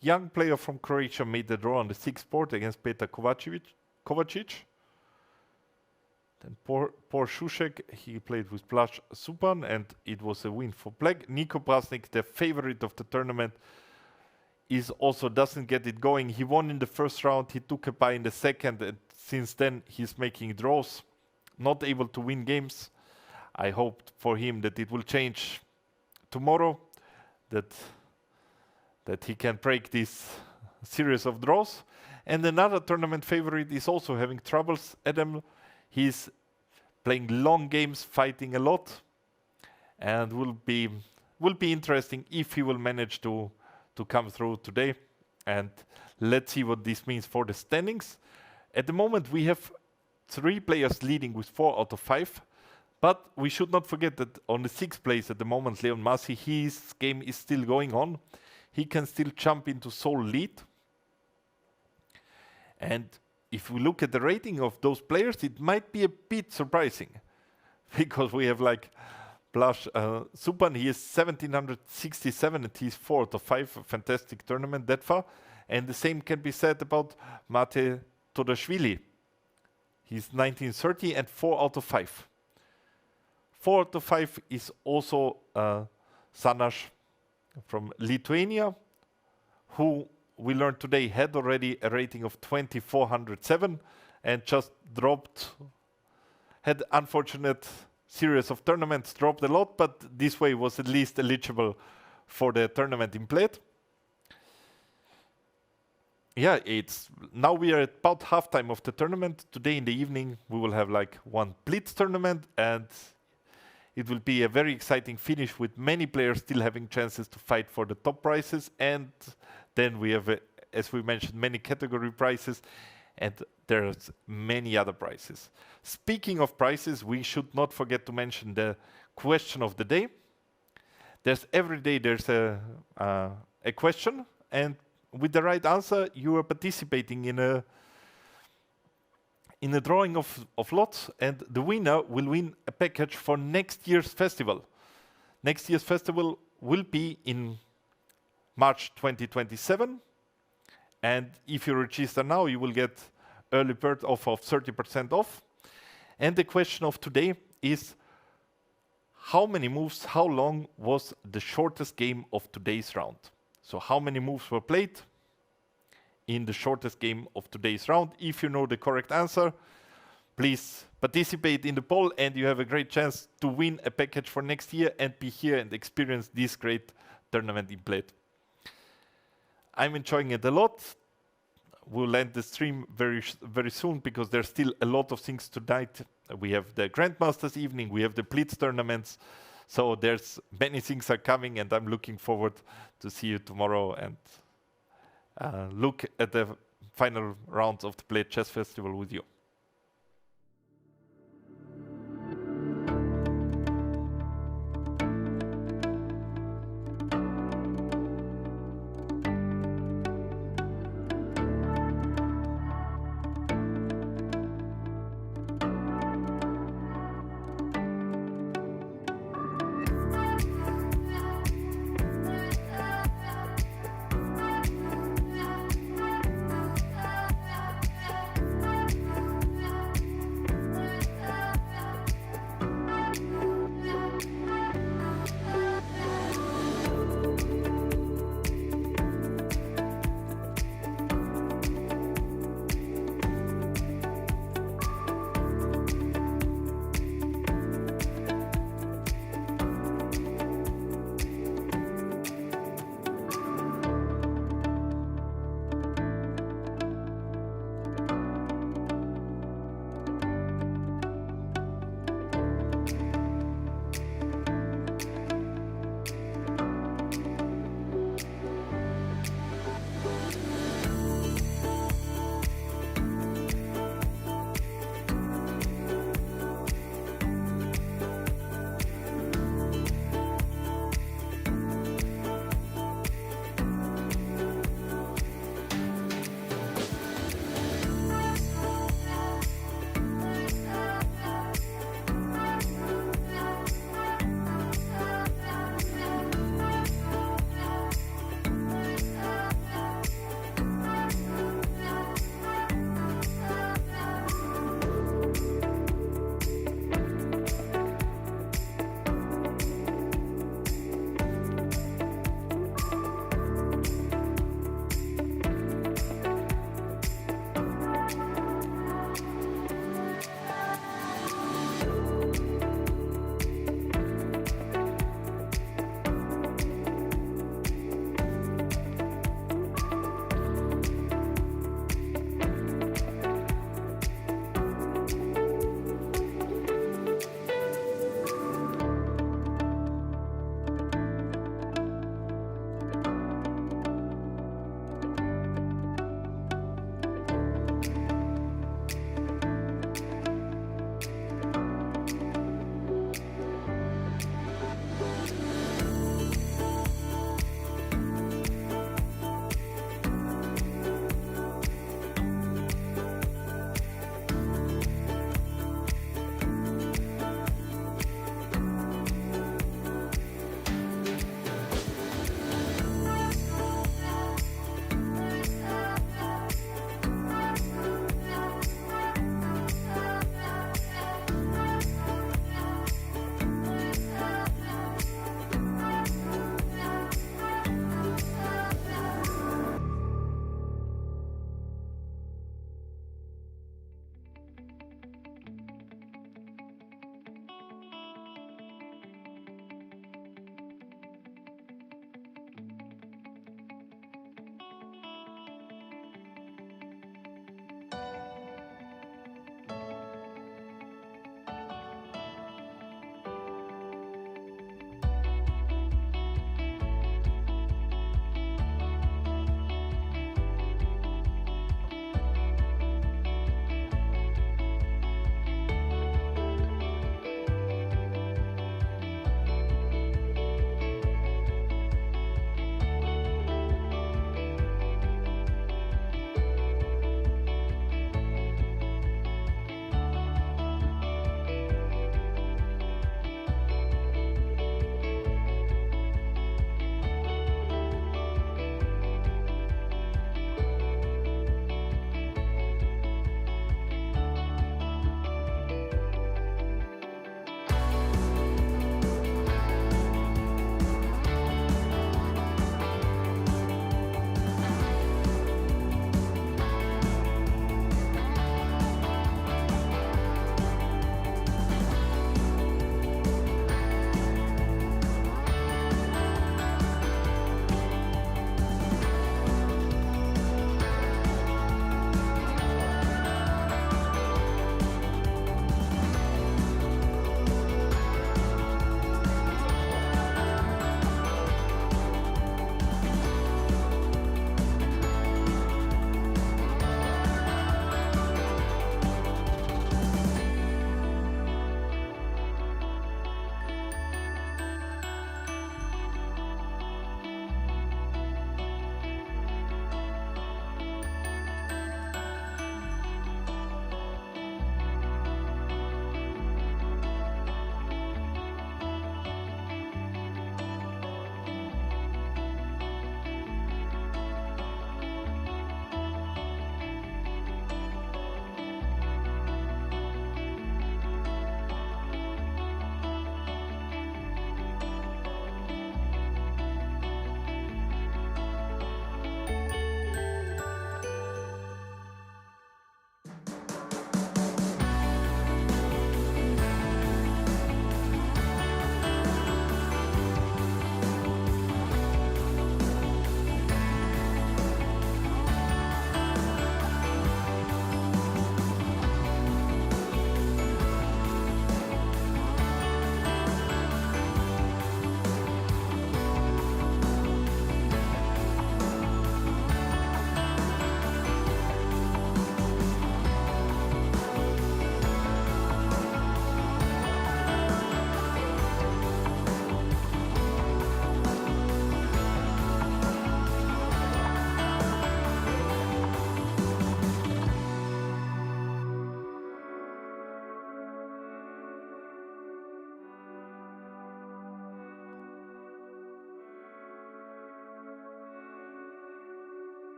Young player from Croatia made the draw on the 6th board against Petar Kovacic. Then poor Shushek, he played with Blaž Supan, and it was a win for Bled. Nico Brasnik, the favorite of the tournament, also doesn't get it going. He won in the first round, he took a bye in the second, and since then he's making draws, not able to win games. I hope for him that it will change tomorrow, that he can break this series of draws. And another tournament favorite is also having troubles. Adam, he's playing long games, fighting a lot, and will be interesting if he will manage to come through today. And let's see what this means for the standings. At the moment, we have 3 players leading with 4 out of 5. But we should not forget that on the 6th place at the moment, Leon Masi, his game is still going on. He can still jump into sole lead. And if we look at the rating of those players, it might be a bit surprising. Because we have like Blaž Supan, he is 1767 and he's 4 out of 5. A fantastic tournament that far. And the same can be said about Mate Todashvili. He's 1930 and 4 out of 5. 4 out of 5 is also Sanaš from Lithuania, who we learned today had already a rating of 2407 and just had unfortunate series of tournaments, dropped a lot, but this way was at least eligible for the tournament in Bled. Yeah, now we are at about halftime of the tournament. Today in the evening we will have like one Blitz tournament, and it will be a very exciting finish with many players still having chances to fight for the top prizes. And then we have, as we mentioned, many category prizes, and there's many other prizes. Speaking of prizes, we should not forget to mention the question of the day. Every day there's a question, and with the right answer, you are participating in a drawing of lots, and the winner will win a package for next year's festival. Next year's festival will be in March 2027, and if you register now, you will get early bird offer of 30% off. And the question of today is, how many moves, how long was the shortest game of today's round? So how many moves were played in the shortest game of today's round? If you know the correct answer, please participate in the poll, and you have a great chance to win a package for next year and be here and experience this great tournament in Bled. I'm enjoying it a lot. We'll end the stream very, very soon because there's still a lot of things tonight. We have the Grandmasters evening, we have the Blitz tournaments. So there's many things are coming, and I'm looking forward to see you tomorrow and look at the final rounds of the Bled Chess Festival with you.